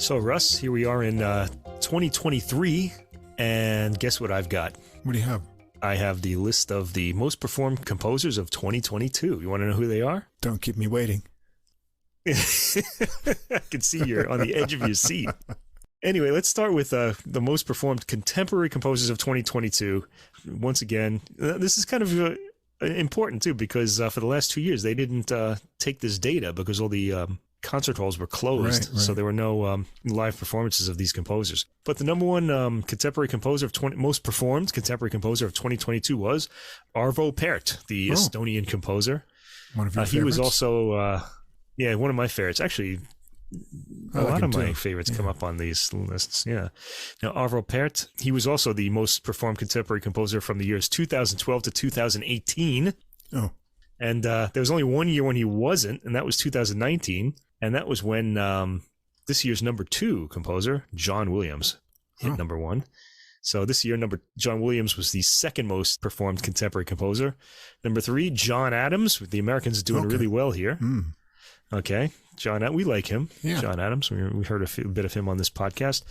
So, Russ, here we are in 2023, and guess what I've got? What do you have? I have the list of the most performed composers of 2022. You want to know who they are? Don't keep me waiting. I can see you're on the edge of your seat. Anyway, let's start with the most performed contemporary composers of 2022. Once again, this is kind of important, too, because for the last 2 years, they didn't take this data because all the concert halls were closed, right. So there were no live performances of these composers. But the number one contemporary composer of most performed contemporary composer of 2022 was Arvo Pärt, the Estonian composer. One of your favorites? He was also, one of my favorites. Actually, a lot of my favorites come up on these lists. Yeah. Now, Arvo Pärt, he was also the most performed contemporary composer from the years 2012 to 2018. Oh. And there was only 1 year when he wasn't, and that was 2019. And that was when this year's number 2 composer, John Williams, hit number 1. So this year, John Williams was the second most performed contemporary composer. Number 3, John Adams. The Americans are doing really well here. Mm. Okay. We like him. Yeah. John Adams. We heard a bit of him on this podcast.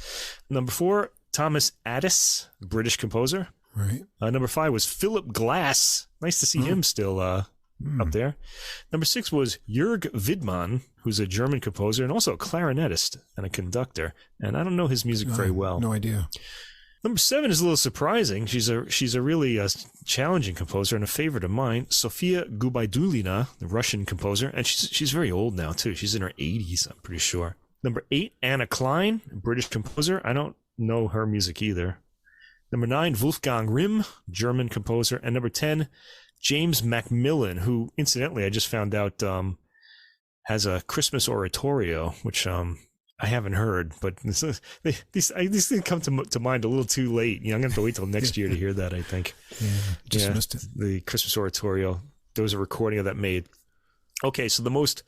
Number 4, Thomas Addis, British composer. Right. Number 5 was Philip Glass. Nice to see him still up there. Number 6 was Jörg Widmann, who's a German composer and also a clarinetist and a conductor. And I don't know his music very well. No idea. Number 7 is a little surprising. She's a really challenging composer and a favorite of mine, Sofia Gubaidulina, the Russian composer, and she's very old now too. She's in her 80s, I'm pretty sure. Number 8, Anna Klein, British composer. I don't know her music either. Number 9, Wolfgang Rimm, German composer, and number 10, James Macmillan, who incidentally I just found out has a Christmas oratorio, which I haven't heard, but these things come to mind a little too late. I'm going to have to wait till next year to hear that, I think. Yeah, missed it. The Christmas oratorio. There was a recording of that made. Okay, so the most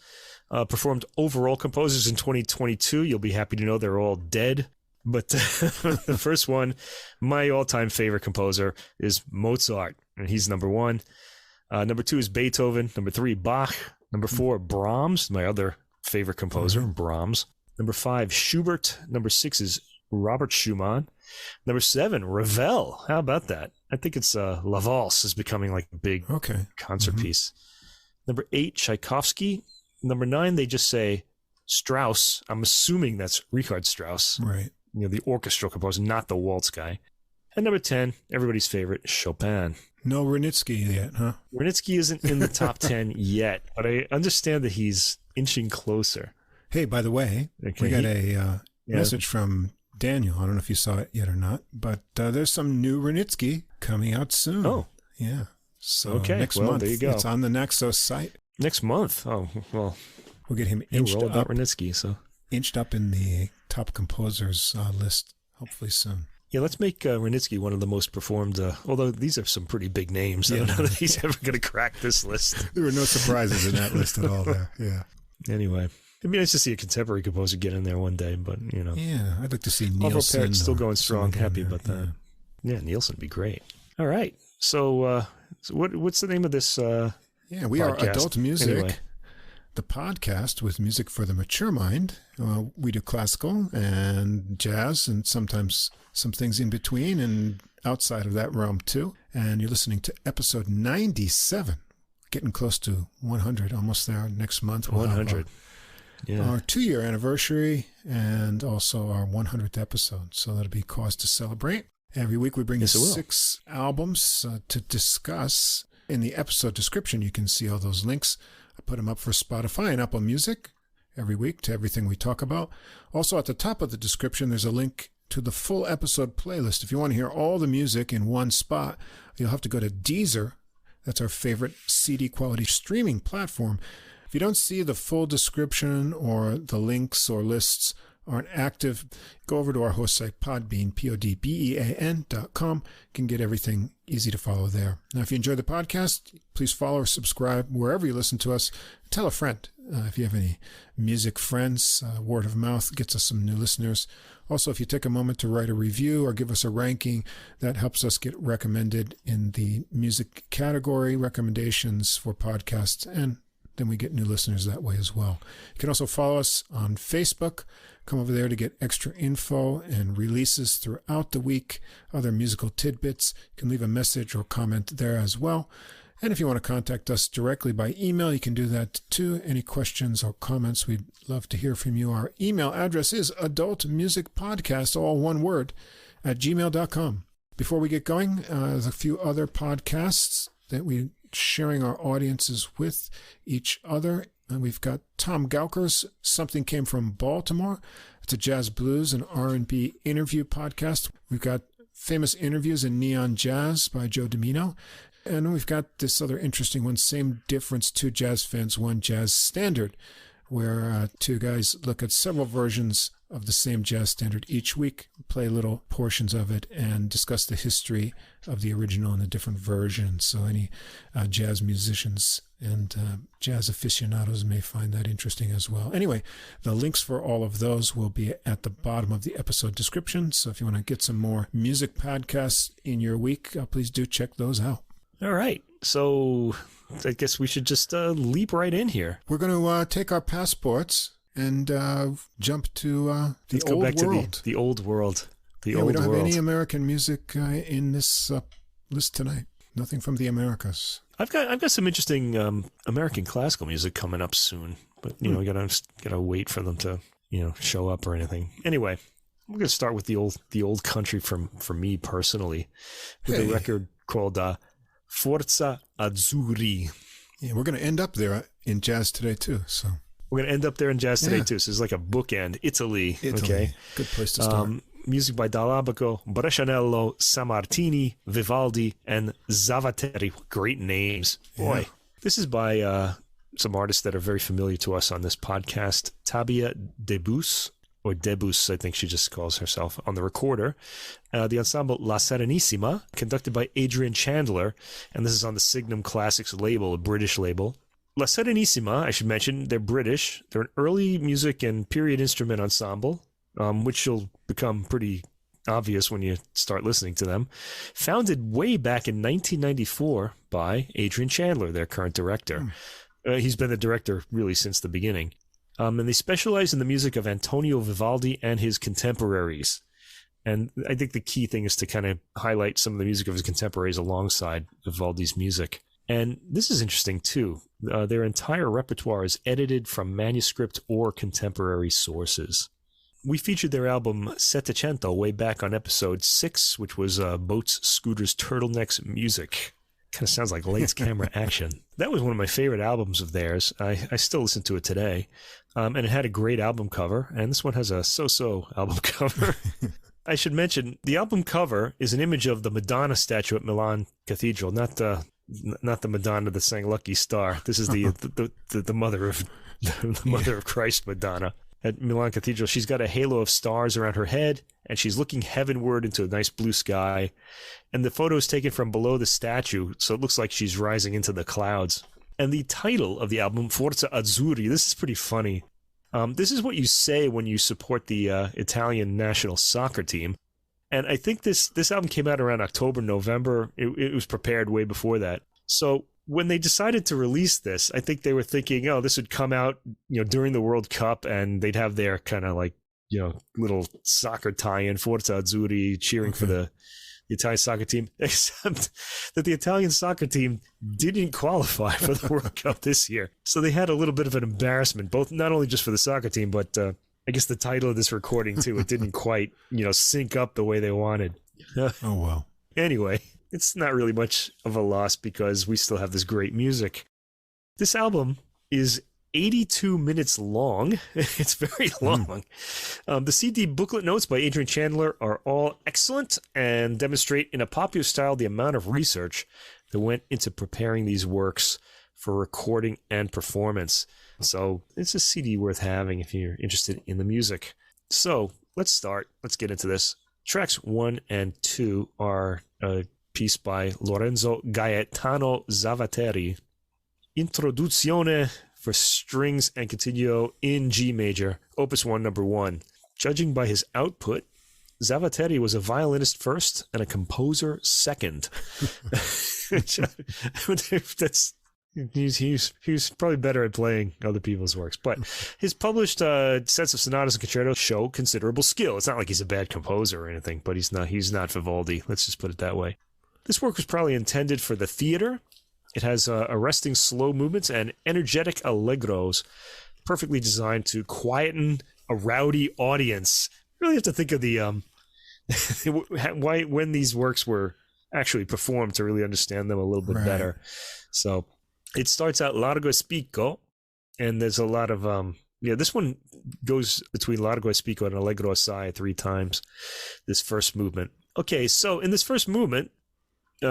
performed overall composers in 2022, you'll be happy to know they're all dead. But the first one, my all-time favorite composer, is Mozart, and he's number 1. Number 2 is Beethoven. Number 3, Bach. Number 4, Brahms, my other favorite composer, Brahms. Number 5, Schubert. Number 6 is Robert Schumann. Number 7, Ravel. How about that? I think it's La Valse is becoming like a big concert piece. Number 8, Tchaikovsky. Number 9, they just say Strauss. I'm assuming that's Richard Strauss. Right. The orchestral composer, not the waltz guy. And number 10, everybody's favorite, Chopin. No Wranitzky yet, huh? Wranitzky isn't in the top 10 yet, but I understand that he's inching closer. Hey, by the way, we got a message from Daniel. I don't know if you saw it yet or not, but there's some new Wranitzky coming out soon. Oh. Yeah. So next month, there you go. It's on the Naxos site. Next month? Oh, well. We'll get him inched up. Wranitzky, so. Inched up in the top composers list, hopefully soon. Yeah, let's make Wranitzky one of the most performed, although these are some pretty big names. I don't know that he's ever going to crack this list. There were no surprises in that list at all there, yeah. Anyway, it'd be nice to see a contemporary composer get in there one day, but, Yeah, I'd like to see Nielsen. Arvo Pärt's still going strong, happy about that. Yeah, Nielsen would be great. All right, so what's the name of this we are podcast? Adult Music. Anyway. The podcast with music for the mature mind. We do classical and jazz and sometimes some things in between and outside of that realm too. And you're listening to episode 97, getting close to 100, almost there next month. We'll 100. Our 2-year anniversary and also our 100th episode. So that'll be cause to celebrate. Every week we bring you 6 albums to discuss. In the episode description, you can see all those links. I put them up for Spotify and Apple Music every week to everything we talk about. Also, at the top of the description, there's a link to the full episode playlist. If you want to hear all the music in one spot, you'll have to go to Deezer. That's our favorite CD quality streaming platform. If you don't see the full description or the links or lists aren't active, go over to our host site, Podbean, podbean.com. You can get everything easy to follow there. Now, if you enjoy the podcast, please follow or subscribe wherever you listen to us. Tell a friend. If you have any music friends, word of mouth gets us some new listeners. Also, if you take a moment to write a review or give us a ranking, that helps us get recommended in the music category recommendations for podcasts and then we get new listeners that way as well. You can also follow us on Facebook. Come over there to get extra info and releases throughout the week, other musical tidbits. You can leave a message or comment there as well. And if you want to contact us directly by email, you can do that too. Any questions or comments, we'd love to hear from you. Our email address is adultmusicpodcast, all one word, @gmail.com. Before we get going, there's a few other podcasts that we're sharing our audiences with each other. And we've got Tom Gauker's Something Came from Baltimore. It's a jazz, blues, and R&B interview podcast. We've got Famous Interviews in Neon Jazz by Joe Domino. And we've got this other interesting one, Same Difference, Two Jazz Fans, One Jazz Standard, where two guys look at several versions of the same jazz standard each week, play little portions of it, and discuss the history of the original and the different versions. So any jazz musicians and jazz aficionados may find that interesting as well. Anyway, the links for all of those will be at the bottom of the episode description. So if you want to get some more music podcasts in your week, please do check those out. All right. So I guess we should just leap right in here. We're going to take our passports and jump to Let's the go old back world. to the old world. The old we don't world. have any American music in this list tonight. Nothing from the Americas. I've got some interesting American classical music coming up soon, but we gotta wait for them to show up or anything. Anyway, we're gonna start with the old country for me personally, with a record called Forza Azzurri. Yeah, we're gonna end up there in jazz today too. So we're gonna end up there in jazz today too. So it's like a bookend. Italy. Okay, good place to start. Music by Dall'Abaco, Brescianello, Sammartini, Vivaldi, and Zavateri. Great names. Boy, this is by some artists that are very familiar to us on this podcast. Tabia Debus, or Debus, I think she just calls herself, on the recorder. The ensemble La Serenissima, conducted by Adrian Chandler, and this is on the Signum Classics label, a British label. La Serenissima, I should mention, they're British. They're an early music and period instrument ensemble, which will become pretty obvious when you start listening to them. Founded way back in 1994 by Adrian Chandler, their current director. He's been the director really since the beginning. And they specialize in the music of Antonio Vivaldi and his contemporaries. And I think the key thing is to kind of highlight some of the music of his contemporaries alongside Vivaldi's music. And this is interesting too. Their entire repertoire is edited from manuscript or contemporary sources. We featured their album Settecento way back on episode 6, which was Boats, Scooters, Turtlenecks, Music. Kind of sounds like lights, camera, action. That was one of my favorite albums of theirs. I still listen to it today. And it had a great album cover. And this one has a so-so album cover. I should mention, the album cover is an image of the Madonna statue at Milan Cathedral, not the Madonna that sang Lucky Star. This is the mother of the mother of Christ Madonna. At Milan Cathedral, she's got a halo of stars around her head, and she's looking heavenward into a nice blue sky. And the photo is taken from below the statue, so it looks like she's rising into the clouds. And the title of the album, Forza Azzurri, this is pretty funny. This is what you say when you support the Italian national soccer team. And I think this album came out around October, November. It was prepared way before that. So when they decided to release this, I think they were thinking, oh, this would come out, during the World Cup, and they'd have their kind of like, little soccer tie-in, Forza Azzurri, cheering for the Italian soccer team, except that the Italian soccer team didn't qualify for the World Cup this year. So they had a little bit of an embarrassment, both not only just for the soccer team, but I guess the title of this recording too. It didn't quite, sync up the way they wanted. Oh, well. Anyway, it's not really much of a loss because we still have this great music. This album is 82 minutes long. It's very long. The CD booklet notes by Adrian Chandler are all excellent and demonstrate in a popular style the amount of research that went into preparing these works for recording and performance. So it's a CD worth having if you're interested in the music. So let's start. Let's get into this. Tracks 1 and 2 are a piece by Lorenzo Gaetano Zavateri, Introduzione for strings and continuo in G major, Opus 1, number 1. Judging by his output, Zavateri was a violinist first and a composer second. That's He's probably better at playing other people's works, but his published sets of sonatas and concertos show considerable skill. It's not like he's a bad composer or anything, but he's not Vivaldi. Let's just put it that way. This work was probably intended for the theater. It has arresting slow movements and energetic allegros, perfectly designed to quieten a rowdy audience. You really have to think of the when these works were actually performed to really understand them a little bit better. So it starts out largo e spicco, and there's a lot of this one goes between largo e spicco and allegro assai 3 times, this first movement. Okay, so in this first movement,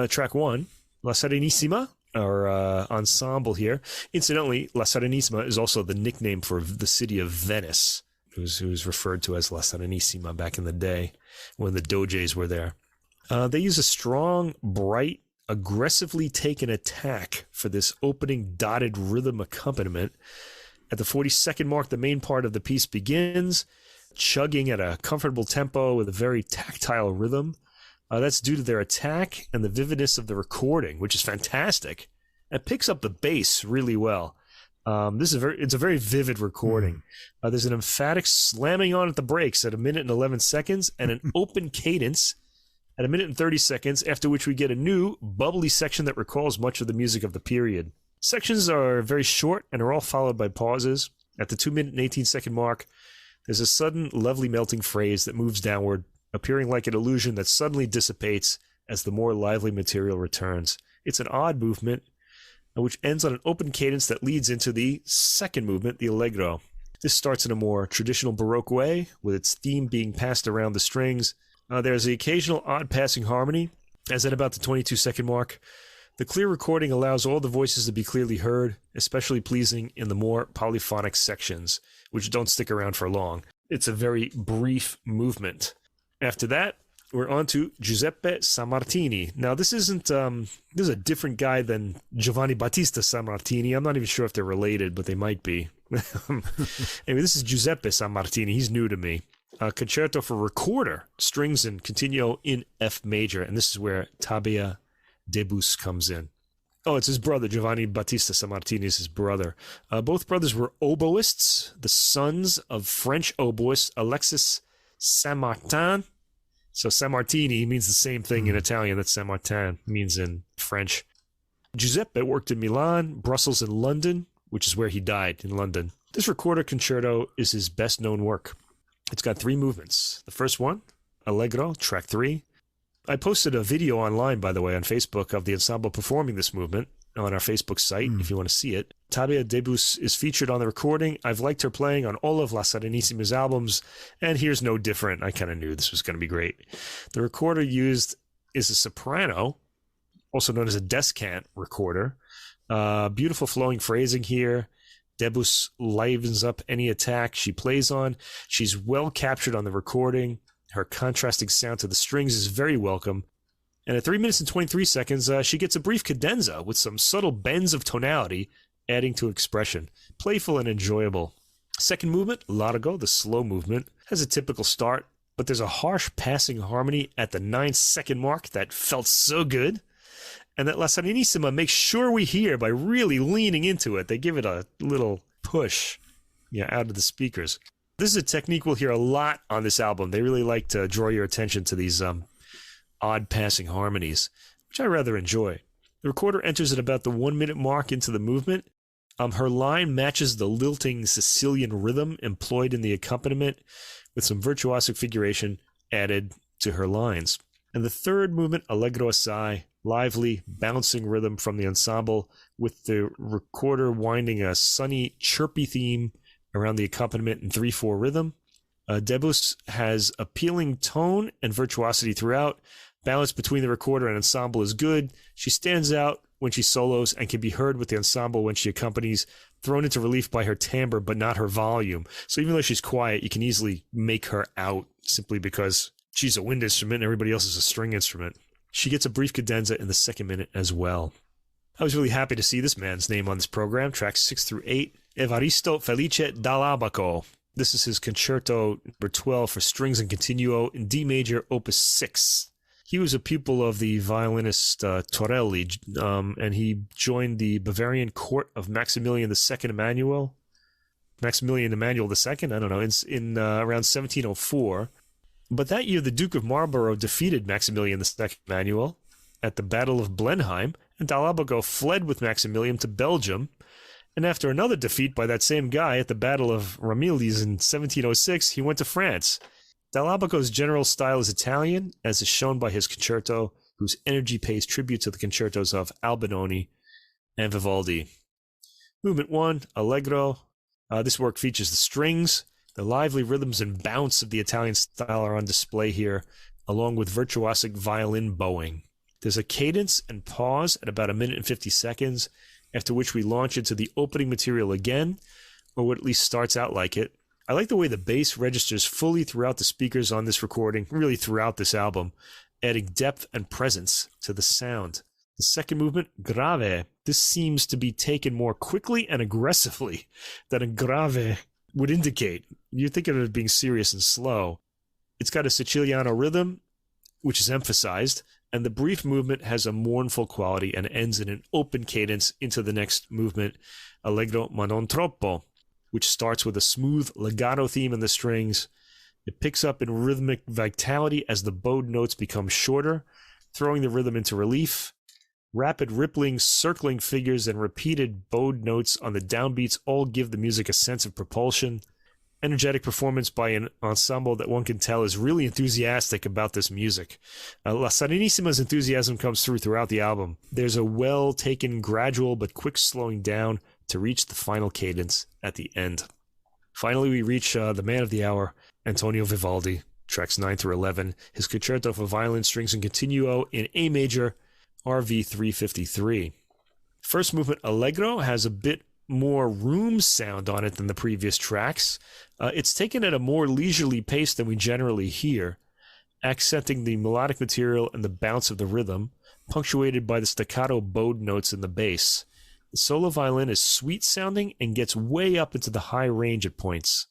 track 1, La Serenissima, our ensemble here. Incidentally, La Serenissima is also the nickname for the city of Venice. It was referred to as La Serenissima back in the day when the doges were there. They use a strong, bright, aggressively taken attack for this opening dotted rhythm accompaniment. At the 42nd mark, the main part of the piece begins, chugging at a comfortable tempo with a very tactile rhythm. That's due to their attack and the vividness of the recording, which is fantastic. It picks up the bass really well. It's a very vivid recording. There's an emphatic slamming on at the brakes at 1 minute and 11 seconds and an open cadence at 1 minute and 30 seconds, after which we get a new, bubbly section that recalls much of the music of the period. Sections are very short and are all followed by pauses. At the 2 minute and 18 second mark, there's a sudden, lovely melting phrase that moves downward, appearing like an illusion that suddenly dissipates as the more lively material returns. It's an odd movement, which ends on an open cadence that leads into the second movement, the allegro. This starts in a more traditional Baroque way, with its theme being passed around the strings. There's the occasional odd passing harmony, as at about the 22-second mark. The clear recording allows all the voices to be clearly heard, especially pleasing in the more polyphonic sections, which don't stick around for long. It's a very brief movement. After that, we're on to Giuseppe Sammartini. Now, this is a different guy than Giovanni Battista Sammartini. I'm not even sure if they're related, but they might be. Anyway, this is Giuseppe Sammartini. He's new to me. Concerto for recorder, strings and continuo in F major, and this is where Tabea Debus comes in. Oh, it's his brother, Giovanni Battista Sammartini is his brother. Both brothers were oboists, the sons of French oboist Alexis Saint-Martin. So Sammartini means the same thing in Italian that Saint-Martin means in French. Giuseppe worked in Milan, Brussels, and London, which is where he died, in London. This recorder concerto is his best-known work. It's got 3 movements. The first one, Allegro, track 3. I posted a video online, by the way, on Facebook of the ensemble performing this movement on our Facebook site, if you want to see it. Tabea Debus is featured on the recording. I've liked her playing on all of La Serenissima's albums, and here's no different. I kind of knew this was going to be great. The recorder used is a soprano, also known as a descant recorder. Beautiful flowing phrasing here. Debus livens up any attack she plays on. She's well captured on the recording. Her contrasting sound to the strings is very welcome. And at 3 minutes and 23 seconds, she gets a brief cadenza with some subtle bends of tonality, adding to expression. Playful and enjoyable. Second movement, Largo, the slow movement, has a typical start, but there's a harsh passing harmony at the 9-second mark that felt so good. And that La Serenissima makes sure we hear by really leaning into it. They give it a little push out of the speakers. This is a technique we'll hear a lot on this album. They really like to draw your attention to these odd passing harmonies, which I rather enjoy. The recorder enters at about the 1 minute mark into the movement. Her line matches the lilting Sicilian rhythm employed in the accompaniment, with some virtuosic figuration added to her lines. And the third movement, Allegro assai, lively, bouncing rhythm from the ensemble, with the recorder winding a sunny, chirpy theme around the accompaniment in 3/4 rhythm. Debus has appealing tone and virtuosity throughout. Balance between the recorder and ensemble is good. She stands out when she solos and can be heard with the ensemble when she accompanies, thrown into relief by her timbre but not her volume. So even though she's quiet, you can easily make her out simply because she's a wind instrument and everybody else is a string instrument. She gets a brief cadenza in the second minute as well. I was really happy to see this man's name on this program, tracks 6 through 8. Evaristo Felice dall'Abaco. This is his concerto number 12 for strings and continuo in D major, opus 6. He was a pupil of the violinist Torelli, and he joined the Bavarian court of Maximilian II Emanuel. Maximilian Emanuel II, I don't know, in around 1704. But that year, the Duke of Marlborough defeated Maximilian II Emanuel at the Battle of Blenheim, and Dall'Abaco fled with Maximilian to Belgium. And after another defeat by that same guy at the Battle of Ramillies in 1706, he went to France. Dall'Abaco's general style is Italian, as is shown by his concerto, whose energy pays tribute to the concertos of Albinoni and Vivaldi. Movement 1, Allegro. This work features the strings. The lively rhythms and bounce of the Italian style are on display here, along with virtuosic violin bowing. There's a cadence and pause at about 1 minute and 50 seconds, after which we launch into the opening material again, or what at least starts out like it. I like the way the bass registers fully throughout the speakers on this recording, really throughout this album, adding depth and presence to the sound. The second movement, grave. This seems to be taken more quickly and aggressively than a grave would indicate. You're thinking of it being serious and slow. It's got a Siciliano rhythm, which is emphasized, and the brief movement has a mournful quality and ends in an open cadence into the next movement, Allegro ma non troppo, which starts with a smooth legato theme in the strings. It picks up in rhythmic vitality as the bowed notes become shorter, throwing the rhythm into relief. Rapid rippling, circling figures and repeated bowed notes on the downbeats all give the music a sense of propulsion. Energetic performance by an ensemble that one can tell is really enthusiastic about this music. La Serenissima's enthusiasm comes throughout the album. There's a well-taken, gradual but quick slowing down to reach the final cadence at the end. Finally, we reach the man of the hour, Antonio Vivaldi, tracks 9 through 11, his concerto for violin, strings, and continuo in A major, RV 353. First movement, Allegro, has a bit more room sound on it than the previous tracks. It's taken at a more leisurely pace than we generally hear, accenting the melodic material and the bounce of the rhythm, punctuated by the staccato bowed notes in the bass. The solo violin is sweet sounding and gets way up into the high range at points.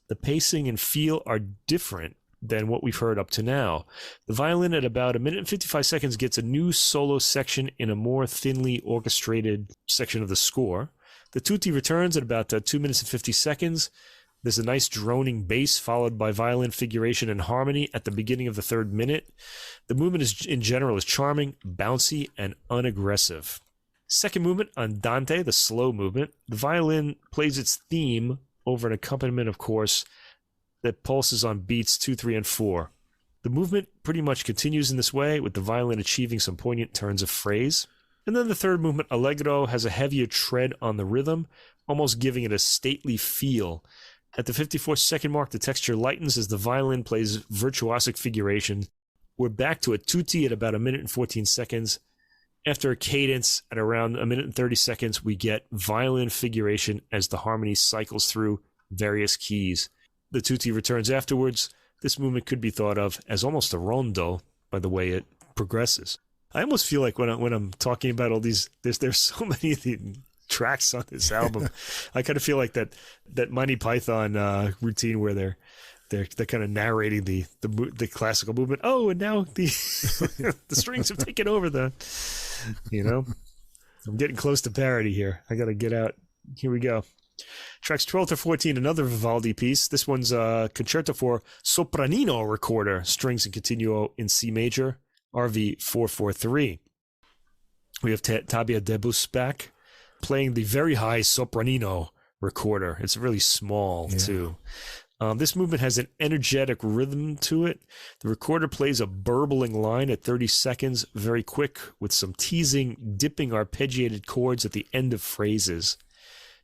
The pacing and feel are different than what we've heard up to now. The violin at about 1 minute and 55 seconds gets a new solo section in a more thinly orchestrated section of the score. The tutti returns at about 2 minutes and 50 seconds. There's a nice droning bass followed by violin figuration and harmony at the beginning of the 3rd minute. The movement in general is charming, bouncy, and unaggressive. Second movement, Andante, the slow movement. The violin plays its theme over an accompaniment, of course, that pulses on beats 2, 3, and 4. The movement pretty much continues in this way, with the violin achieving some poignant turns of phrase. And then the third movement, Allegro, has a heavier tread on the rhythm, almost giving it a stately feel. At the 54-second mark, the texture lightens as the violin plays virtuosic figuration. We're back to a tutti at about 1 minute and 14 seconds. After a cadence at around 1 minute and 30 seconds, we get violin figuration as the harmony cycles through various keys. The tutti returns afterwards. This movement could be thought of as almost a rondo by the way it progresses. I almost feel like when I'm talking about all these, there's so many of the tracks on this album. I kind of feel like that Monty Python routine where they're kind of narrating the classical movement. Oh, and now the the strings have taken over I'm getting close to parody here. I got to get out. Here we go. Tracks 12 to 14, another Vivaldi piece. This one's a concerto for sopranino recorder, strings and continuo in C major, RV 443. We have Tabia Debus back, playing the very high sopranino recorder. It's really small, too. This movement has an energetic rhythm to it. The recorder plays a burbling line at 30 seconds, very quick, with some teasing, dipping arpeggiated chords at the end of phrases.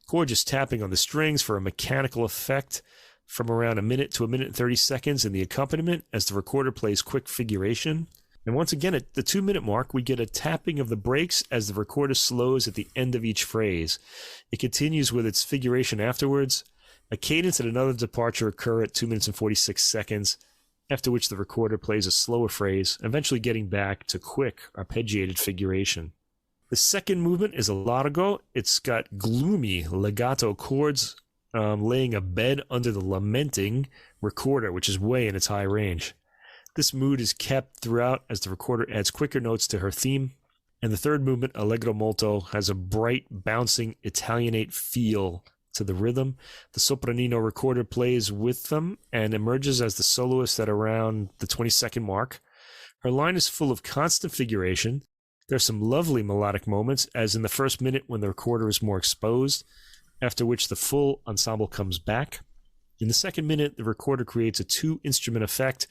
Gorgeous tapping on the strings for a mechanical effect from around 1 minute to 1 minute and 30 seconds in the accompaniment as the recorder plays quick figuration. And once again, at the 2 minute mark, we get a tapping of the brakes as the recorder slows at the end of each phrase. It continues with its figuration afterwards. A cadence and another departure occur at 2 minutes and 46 seconds, after which the recorder plays a slower phrase, eventually getting back to quick arpeggiated figuration. The second movement is a largo. It's got gloomy legato chords laying a bed under the lamenting recorder, which is way in its high range. This mood is kept throughout as the recorder adds quicker notes to her theme. And the third movement, Allegro molto, has a bright, bouncing Italianate feel to the rhythm. The sopranino recorder plays with them and emerges as the soloist at around the 20-second mark. Her line is full of constant figuration. There are some lovely melodic moments, as in the first minute when the recorder is more exposed, after which the full ensemble comes back. In the second minute, the recorder creates a two-instrument effect,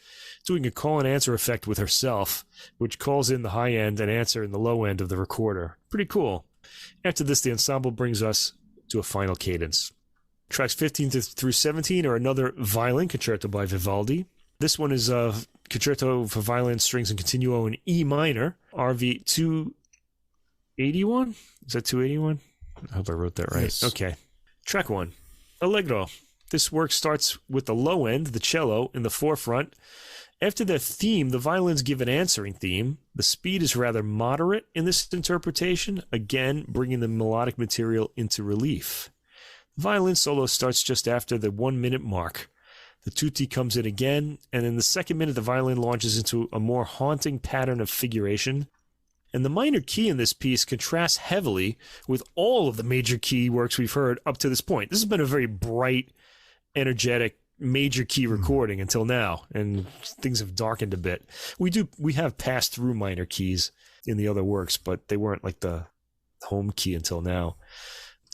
doing a call-and-answer effect with herself, which calls in the high end and answer in the low end of the recorder. Pretty cool. After this, the ensemble brings us to a final cadence. Tracks 15 through 17 are another violin concerto by Vivaldi. This one is a concerto for violin, strings, and continuo in E minor, RV 281? Is that 281? I hope I wrote that right. Yes. Okay. Track 1, Allegro. This work starts with the low end, the cello, in the forefront. After their theme, the violins give an answering theme. The speed is rather moderate in this interpretation, again bringing the melodic material into relief. The violin solo starts just after the 1 minute mark. The tutti comes in again, and in the second minute, the violin launches into a more haunting pattern of figuration. And the minor key in this piece contrasts heavily with all of the major key works we've heard up to this point. This has been a very bright, energetic, major key recording until now, and things have darkened a bit. We have passed through minor keys in the other works, but they weren't like the home key until now.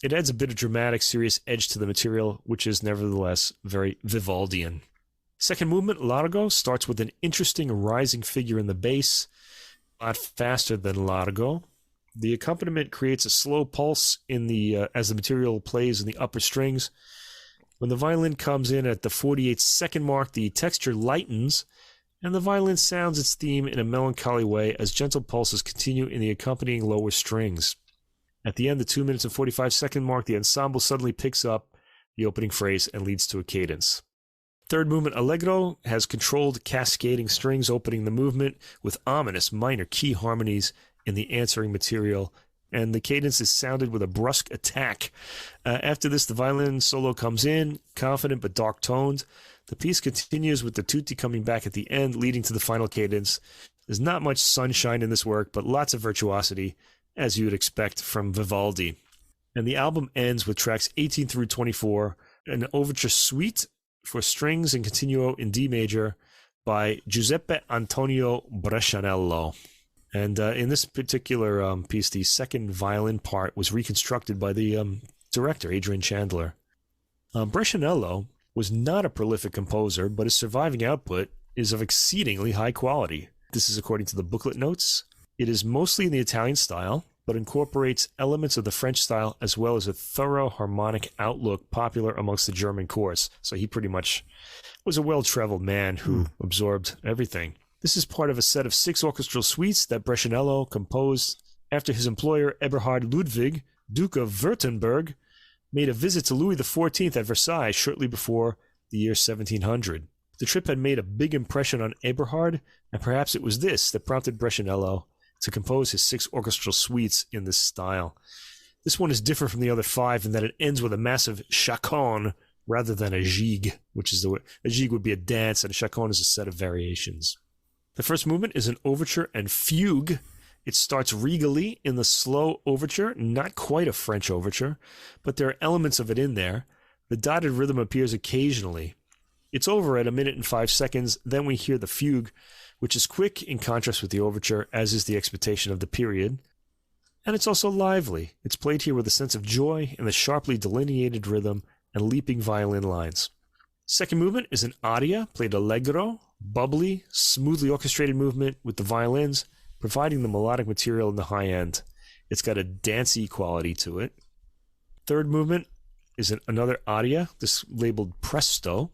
It adds a bit of dramatic, serious edge to the material, which is nevertheless very Vivaldian. Second movement, Largo, starts with an interesting rising figure in the bass, a lot faster than Largo. The accompaniment creates a slow pulse in the as the material plays in the upper strings. When the violin comes in at the 48-second mark, the texture lightens, and the violin sounds its theme in a melancholy way as gentle pulses continue in the accompanying lower strings. At the end, the 2 minutes and 45-second mark, the ensemble suddenly picks up the opening phrase and leads to a cadence. Third movement, Allegro, has controlled cascading strings opening the movement with ominous minor key harmonies in the answering material, and the cadence is sounded with a brusque attack. After this, the violin solo comes in, confident but dark-toned. The piece continues with the tutti coming back at the end, leading to the final cadence. There's not much sunshine in this work, but lots of virtuosity, as you would expect from Vivaldi. And the album ends with tracks 18 through 24, an overture suite for strings and continuo in D major by Giuseppe Antonio Brescianello. And in this particular piece, the second violin part was reconstructed by the director, Adrian Chandler. Brescianello was not a prolific composer, but his surviving output is of exceedingly high quality. This is according to the booklet notes. It is mostly in the Italian style, but incorporates elements of the French style as well as a thorough harmonic outlook popular amongst the German chorus. So he pretty much was a well-traveled man who absorbed everything. This is part of a set of 6 orchestral suites that Brescianello composed after his employer Eberhard Ludwig, Duke of Württemberg, made a visit to Louis XIV at Versailles shortly before the year 1700. The trip had made a big impression on Eberhard, and perhaps it was this that prompted Brescianello to compose his 6 orchestral suites in this style. This one is different from the other 5 in that it ends with a massive chaconne rather than a gigue, which is a gigue would be a dance, and a chaconne is a set of variations. The first movement is an overture and fugue. It starts regally in the slow overture, not quite a French overture, but there are elements of it in there. The dotted rhythm appears occasionally. It's over at 1 minute and 5 seconds. Then we hear the fugue, which is quick in contrast with the overture, as is the expectation of the period. And it's also lively. It's played here with a sense of joy and the sharply delineated rhythm and leaping violin lines. Second movement is an aria, played allegro, bubbly, smoothly orchestrated movement with the violins, providing the melodic material in the high end. It's got a dancey quality to it. Third movement is another aria, this labeled presto,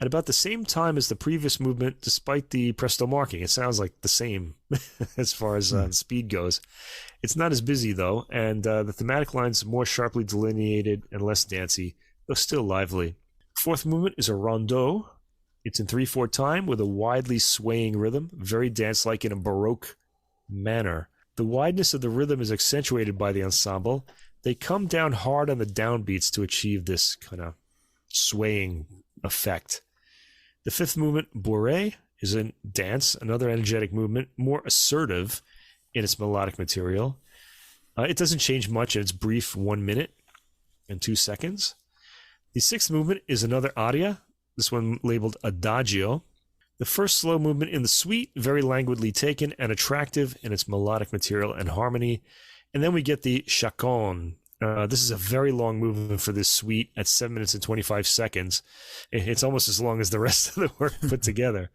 at about the same time as the previous movement, despite the presto marking. It sounds like the same as far as speed goes. It's not as busy, though, and the thematic lines more sharply delineated and less dancey, though still lively. Fourth movement is a rondeau. It's in 3/4 time with a widely swaying rhythm, very dance-like in a Baroque manner. The wideness of the rhythm is accentuated by the ensemble. They come down hard on the downbeats to achieve this kind of swaying effect. The fifth movement, bourrée, is a dance, another energetic movement, more assertive in its melodic material. It doesn't change much in its brief 1 minute and 2 seconds. The sixth movement is another aria, this one labeled Adagio. The first slow movement in the suite, very languidly taken and attractive in its melodic material and harmony. And then we get the chaconne. This is a very long movement for this suite at 7 minutes and 25 seconds. It's almost as long as the rest of the work put together.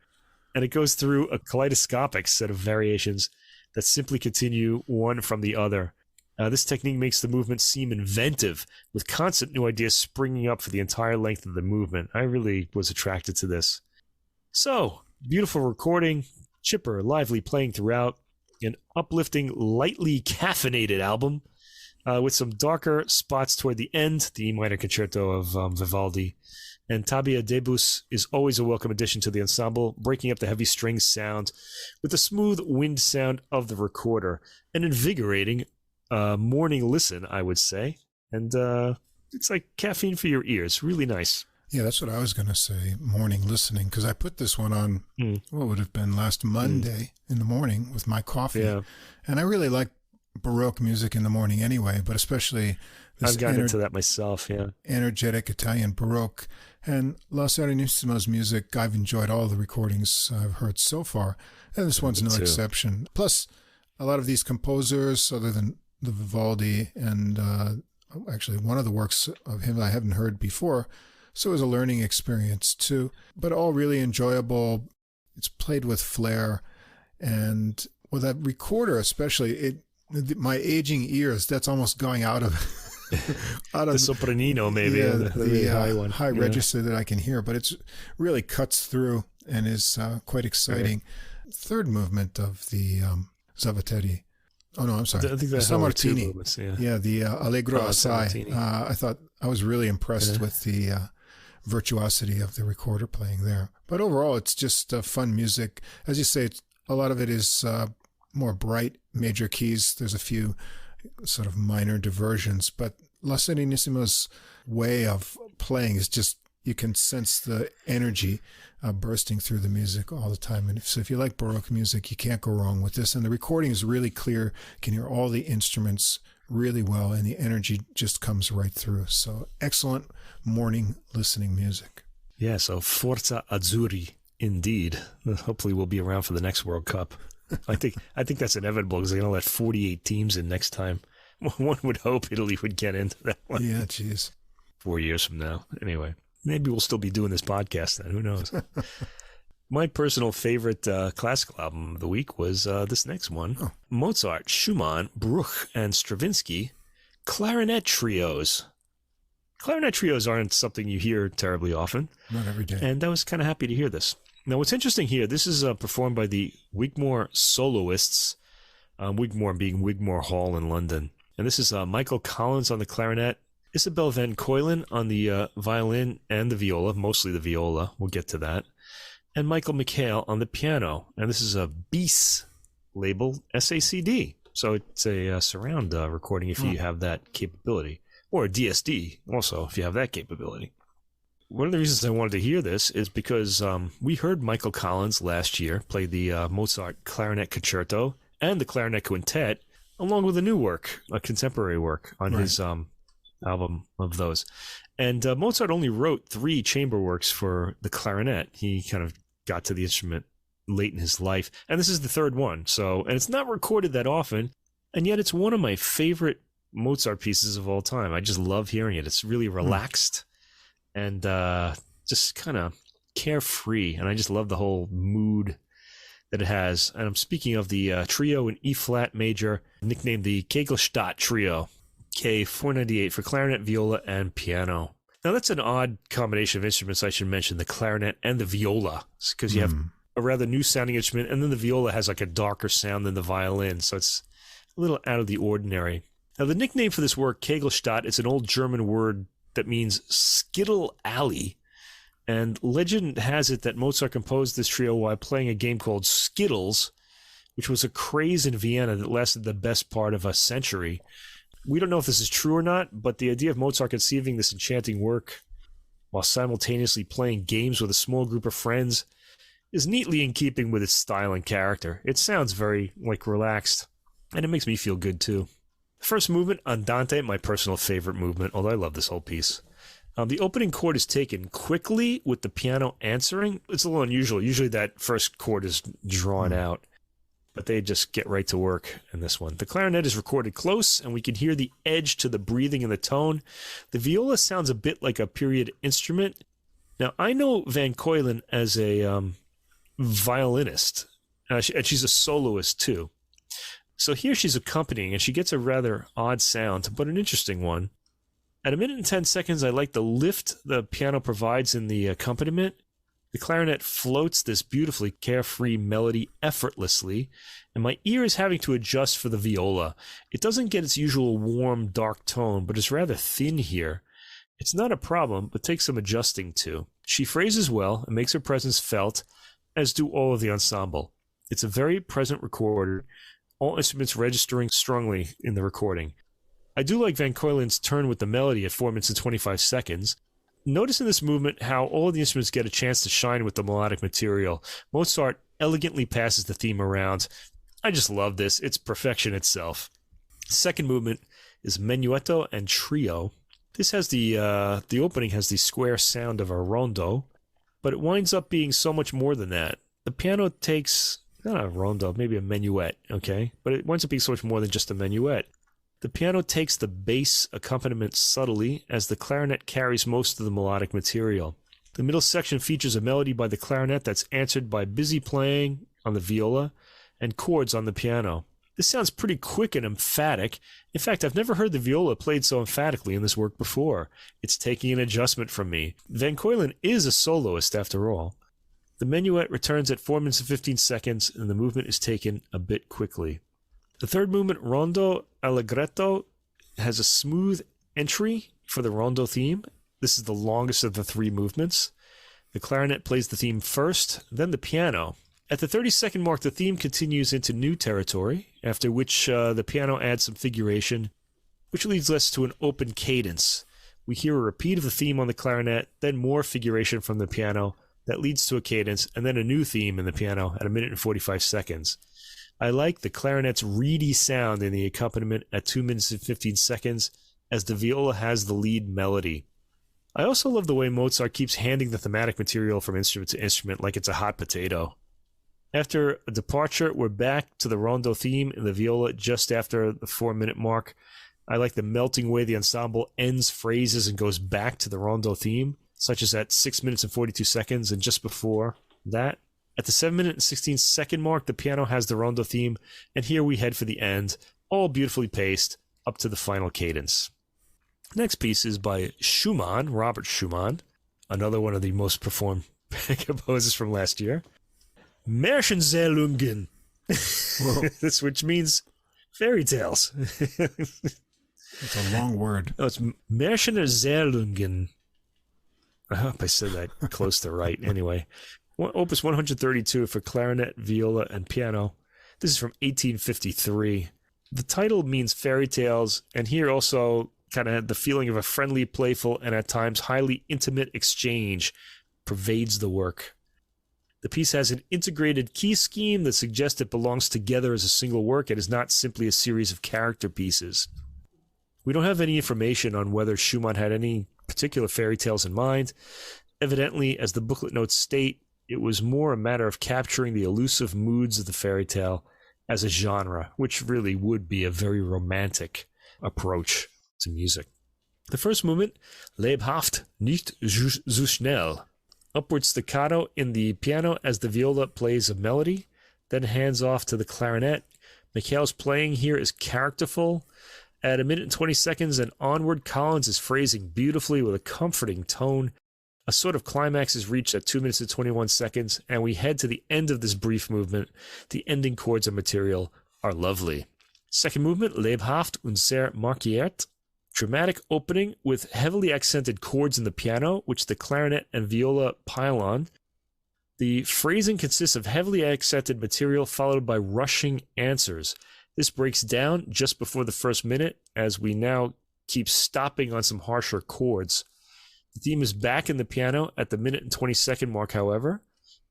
And it goes through a kaleidoscopic set of variations that simply continue one from the other. This technique makes the movement seem inventive, with constant new ideas springing up for the entire length of the movement. I really was attracted to this. So, beautiful recording, chipper, lively playing throughout, an uplifting, lightly caffeinated album, with some darker spots toward the end, the E minor concerto of Vivaldi. And Tabia Debus is always a welcome addition to the ensemble, breaking up the heavy string sound with the smooth wind sound of the recorder. An invigorating morning listen, I would say. And it's like caffeine for your ears. Really nice. Yeah, that's what I was going to say, morning listening, because I put this one on, what would have been last Monday in the morning with my coffee. Yeah. And I really like Baroque music in the morning anyway, but especially this I've gotten into that myself, yeah. Energetic Italian Baroque. And La Serenissima's music, I've enjoyed all the recordings I've heard so far, and this one's no exception. Plus, a lot of these composers, other than the Vivaldi, and actually one of the works of him I haven't heard before, so it was a learning experience too, but all really enjoyable. It's played with flair, and with that recorder especially, my aging ears, that's almost going out of the sopranino, maybe. Yeah, the high register that I can hear, but it's really cuts through and is quite exciting. Right. Third movement of the Zavatteri. Oh no, I'm sorry. I think that's Martini. Movements, the Allegro Assai. I thought I was really impressed with the virtuosity of the recorder playing there. But overall, it's just fun music. As you say, a lot of it is more bright major keys. There's a few sort of minor diversions, but La Serenissima's way of playing is just, you can sense the energy bursting through the music all the time. And so if you like Baroque music, you can't go wrong with this. And the recording is really clear. You can hear all the instruments really well, and the energy just comes right through. So excellent morning listening music. Yeah, so Forza Azzurri, indeed. Hopefully we'll be around for the next World Cup. I think that's inevitable, because they're going to let 48 teams in next time. One would hope Italy would get into that one. Yeah, geez. 4 years from now. Anyway, maybe we'll still be doing this podcast then. Who knows? My personal favorite classical album of the week was this next one. Oh. Mozart, Schumann, Bruch, and Stravinsky, Clarinet Trios. Clarinet Trios aren't something you hear terribly often. Not every day. And I was kind of happy to hear this. Now, what's interesting here, this is performed by the Wigmore Soloists, Wigmore being Wigmore Hall in London. And this is Michael Collins on the clarinet, Isabelle van Keulen on the violin and the viola, mostly the viola, we'll get to that, and Michael McHale on the piano. And this is a BIS label, SACD. So it's a surround recording if you have that capability, or a DSD also if you have that capability. One of the reasons I wanted to hear this is because we heard Michael Collins last year play the Mozart Clarinet Concerto and the Clarinet Quintet, along with a new work, a contemporary work on his album of those. And Mozart only wrote 3 chamber works for the clarinet. He kind of got to the instrument late in his life, and this is the 3rd one. So, and it's not recorded that often, and yet it's one of my favorite Mozart pieces of all time. I just love hearing it. It's really relaxed. And just kind of carefree. And I just love the whole mood that it has. And I'm speaking of the trio in E-flat major, nicknamed the Kegelstadt Trio, K498 for clarinet, viola, and piano. Now, that's an odd combination of instruments, I should mention, the clarinet and the viola, because you have a rather new-sounding instrument, and then the viola has like a darker sound than the violin, so it's a little out of the ordinary. Now, the nickname for this work, Kegelstadt, it's an old German word that means skittle alley, and legend has it that Mozart composed this trio while playing a game called Skittles, which was a craze in Vienna that lasted the best part of a century. We don't know if this is true or not, but the idea of Mozart conceiving this enchanting work while simultaneously playing games with a small group of friends is neatly in keeping with its style and character. It sounds very, relaxed, and it makes me feel good, too. The first movement, Andante, my personal favorite movement, although I love this whole piece. The opening chord is taken quickly with the piano answering. It's a little unusual. Usually that first chord is drawn out, but they just get right to work in this one. The clarinet is recorded close, and we can hear the edge to the breathing and the tone. The viola sounds a bit like a period instrument. Now, I know Van Keulen as a violinist, and she's a soloist too. So here she's accompanying, and she gets a rather odd sound, but an interesting one. At 1 minute and 10 seconds, I like the lift the piano provides in the accompaniment. The clarinet floats this beautifully carefree melody effortlessly, and my ear is having to adjust for the viola. It doesn't get its usual warm, dark tone, but it's rather thin here. It's not a problem, but takes some adjusting to. She phrases well and makes her presence felt, as do all of the ensemble. It's a very present recorder, all instruments registering strongly in the recording. I do like Van Keulen's turn with the melody at 4 minutes and 25 seconds. Notice in this movement how all of the instruments get a chance to shine with the melodic material. Mozart elegantly passes the theme around. I just love this. It's perfection itself. Second movement is Menuetto and Trio. This has the opening has the square sound of a rondo, but it winds up being so much more than that. The piano takes, not a rondo, maybe a minuet, okay? But it winds up being so much more than just a minuet. The piano takes the bass accompaniment subtly as the clarinet carries most of the melodic material. The middle section features a melody by the clarinet that's answered by busy playing on the viola and chords on the piano. This sounds pretty quick and emphatic. In fact, I've never heard the viola played so emphatically in this work before. It's taking an adjustment from me. Van Keulen is a soloist after all. The minuet returns at 4 minutes and 15 seconds, and the movement is taken a bit quickly. The third movement, Rondo Allegretto, has a smooth entry for the rondo theme. This is the longest of the three movements. The clarinet plays the theme first, then the piano. At the 30-second mark, the theme continues into new territory, after which the piano adds some figuration, which leads us to an open cadence. We hear a repeat of the theme on the clarinet, then more figuration from the piano that leads to a cadence, and then a new theme in the piano at 1 minute and 45 seconds. I like the clarinet's reedy sound in the accompaniment at 2 minutes and 15 seconds as the viola has the lead melody. I also love the way Mozart keeps handing the thematic material from instrument to instrument like it's a hot potato. After a departure, we're back to the rondo theme in the viola just after the 4-minute mark. I like the melting way the ensemble ends phrases and goes back to the rondo theme, such as at 6 minutes and 42 seconds and just before that. At the 7 minute and 16-second mark, the piano has the rondo theme, and here we head for the end, all beautifully paced, up to the final cadence. Next piece is by Schumann, Robert Schumann, another one of the most performed composers from last year. Märchenzählungen, which means fairy tales. It's a long word. Oh, it's Märchenerzählungen. I hope I said that close to right. Anyway, Opus 132 for clarinet, viola, and piano. This is from 1853. The title means fairy tales, and here also kind of the feeling of a friendly, playful, and at times highly intimate exchange pervades the work. The piece has an integrated key scheme that suggests it belongs together as a single work and is not simply a series of character pieces. We don't have any information on whether Schumann had any particular fairy tales in mind. Evidently, as the booklet notes state, it was more a matter of capturing the elusive moods of the fairy tale as a genre, which really would be a very romantic approach to music. The first movement, Lebhaft, nicht zu schnell. Upward staccato in the piano as the viola plays a melody, then hands off to the clarinet. McHale's playing here is characterful. At 1 minute and 20 seconds and onward, Collins is phrasing beautifully with a comforting tone. A sort of climax is reached at 2 minutes and 21 seconds, and we head to the end of this brief movement. The ending chords and material are lovely. Second movement, Lebhaft und sehr markiert. Dramatic opening with heavily accented chords in the piano, which the clarinet and viola pile on. The phrasing consists of heavily accented material followed by rushing answers. This breaks down just before the first minute, as we now keep stopping on some harsher chords. The theme is back in the piano at the 1 minute and 20-second mark, however.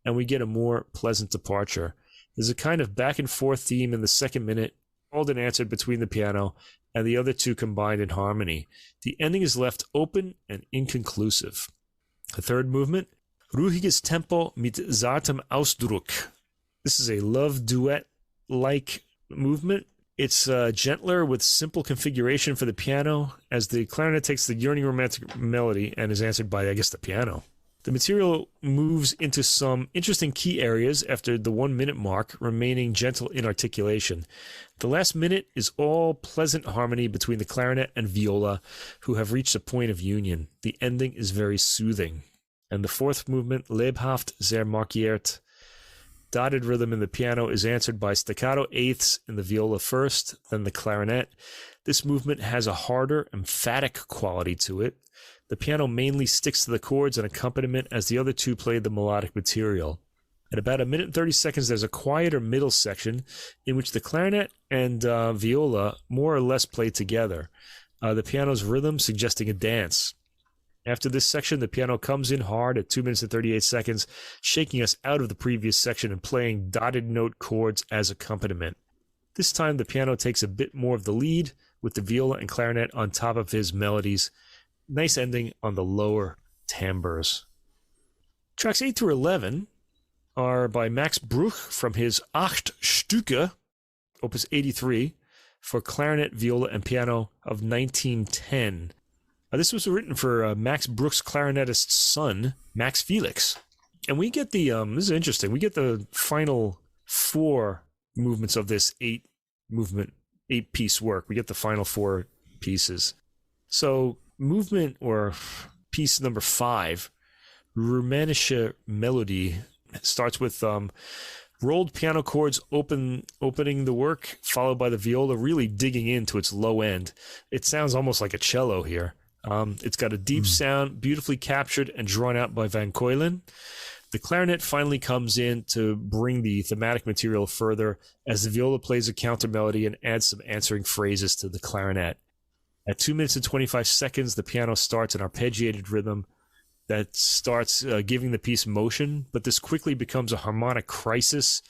and we get a more pleasant departure. There's a kind of back and forth theme in the second minute, called and answered between the piano and the other two combined in harmony. The ending is left open and inconclusive. The third movement, Ruhiges Tempo mit zartem Ausdruck. This is a love duet-like movement. It's gentler with simple configuration for the piano as the clarinet takes the yearning romantic melody and is answered by, I guess, the piano. The material moves into some interesting key areas after the 1 minute mark, remaining gentle in articulation. The last minute is all pleasant harmony between the clarinet and viola, who have reached a point of union. The ending is very soothing. And the fourth movement, Lebhaft sehr markiert, dotted rhythm in the piano, is answered by staccato eighths in the viola first, then the clarinet. This movement has a harder, emphatic quality to it. The piano mainly sticks to the chords and accompaniment as the other two play the melodic material. At about 1 minute and 30 seconds, there's a quieter middle section in which the clarinet and viola more or less play together, the piano's rhythm suggesting a dance. After this section, the piano comes in hard at 2 minutes and 38 seconds, shaking us out of the previous section and playing dotted note chords as accompaniment. This time, the piano takes a bit more of the lead, with the viola and clarinet on top of his melodies. Nice ending on the lower timbres. Tracks 8 through 11 are by Max Bruch from his Acht Stücke, opus 83, for clarinet, viola, and piano of 1910. This was written for Max Bruch's clarinetist son, Max Felix. And we get the, this is interesting, we get the final 4 movements of this 8-piece work. We get the final 4 pieces. So movement or piece number 5, Rumänische Melodie, starts with rolled piano chords opening the work, followed by the viola really digging into its low end. It sounds almost like a cello here. It's got a deep sound, beautifully captured and drawn out by Van Keulen. The clarinet finally comes in to bring the thematic material further as the viola plays a counter melody and adds some answering phrases to the clarinet. At 2 minutes and 25 seconds, the piano starts an arpeggiated rhythm that starts giving the piece motion, but this quickly becomes a harmonic crisis.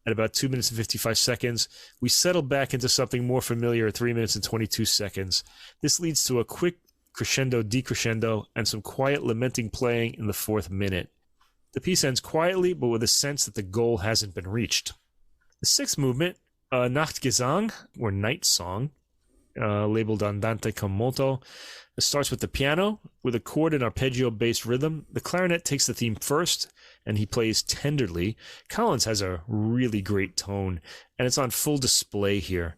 At about 2 minutes and 55 seconds, we settle back into something more familiar at 3 minutes and 22 seconds. This leads to a quick crescendo, decrescendo, and some quiet lamenting playing in the 4th minute. The piece ends quietly, but with a sense that the goal hasn't been reached. The 6th movement, Nachtgesang, or Night Song, labeled Andante con moto, starts with the piano, with a chord and arpeggio-based rhythm. The clarinet takes the theme first, and he plays tenderly. Collins has a really great tone, and it's on full display here.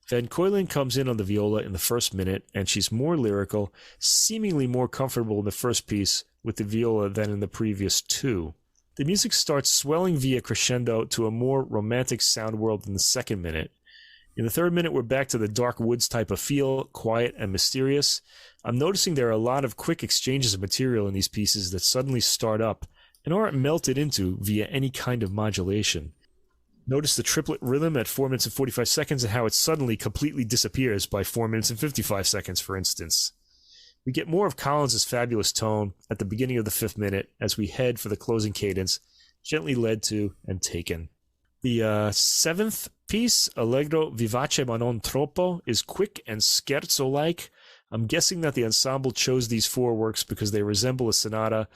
Van Keulen comes in on the viola in the 1st minute, and she's more lyrical, seemingly more comfortable in the first piece with the viola than in the previous 2. The music starts swelling via crescendo to a more romantic sound world in the 2nd minute. In the 3rd minute, we're back to the dark woods type of feel, quiet and mysterious. I'm noticing there are a lot of quick exchanges of material in these pieces that suddenly start up and aren't melted into via any kind of modulation. Notice the triplet rhythm at 4 minutes and 45 seconds and how it suddenly completely disappears by 4 minutes and 55 seconds, for instance. We get more of Collins' fabulous tone at the beginning of the 5th minute as we head for the closing cadence, gently led to and taken. The 7th piece, Allegro vivace ma non troppo, is quick and scherzo-like. I'm guessing that the ensemble chose these 4 works because they resemble a sonata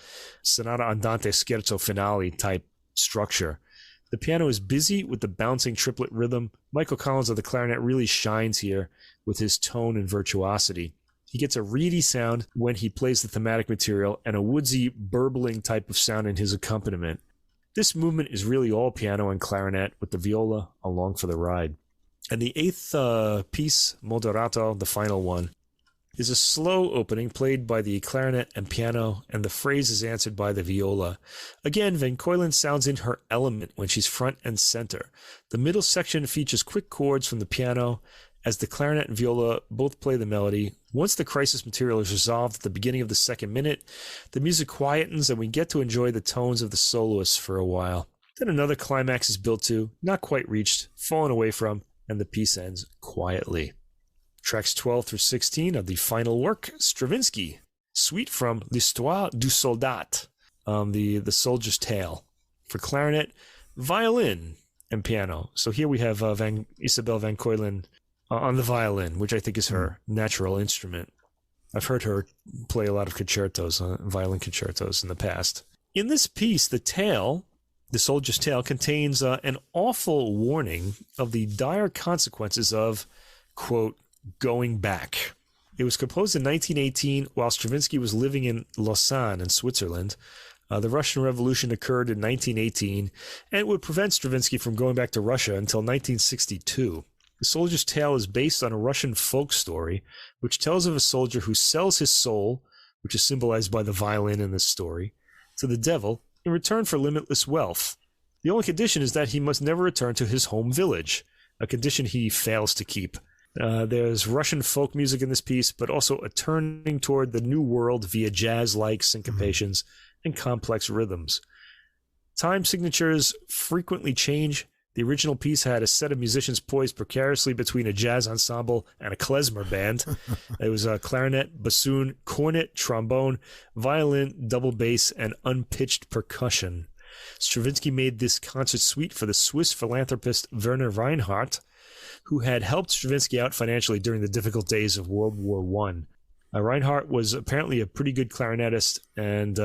andante scherzo finale type structure. The piano is busy with the bouncing triplet rhythm. Michael Collins of the clarinet really shines here with his tone and virtuosity. He gets a reedy sound when he plays the thematic material and a woodsy, burbling type of sound in his accompaniment. This movement is really all piano and clarinet with the viola along for the ride. And the 8th piece, Moderato, the final one, is a slow opening played by the clarinet and piano, and the phrase is answered by the viola. Again, Van Keulen sounds in her element when she's front and center. The middle section features quick chords from the piano as the clarinet and viola both play the melody. Once the crisis material is resolved at the beginning of the 2nd minute, the music quietens and we get to enjoy the tones of the soloists for a while. Then another climax is built to, not quite reached, fallen away from, and the piece ends quietly. Tracks 12 through 16 are the final work, Stravinsky, suite from L'Histoire du Soldat, the Soldier's Tale, for clarinet, violin, and piano. So here we have Isabelle van Keulen on the violin, which I think is her natural instrument. I've heard her play a lot of concertos, violin concertos in the past. In this piece, the tale, the soldier's tale, contains an awful warning of the dire consequences of, quote, going back. It was composed in 1918 while Stravinsky was living in Lausanne in Switzerland. The Russian Revolution occurred in 1918, and it would prevent Stravinsky from going back to Russia until 1962. The Soldier's Tale is based on a Russian folk story, which tells of a soldier who sells his soul, which is symbolized by the violin in this story, to the devil in return for limitless wealth. The only condition is that he must never return to his home village, a condition he fails to keep. There's Russian folk music in this piece, but also a turning toward the new world via jazz-like syncopations and complex rhythms. Time signatures frequently change. The original piece had a set of musicians poised precariously between a jazz ensemble and a klezmer band. It was a clarinet, bassoon, cornet, trombone, violin, double bass, and unpitched percussion. Stravinsky made this concert suite for the Swiss philanthropist Werner Reinhardt, who had helped Stravinsky out financially during the difficult days of World War I. Reinhardt was apparently a pretty good clarinetist, and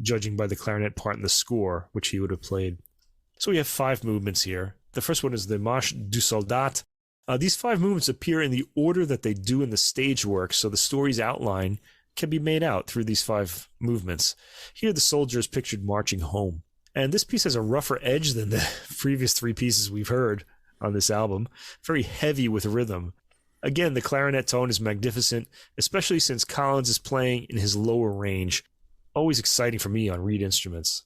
judging by the clarinet part in the score, which he would have played. So we have 5 movements here. The first one is the Marche du Soldat. These 5 movements appear in the order that they do in the stage work, so the story's outline can be made out through these 5 movements. Here the soldier is pictured marching home. And this piece has a rougher edge than the previous 3 pieces we've heard on this album. Very heavy with rhythm. Again, the clarinet tone is magnificent, especially since Collins is playing in his lower range. Always exciting for me on reed instruments.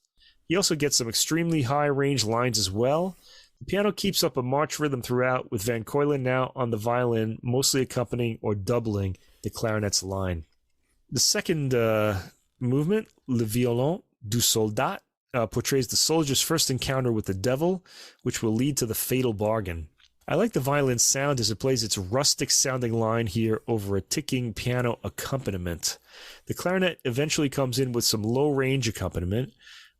He also gets some extremely high range lines as well. The piano keeps up a march rhythm throughout, with Van Keulen now on the violin, mostly accompanying or doubling the clarinet's line. The second movement, Le Violon du Soldat, portrays the soldier's first encounter with the devil, which will lead to the fatal bargain. I like the violin sound as it plays its rustic-sounding line here over a ticking piano accompaniment. The clarinet eventually comes in with some low-range accompaniment.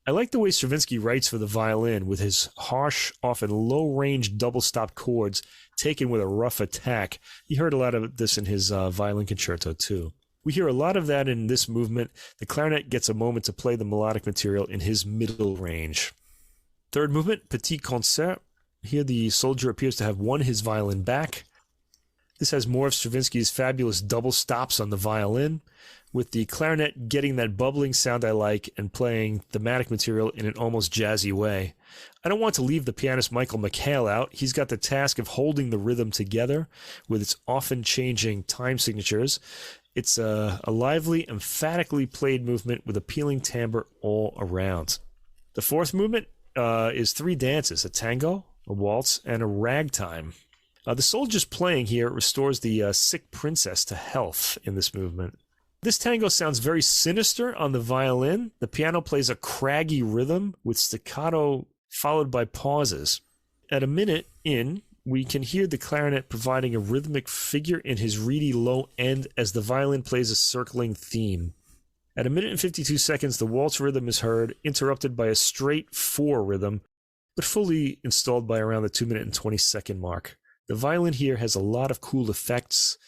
I like the way Stravinsky writes for the violin, with his harsh, often low-range double-stopped chords taken with a rough attack. You heard a lot of this in his violin concerto, too. We hear a lot of that in this movement. The clarinet gets a moment to play the melodic material in his middle range. Third movement, Petit Concert. Here the soldier appears to have won his violin back. This has more of Stravinsky's fabulous double stops on the violin, with the clarinet getting that bubbling sound I like and playing thematic material in an almost jazzy way. I don't want to leave the pianist Michael McHale out. He's got the task of holding the rhythm together with its often changing time signatures. It's a lively, emphatically played movement with appealing timbre all around. The fourth movement is 3 dances, a tango, a waltz, and a ragtime. The soldier's playing here restores the sick princess to health in this movement. This tango sounds very sinister on the violin. The piano plays a craggy rhythm with staccato followed by pauses. At a minute in, we can hear the clarinet providing a rhythmic figure in his reedy low end as the violin plays a circling theme. At a minute and 52 seconds, the waltz rhythm is heard, interrupted by a straight 4 rhythm, but fully installed by around the 2-minute and 20-second mark. The violin here has a lot of cool effects,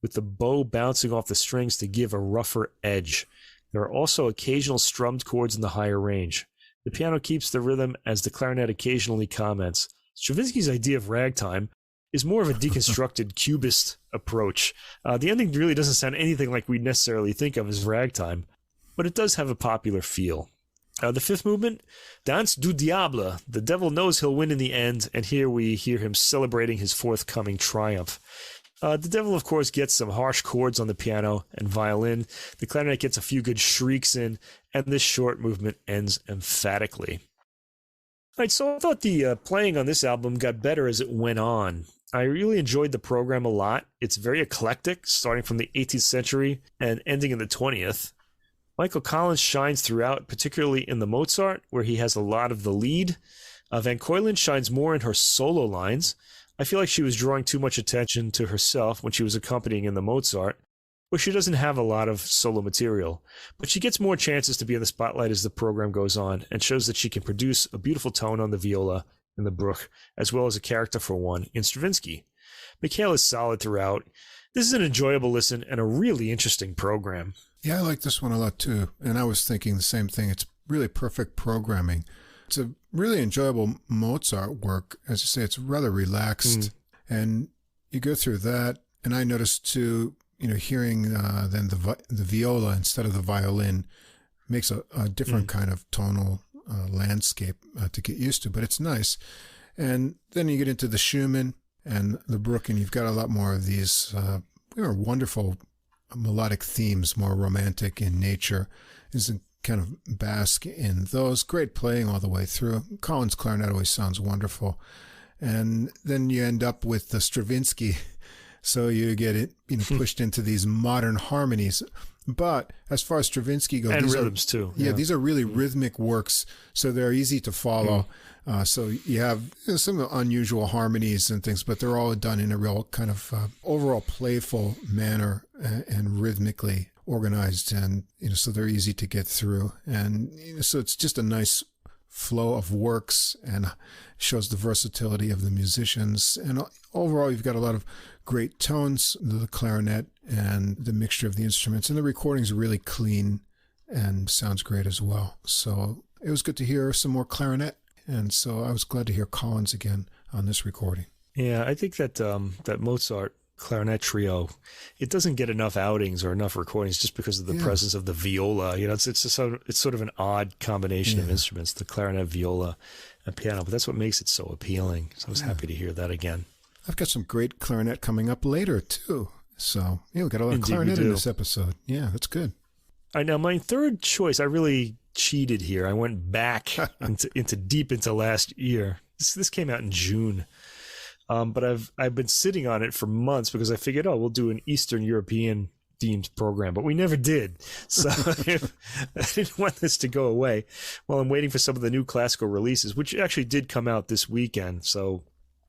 with the bow bouncing off the strings to give a rougher edge. There are also occasional strummed chords in the higher range. The piano keeps the rhythm as the clarinet occasionally comments. Stravinsky's idea of ragtime is more of a deconstructed cubist approach. The ending really doesn't sound anything like we necessarily think of as ragtime, but it does have a popular feel. The fifth movement, Danse du Diable. The devil knows he'll win in the end, and here we hear him celebrating his forthcoming triumph. The devil, of course, gets some harsh chords on the piano and violin. The clarinet gets a few good shrieks in, and this short movement ends emphatically. All right, so I thought the playing on this album got better as it went on. I really enjoyed the program a lot. It's very eclectic, starting from the 18th century and ending in the 20th. Michael Collins shines throughout, particularly in the Mozart, where he has a lot of the lead. Van Keulen shines more in her solo lines. I feel like she was drawing too much attention to herself when she was accompanying in the Mozart. where she doesn't have a lot of solo material, but she gets more chances to be in the spotlight as the program goes on and shows that she can produce a beautiful tone on the viola and the Bruch, as well as a character for one in Stravinsky. McHale is solid throughout. This is an enjoyable listen and a really interesting program. Yeah, I like this one a lot too. And I was thinking the same thing. It's really perfect programming. It's a really enjoyable Mozart work. As I say, it's rather relaxed. And you go through that. And I noticed too, hearing then the viola instead of the violin makes a different kind of tonal landscape to get used to, but it's nice. And then you get into the Schumann and the Bruch, and you've got a lot more of these wonderful melodic themes, more romantic in nature. Is kind of bask in those. Great playing all the way through. Collins' clarinet always sounds wonderful. And then you end up with the Stravinsky. So you get it, pushed into these modern harmonies. But as far as Stravinsky goes, and rhythms too. Yeah, these are really rhythmic works, so they're easy to follow. So you have some unusual harmonies and things, but they're all done in a real kind of overall playful manner and rhythmically organized, and so they're easy to get through. And so it's just a nice flow of works and shows the versatility of the musicians. And overall, you've got a lot of great tones, the clarinet and the mixture of the instruments. And the recording's really clean and sounds great as well. So it was good to hear some more clarinet. And so I was glad to hear Collins again on this recording. Yeah, I think that that Mozart clarinet trio, it doesn't get enough outings or enough recordings just because of the presence of the viola. It's sort of an odd combination of instruments, the clarinet, viola, and piano. But that's what makes it so appealing. So I was happy to hear that again. I've got some great clarinet coming up later too. So we got a lot of clarinet in this episode. Yeah, that's good. All right, now my third choice, I really cheated here. I went back deep into last year. This came out in June. But I've been sitting on it for months because I figured, we'll do an Eastern European themed program, but we never did. So I didn't want this to go away while I'm waiting for some of the new classical releases, which actually did come out this weekend. So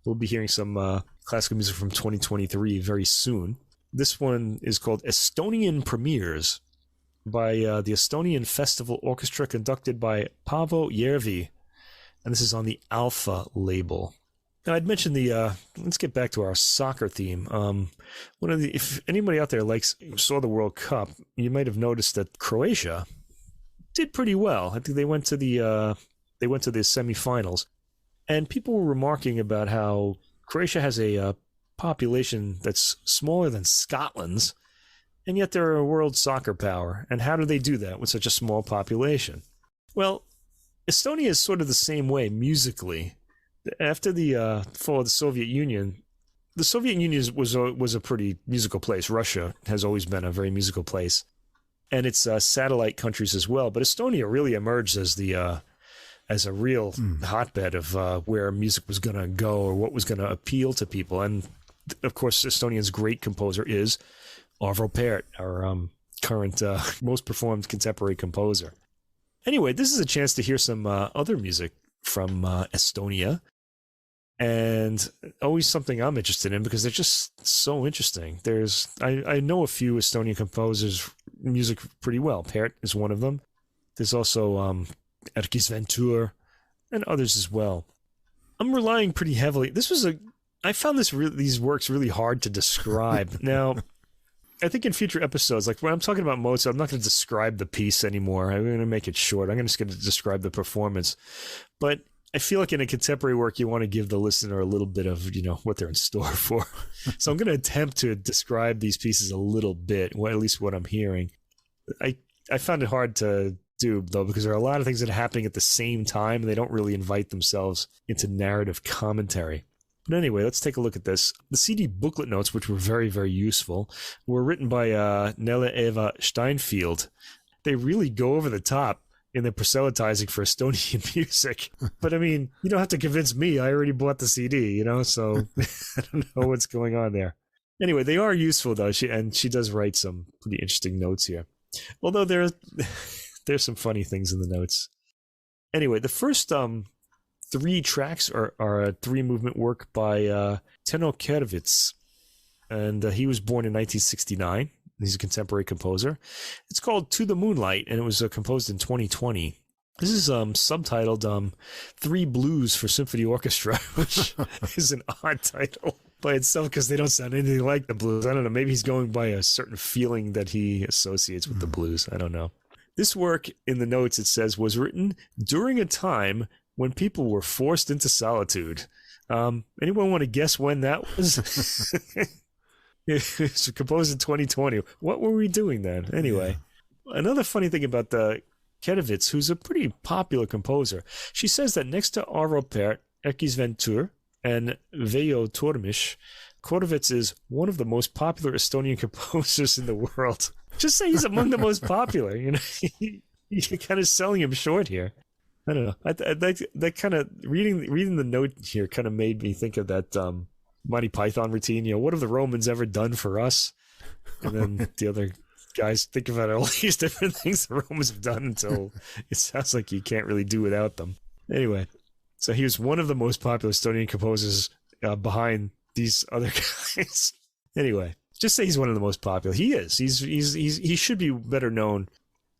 we'll be hearing some classical music from 2023 very soon. This one is called Estonian Premieres by the Estonian Festival Orchestra, conducted by Paavo Järvi, and this is on the Alpha label. Now, I'd mentioned let's get back to our soccer theme. If anybody out there saw the World Cup, you might have noticed that Croatia did pretty well. I think they went to the semifinals, and people were remarking about how Croatia has a population that's smaller than Scotland's, and yet they're a world soccer power. And how do they do that with such a small population? Well, Estonia is sort of the same way musically. After the fall of the Soviet Union was a pretty musical place. Russia has always been a very musical place, and it's satellite countries as well. But Estonia really emerged as a real hotbed of where music was going to go or what was going to appeal to people. And of course, Estonia's great composer is Arvo Pärt, our current most performed contemporary composer. Anyway, this is a chance to hear some other music from Estonia. And always something I'm interested in because they're just so interesting. I know a few Estonian composers' music pretty well. Pärt is one of them. There's also Erkki Sventur and others as well. I'm relying pretty heavily. I found these works really hard to describe. Now, I think in future episodes, like when I'm talking about Mozart, I'm not going to describe the piece anymore. I'm going to make it short. I'm just going to describe the performance. But I feel like in a contemporary work, you want to give the listener a little bit of, what they're in store for. So I'm going to attempt to describe these pieces a little bit, or at least what I'm hearing. I found it hard to do, though, because there are a lot of things that are happening at the same time, and they don't really invite themselves into narrative commentary. But anyway, let's take a look at this. The CD booklet notes, which were very, very useful, were written by Nelle Eva Steinfeld. They really go over the top in their proselytizing for Estonian music. But I mean, you don't have to convince me. I already bought the CD, so I don't know what's going on there. Anyway, they are useful, though, she does write some pretty interesting notes here. Although there's some funny things in the notes. Anyway, the first three tracks are a three-movement work by Tenno Kervits, and he was born in 1969. He's a contemporary composer. It's called To the Moonlight, and it was composed in 2020. This is subtitled Three Blues for Symphony Orchestra, which is an odd title by itself because they don't sound anything like the blues. I don't know. Maybe he's going by a certain feeling that he associates with the blues. I don't know. This work, in the notes, it says, was written during a time when people were forced into solitude. Anyone want to guess when that was? It was composed in 2020. What were we doing then? Anyway, another funny thing about the Kedevits, who's a pretty popular composer, she says that next to Aropert, Ekisventur, and Veo Tormish, Kedevits is one of the most popular Estonian composers in the world. Just say he's among the most popular. You know, you're kind of selling him short here. I don't know. That kind of reading the note here kind of made me think of that Monty Python routine. You know, what have the Romans ever done for us? And then the other guys think about all these different things the Romans have done until it sounds like you can't really do without them. Anyway, so he was one of the most popular Estonian composers behind these other guys. Anyway, just say he's one of the most popular. He is. He should be better known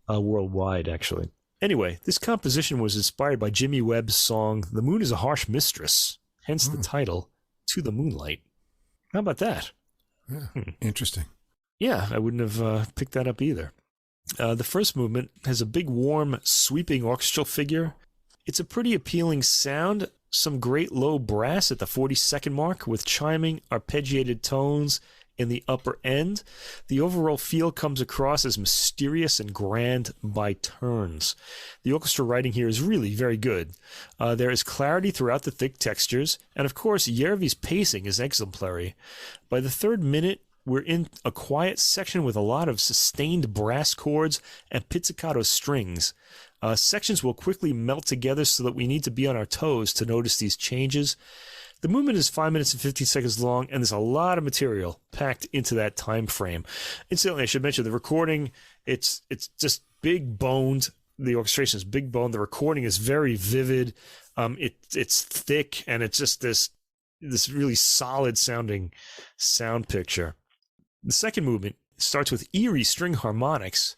worldwide, actually. Anyway, this composition was inspired by Jimmy Webb's song "The Moon is a Harsh Mistress," hence the title "To the Moonlight." How about that? Yeah, interesting. Yeah, I wouldn't have picked that up either. The first movement has a big, warm, sweeping orchestral figure. It's a pretty appealing sound, some great low brass at the 40-second mark with chiming, arpeggiated tones in the upper end. The overall feel comes across as mysterious and grand by turns. The orchestra writing here is really very good. There is clarity throughout the thick textures, and of course, Järvi's pacing is exemplary. By the third minute, we're in a quiet section with a lot of sustained brass chords and pizzicato strings. Sections will quickly melt together so that we need to be on our toes to notice these changes. The movement is 5 minutes and 15 seconds long, and there's a lot of material packed into that time frame. Incidentally, I should mention the recording, it's just big boned. The orchestration is big boned. The recording is very vivid. It's thick, and it's just this really solid sounding sound picture. The second movement starts with eerie string harmonics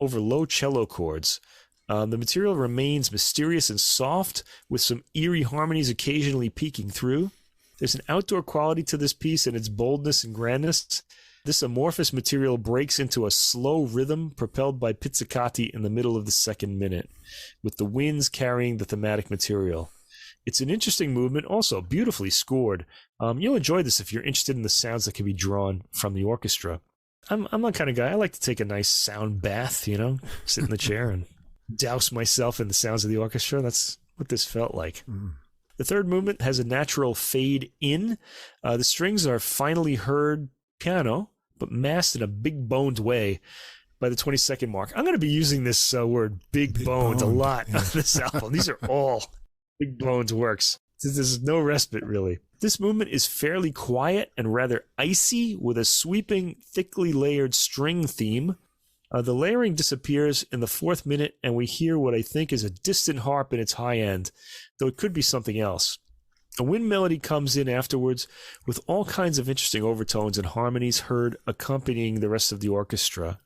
over low cello chords. The material remains mysterious and soft, with some eerie harmonies occasionally peeking through. There's an outdoor quality to this piece and its boldness and grandness. This amorphous material breaks into a slow rhythm propelled by pizzicati in the middle of the second minute, with the winds carrying the thematic material. It's an interesting movement, also beautifully scored. You'll enjoy this if you're interested in the sounds that can be drawn from the orchestra. I'm that kind of guy. I like to take a nice sound bath, you know, sit in the chair and douse myself in the sounds of the orchestra. That's what this felt like. The third movement has a natural fade in. The strings are finally heard piano, but masked in a big boned way by the 20-second mark. I'm going to be using this word big boned a lot on this album. These are all big boned works. There's no respite, really. This movement is fairly quiet and rather icy, with a sweeping, thickly layered string theme. The layering disappears in the fourth minute, and we hear what I think is a distant harp in its high end, though it could be something else. A wind melody comes in afterwards, with all kinds of interesting overtones and harmonies heard accompanying the rest of the orchestra.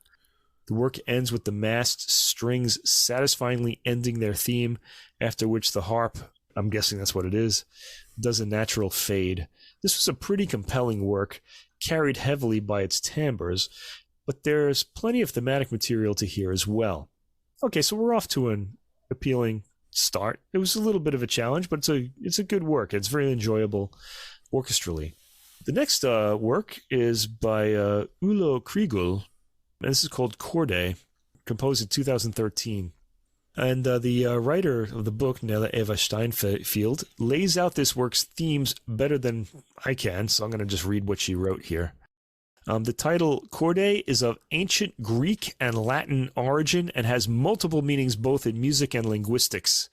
The work ends with the masked strings satisfyingly ending their theme, after which the harp, I'm guessing that's what it is, does a natural fade. This was a pretty compelling work, carried heavily by its timbres, but there's plenty of thematic material to hear as well. Okay, so we're off to an appealing start. It was a little bit of a challenge, but it's a good work. It's very enjoyable orchestrally. The next work is by Ulo Kriegel, and this is called Corde, composed in 2013. And the writer of the book, Nella Eva Steinfeld, lays out this work's themes better than I can, so I'm going to just read what she wrote here. The title, Corde, is of ancient Greek and Latin origin and has multiple meanings both in music and linguistics.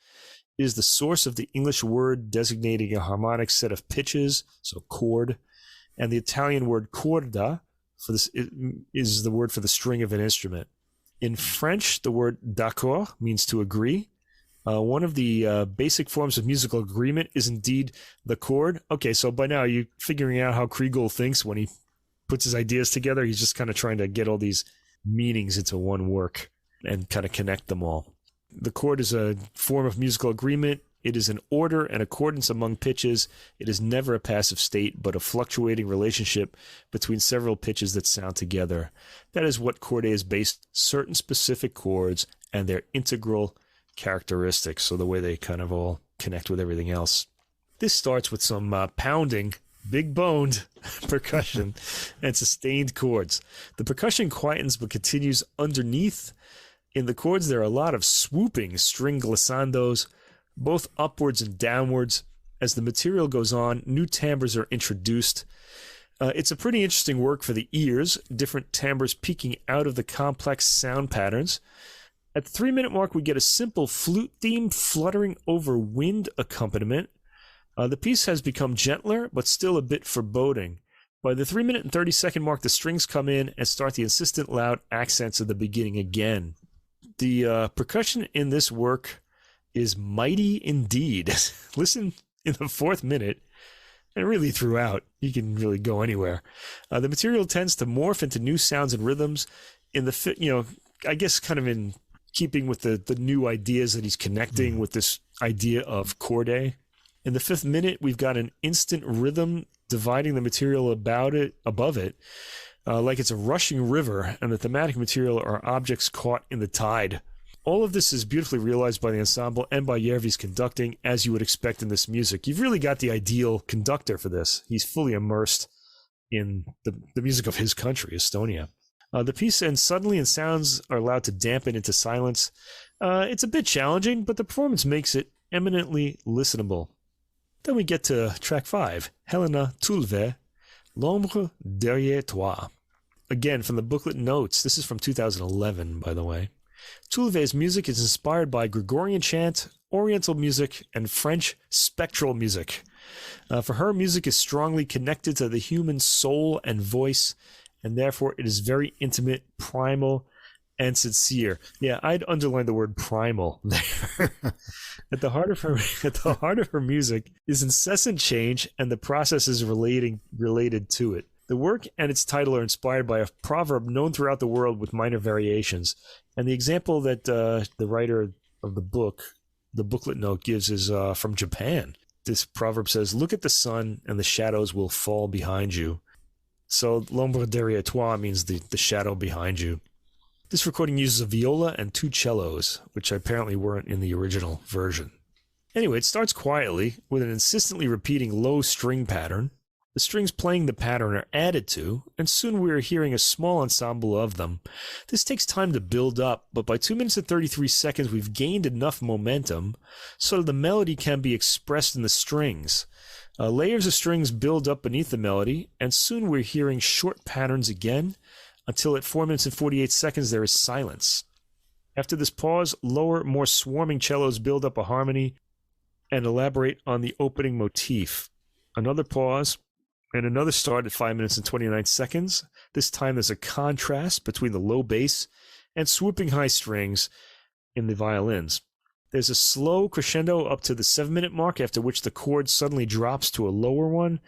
It is the source of the English word designating a harmonic set of pitches, so chord, and the Italian word corda for this is the word for the string of an instrument. In French, the word d'accord means to agree. One of the basic forms of musical agreement is indeed the chord. Okay, so by now you're figuring out how Kriegel thinks when he puts his ideas together. He's just kind of trying to get all these meanings into one work and kind of connect them all. The chord is a form of musical agreement. It is an order and accordance among pitches. It is never a passive state, but a fluctuating relationship between several pitches that sound together. That is what chord is based on certain specific chords and their integral characteristics, so the way they kind of all connect with everything else. This starts with some pounding, big-boned percussion and sustained chords. The percussion quietens but continues underneath. In the chords, there are a lot of swooping string glissandos, both upwards and downwards. As the material goes on, new timbres are introduced. It's a pretty interesting work for the ears, different timbres peeking out of the complex sound patterns. At the 3-minute mark, we get a simple flute theme fluttering over wind accompaniment. The piece has become gentler, but still a bit foreboding. By the 3-minute and 30-second mark, the strings come in and start the insistent loud accents at the beginning again. The percussion in this work is mighty indeed. Listen in the 4th minute, and really throughout. You can really go anywhere. The material tends to morph into new sounds and rhythms in the, I guess kind of in keeping with the new ideas that he's connecting with this idea of chorde. In the 5th minute, we've got an instant rhythm dividing the material above it, like it's a rushing river, and the thematic material are objects caught in the tide. All of this is beautifully realized by the ensemble and by Järvi's conducting, as you would expect in this music. You've really got the ideal conductor for this. He's fully immersed in the music of his country, Estonia. The piece ends suddenly and sounds are allowed to dampen into silence. It's a bit challenging, but the performance makes it eminently listenable. Then we get to track 5, Helena Tulve, L'ombre derrière toi. Again, from the booklet notes. This is from 2011, by the way. Tulve's music is inspired by Gregorian chant, Oriental music, and French spectral music. For her, music is strongly connected to the human soul and voice, and therefore it is very intimate, primal, and sincere. Yeah, I'd underline the word primal there. At the heart of her music is incessant change, and the processes related to it. The work and its title are inspired by a proverb known throughout the world with minor variations. And the example that the writer of the booklet note gives is from Japan. This proverb says, "Look at the sun and the shadows will fall behind you." So l'ombre derrière toi means the shadow behind you. This recording uses a viola and 2 cellos, which apparently weren't in the original version. Anyway, it starts quietly with an insistently repeating low string pattern. The strings playing the pattern are added to, and soon we are hearing a small ensemble of them. This takes time to build up, but by 2 minutes and 33 seconds we've gained enough momentum so that the melody can be expressed in the strings. Layers of strings build up beneath the melody, and soon we're hearing short patterns again, until at 4 minutes and 48 seconds there is silence. After this pause, lower, more swarming cellos build up a harmony and elaborate on the opening motif. Another pause, and another start at 5 minutes and 29 seconds. This time there's a contrast between the low bass and swooping high strings in the violins. There's a slow crescendo up to the 7-minute mark, after which the chord suddenly drops to a lower one,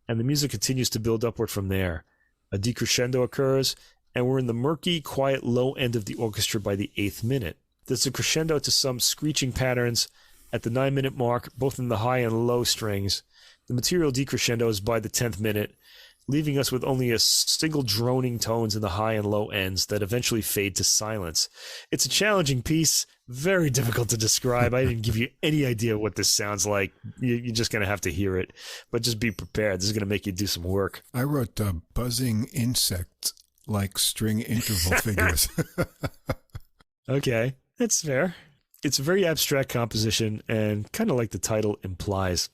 and the music continues to build upward from there. A decrescendo occurs, and we're in the murky, quiet low end of the orchestra by the 8th minute. There's a crescendo to some screeching patterns at the 9-minute mark, both in the high and low strings. The material decrescendos by the 10th minute, leaving us with only a single droning tones in the high and low ends that eventually fade to silence. It's a challenging piece, very difficult to describe. I didn't give you any idea what this sounds like. You're just going to have to hear it, but just be prepared. This is going to make you do some work. I wrote buzzing insect like string interval figures. Okay, that's fair. It's a very abstract composition, and kind of like the title implies.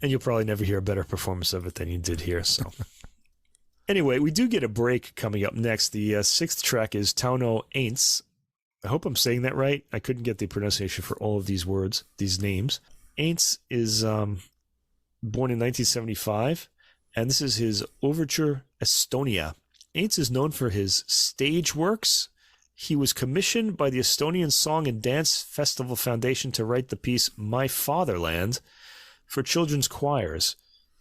And you'll probably never hear a better performance of it than you did here. So, anyway, we do get a break coming up next. The 6th track is Tauno Eins. I hope I'm saying that right. I couldn't get the pronunciation for all of these words, these names. Eins is born in 1975, and this is his Overture Estonia. Eins is known for his stage works. He was commissioned by the Estonian Song and Dance Festival Foundation to write the piece My Fatherland for children's choirs.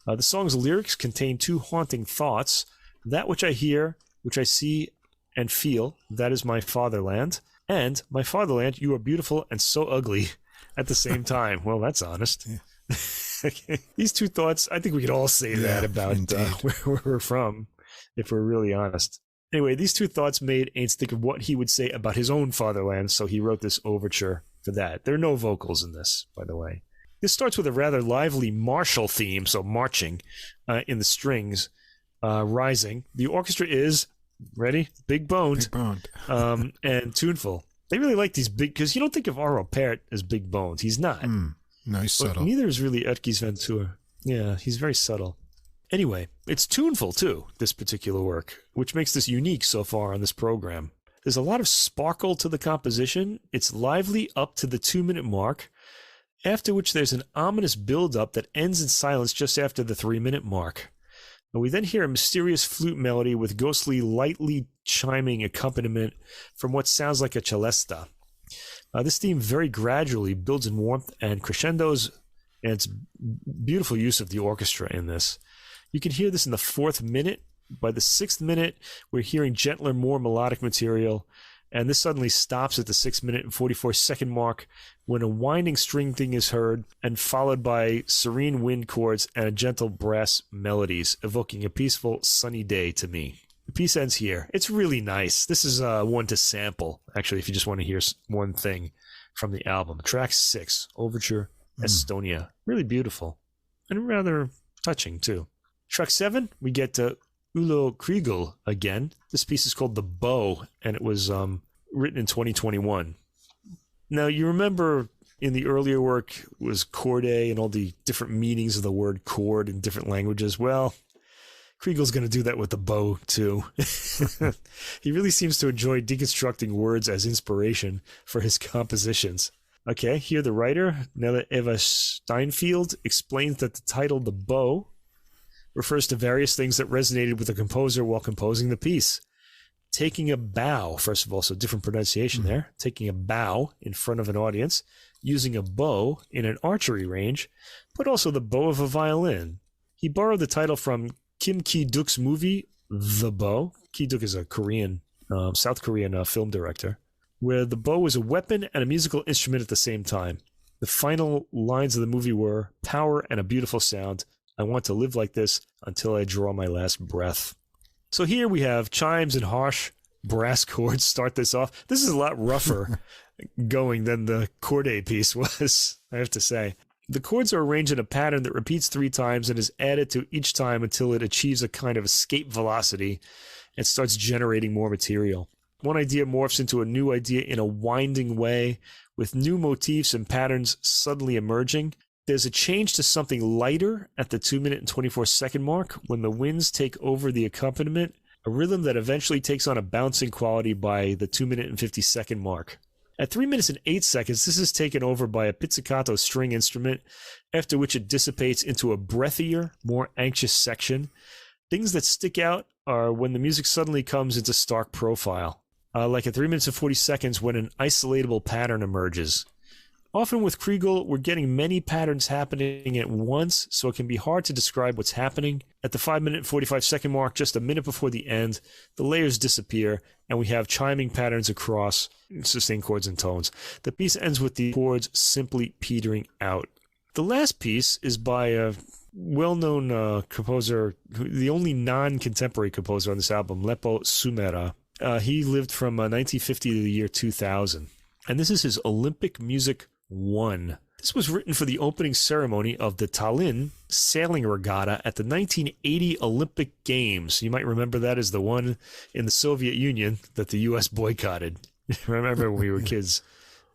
The song's lyrics contain 2 haunting thoughts. That which I hear, which I see and feel, that is my fatherland. And my fatherland, you are beautiful and so ugly at the same time. Well, that's honest. Yeah. Okay. These two thoughts, I think we could all say that about where we're from, if we're really honest. Anyway, these two thoughts made Ains think of what he would say about his own fatherland, so he wrote this overture for that. There are no vocals in this, by the way. This starts with a rather lively martial theme, so marching, in the strings, rising. The orchestra is, ready? Big boned. And tuneful. They really like these big, because you don't think of Arvo Pärt as big boned. He's not. No, he's subtle. Neither is really Erkki Sventura. Yeah, he's very subtle. Anyway, it's tuneful, too, this particular work, which makes this unique so far on this program. There's a lot of sparkle to the composition. It's lively up to the 2-minute mark, after which there's an ominous build-up that ends in silence just after the 3-minute mark. And we then hear a mysterious flute melody with ghostly, lightly chiming accompaniment from what sounds like a celesta. This theme very gradually builds in warmth and crescendos, and it's beautiful use of the orchestra in this. You can hear this in the 4th minute. By the 6th minute, we're hearing gentler, more melodic material, and this suddenly stops at the 6 minute and 44-second mark when a winding string thing is heard, and followed by serene wind chords and a gentle brass melodies, evoking a peaceful, sunny day to me. The piece ends here. It's really nice. This is one to sample, actually, if you just want to hear one thing from the album. Track 6, Overture, Estonia. Really beautiful, and rather touching, too. Track 7, we get to Ulo Kriegel again. This piece is called The Bow, and it was written in 2021. Now, you remember in the earlier work was chorde and all the different meanings of the word chord in different languages. Well, Kriegel's going to do that with the bow, too. He really seems to enjoy deconstructing words as inspiration for his compositions. Okay, here the writer, Nella Eva Steinfeld, explains that the title The Bow refers to various things that resonated with the composer while composing the piece. Taking a bow, first of all, so different pronunciation there. Taking a bow in front of an audience, using a bow in an archery range, but also the bow of a violin. He borrowed the title from Kim Ki-duk's movie, The Bow. Ki-duk is a South Korean film director, where the bow was a weapon and a musical instrument at the same time. The final lines of the movie were, "Power and a beautiful sound. I want to live like this until I draw my last breath." So here we have chimes and harsh brass chords start this off. This is a lot rougher going than the chorde piece was, I have to say. The chords are arranged in a pattern that repeats 3 times and is added to each time until it achieves a kind of escape velocity and starts generating more material. One idea morphs into a new idea in a winding way, with new motifs and patterns suddenly emerging. There's a change to something lighter at the 2-minute and 24-second mark when the winds take over the accompaniment, a rhythm that eventually takes on a bouncing quality by the 2-minute and 50-second mark. At 3 minutes and 8 seconds, this is taken over by a pizzicato string instrument, after which it dissipates into a breathier, more anxious section. Things that stick out are when the music suddenly comes into stark profile, like at 3 minutes and 40 seconds when an isolatable pattern emerges. Often with Kriegel, we're getting many patterns happening at once, so it can be hard to describe what's happening. At the 5-minute and 45-second mark, just a minute before the end, the layers disappear, and we have chiming patterns across sustained chords and tones. The piece ends with the chords simply petering out. The last piece is by a well-known composer, the only non-contemporary composer on this album, Lepo Sumera. He lived from 1950 to the year 2000. And this is his Olympic Music 1. This was written for the opening ceremony of the Tallinn Sailing Regatta at the 1980 Olympic Games. You might remember that as the one in the Soviet Union that the U.S. boycotted. Remember when we were kids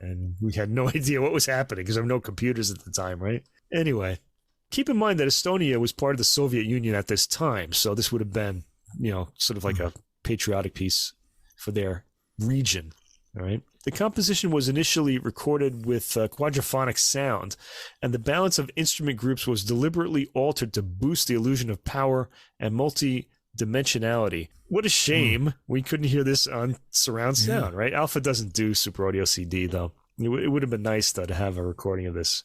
and we had no idea what was happening because there were no computers at the time, right? Anyway, keep in mind that Estonia was part of the Soviet Union at this time, so this would have been, sort of like a patriotic piece for their region, all right? The composition was initially recorded with quadraphonic sound, and the balance of instrument groups was deliberately altered to boost the illusion of power and multi-dimensionality. What a shame we couldn't hear this on surround sound, right? Alpha doesn't do Super Audio CD, though. It would have been nice, though, to have a recording of this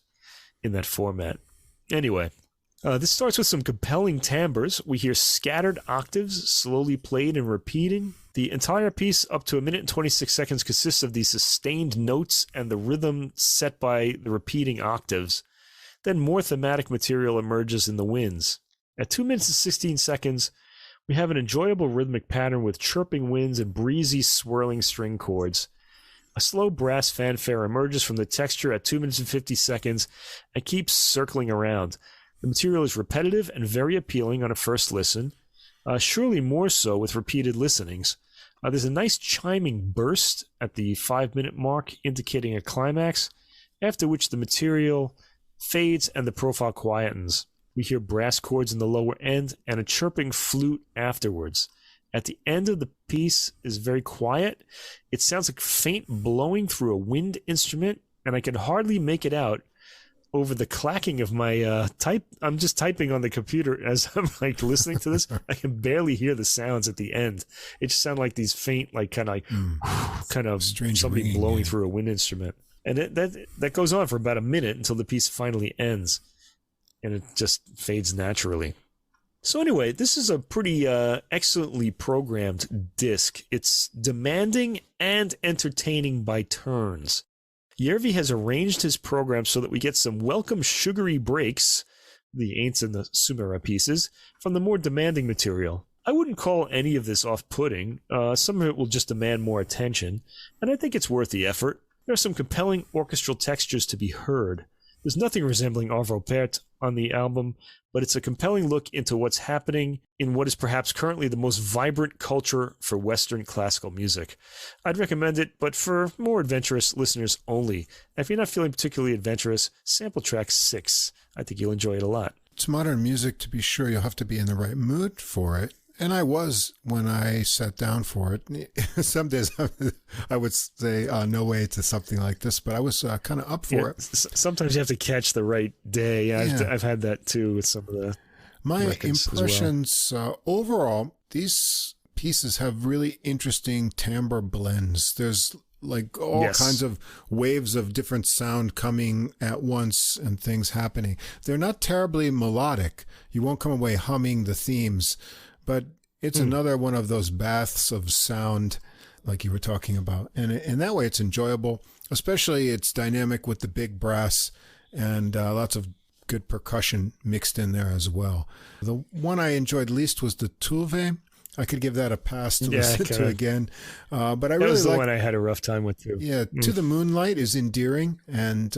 in that format. Anyway, This starts with some compelling timbres. We hear scattered octaves, slowly played and repeating. The entire piece, up to 1 minute and 26 seconds, consists of these sustained notes and the rhythm set by the repeating octaves. Then more thematic material emerges in the winds. At 2 minutes and 16 seconds, we have an enjoyable rhythmic pattern with chirping winds and breezy swirling string chords. A slow brass fanfare emerges from the texture at 2 minutes and 50 seconds and keeps circling around. The material is repetitive and very appealing on a first listen, surely more so with repeated listenings. There's a nice chiming burst at the 5-minute mark, indicating a climax, after which the material fades and the profile quietens. We hear brass chords in the lower end and a chirping flute afterwards. At the end of the piece is very quiet. It sounds like faint blowing through a wind instrument, and I can hardly make it out over the clacking of my type. I'm just typing on the computer as I'm like listening to this. I can barely hear the sounds at the end. It just sounds like these faint, like kind of strange something ringing, blowing through a wind instrument. And that goes on for about a minute until the piece finally ends, and it just fades naturally. So anyway, this is a pretty excellently programmed disc. It's demanding and entertaining by turns. Järvi has arranged his program so that we get some welcome sugary breaks, the Aints and the Sumera pieces, from the more demanding material. I wouldn't call any of this off-putting. Some of it will just demand more attention, and I think it's worth the effort. There are some compelling orchestral textures to be heard. There's nothing resembling Arvo Pärt on the album, but it's a compelling look into what's happening in what is perhaps currently the most vibrant culture for Western classical music. I'd recommend it, but for more adventurous listeners only. And if you're not feeling particularly adventurous, sample track 6. I think you'll enjoy it a lot. It's modern music, to be sure. You'll have to be in the right mood for it. And I was when I sat down for it. Some days I would say no way to something like this, but I was kind of up for it. Sometimes you have to catch the right day. Yeah. I've had that too with some of the My impressions overall, these pieces have really interesting timbre blends. There's like all kinds of waves of different sound coming at once and things happening. They're not terribly melodic. You won't come away humming the themes. But it's another one of those baths of sound like you were talking about. And in that way, it's enjoyable, especially it's dynamic with the big brass and lots of good percussion mixed in there as well. The one I enjoyed least was the Tulve. I could give that a pass to listen to again. But I really was the one I had a rough time with too. Yeah, To the Moonlight is endearing and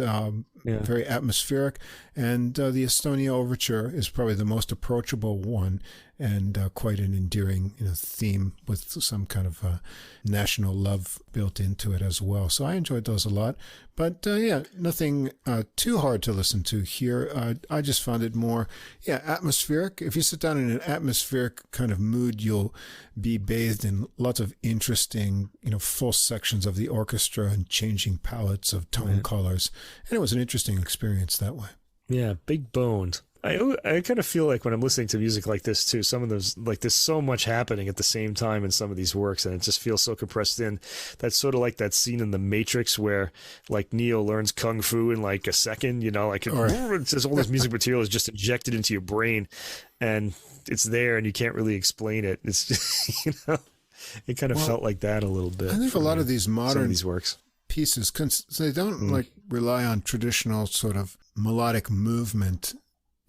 very atmospheric. And the Estonia Overture is probably the most approachable one and quite an endearing theme with some kind of national love built into it as well. So I enjoyed those a lot. But nothing too hard to listen to here. I just found it more, atmospheric. If you sit down in an atmospheric kind of mood, you'll be bathed in lots of interesting, full sections of the orchestra and changing palettes of tone colors. And it was an interesting experience that way. Yeah, big boned. I kind of feel like when I'm listening to music like this too, some of those, like there's so much happening at the same time in some of these works, and it just feels so compressed in. That's sort of like that scene in The Matrix where like Neo learns kung fu in like a second, it says all this music material is just injected into your brain, and it's there, and you can't really explain it. It's just, it kind of felt like that a little bit. I think a lot of these modern these works pieces, they don't rely on traditional sort of melodic movement.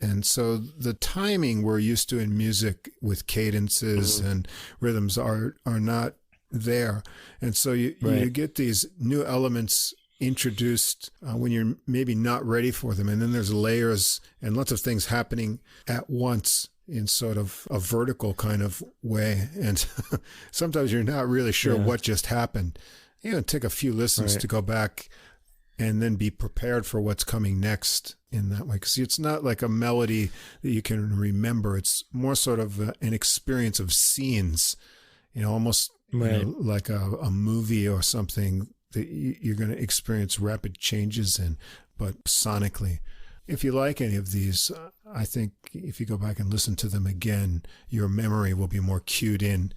And so the timing we're used to in music with cadences and rhythms are not there. And so you get these new elements introduced when you're maybe not ready for them. And then there's layers and lots of things happening at once in sort of a vertical kind of way. And sometimes you're not really sure what just happened. Take a few listens to go back and then be prepared for what's coming next in that way. Because it's not like a melody that you can remember. It's more sort of an experience of scenes, almost like a movie or something that you're going to experience rapid changes in, but sonically. If you like any of these, I think if you go back and listen to them again, your memory will be more cued in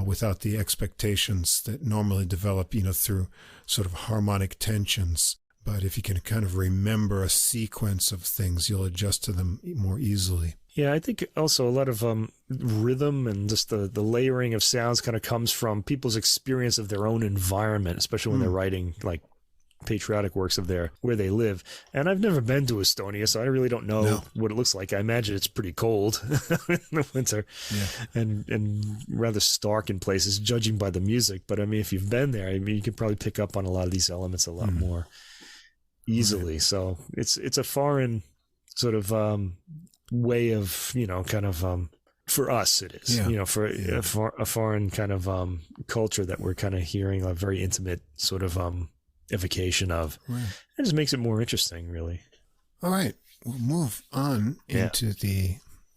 without the expectations that normally develop, through sort of harmonic tensions. But if you can kind of remember a sequence of things, you'll adjust to them more easily. Yeah, I think also a lot of rhythm and just the layering of sounds kind of comes from people's experience of their own environment, especially when they're writing like patriotic works of where they live. And I've never been to Estonia, so I really don't know what it looks like. I imagine it's pretty cold in the winter and rather stark in places, judging by the music. But I mean, if you've been there, I mean, you can probably pick up on a lot of these elements a lot more easily. Right. So it's a foreign sort of way of, kind of for us it is, for a foreign kind of culture that we're kind of hearing a very intimate sort of evocation of. Right. It just makes it more interesting, really. All right, we'll move on into the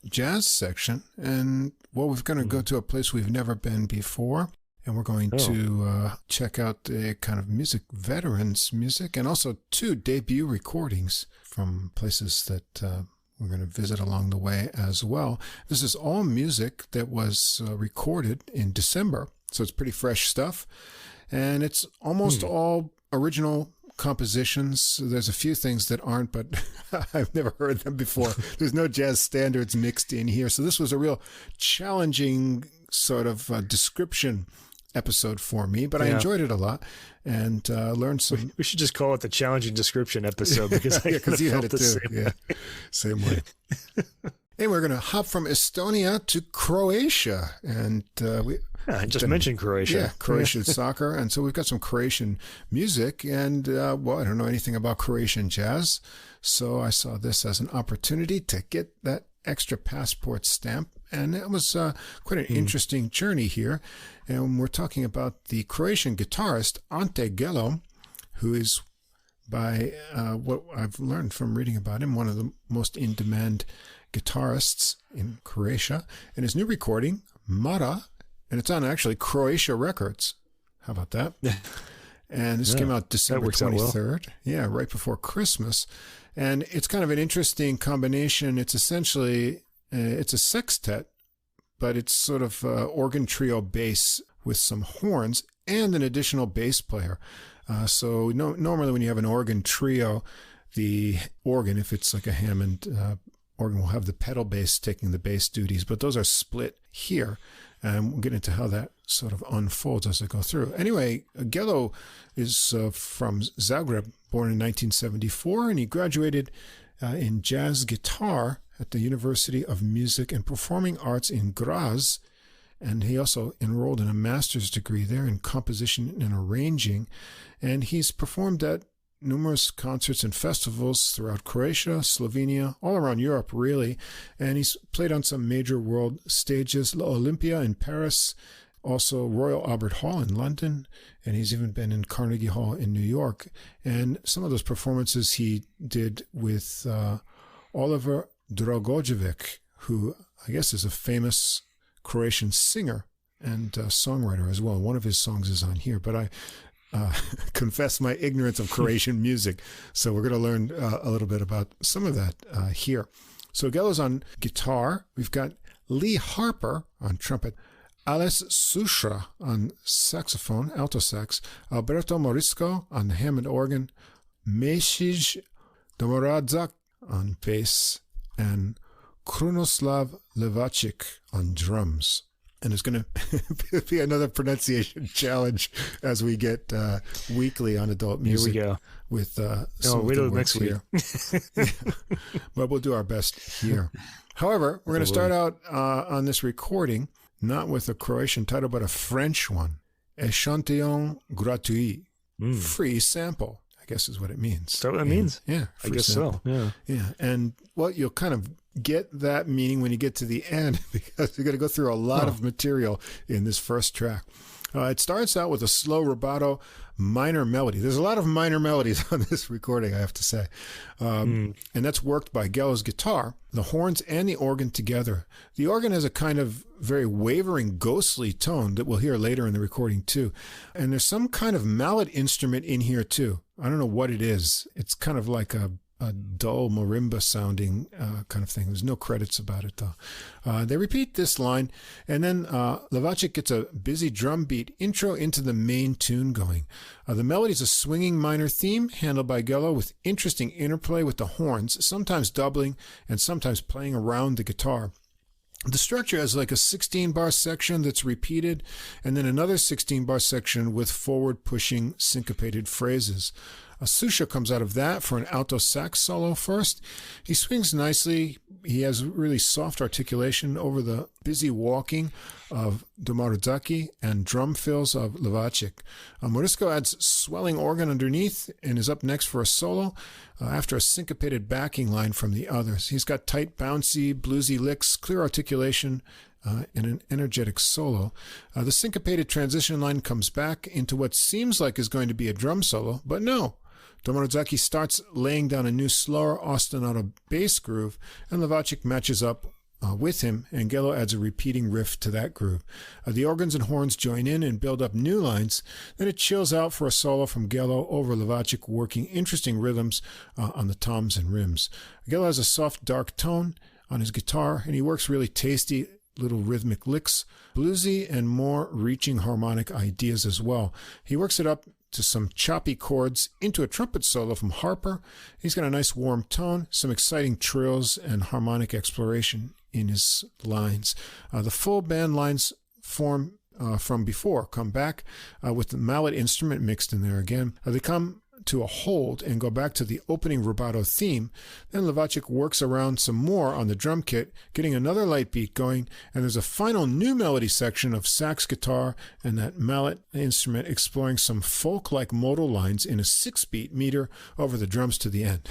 jazz section, and we're going to go to a place we've never been before, and we're going to check out the kind of music veterans music, and also 2 debut recordings from places that we're going to visit along the way as well. This is all music that was recorded in December, so it's pretty fresh stuff, and it's almost all original compositions. There's a few things that aren't, but I've never heard them before. There's no jazz standards mixed in here. So this was a real challenging sort of description episode for me, but I enjoyed it a lot and learned some. We should just call it the challenging description episode because you had it too. Same way. Hey, we're going to hop from Estonia to Croatia, and I just mentioned Croatia. Yeah, Croatian soccer, and so we've got some Croatian music, and I don't know anything about Croatian jazz, so I saw this as an opportunity to get that extra passport stamp, and it was quite an interesting journey here, and we're talking about the Croatian guitarist Ante Gelo, who is, by what I've learned from reading about him, one of the most in-demand guitarists in Croatia, and his new recording, Mara, and it's on actually Croatia Records. How about that? And this came out December 23rd. Well. Yeah, right before Christmas. And it's kind of an interesting combination. It's essentially, it's a sextet, but it's sort of organ trio bass with some horns and an additional bass player. So normally when you have an organ trio, the organ, if it's like a Hammond organ, will have the pedal bass taking the bass duties, but those are split here. And we'll get into how that sort of unfolds as I go through. Anyway, Gelo is from Zagreb, born in 1974, and he graduated in jazz guitar at the University of Music and Performing Arts in Graz. And he also enrolled in a master's degree there in composition and arranging. And he's performed at numerous concerts and festivals throughout Croatia, Slovenia, all around Europe, really. And he's played on some major world stages, La Olympia in Paris, also Royal Albert Hall in London, and he's even been in Carnegie Hall in New York. And some of those performances he did with Oliver Dragojevic, who I guess is a famous Croatian singer and songwriter as well. One of his songs is on here, but I confess my ignorance of Croatian music. So we're going to learn a little bit about some of that here. So Gelo's on guitar. We've got Lee Harper on trumpet, Ales Sushra on saxophone, alto sax, Alberto Morisco on the Hammond organ, Mesij Domoradzak on bass, and Krunoslav Levacic on drums. And it's going to be another pronunciation challenge as we get weekly on adult music. Here we go. With some wait of the till next week. Yeah. But we'll do our best here. However, we're going to start out on this recording, not with a Croatian title, but a French one. Échantillon gratuit. Free sample, I guess is what it means. Is that what that means? Yeah. I guess sample. So. Yeah. Yeah. And you'll kind of get that meaning when you get to the end, because you're going to go through a lot of material in this first track. It starts out with a slow rubato minor melody. There's a lot of minor melodies on this recording, I have to say. And that's worked by Gelo's guitar, the horns, and the organ together. The organ has a kind of very wavering, ghostly tone that we'll hear later in the recording, too. And there's some kind of mallet instrument in here, too. I don't know what it is. It's kind of like a a dull marimba sounding kind of thing. There's no credits about it, though. They repeat this line, and then Lovacic gets a busy drum beat intro into the main tune going. The melody is a swinging minor theme handled by Gelo with interesting interplay with the horns, sometimes doubling and sometimes playing around the guitar. The structure has like a 16-bar section that's repeated, and then another 16-bar section with forward-pushing syncopated phrases. A Susha comes out of that for an alto sax solo first. He swings nicely. He has really soft articulation over the busy walking of Domarudzaki and drum fills of Lovacic. Morisco adds swelling organ underneath and is up next for a solo after a syncopated backing line from the others. He's got tight, bouncy, bluesy licks, clear articulation, and an energetic solo. The syncopated transition line comes back into what seems like is going to be a drum solo, but no. Domarudzaki starts laying down a new slower ostinato bass groove, and Lovacic matches up with him, and Gelo adds a repeating riff to that groove. The organs and horns join in and build up new lines. Then it chills out for a solo from Gelo over Lovacic, working interesting rhythms on the toms and rims. Gelo has a soft, dark tone on his guitar, and he works really tasty little rhythmic licks, bluesy and more reaching harmonic ideas as well. He works it up to some choppy chords into a trumpet solo from Harper. He's got a nice warm tone, some exciting trills and harmonic exploration in his lines. The full band lines form from before come back with the mallet instrument mixed in there again. They come to a hold and go back to the opening rubato theme. Then Lovacic works around some more on the drum kit, getting another light beat going, and there's a final new melody section of sax guitar and that mallet instrument exploring some folk-like modal lines in a 6-beat meter over the drums to the end.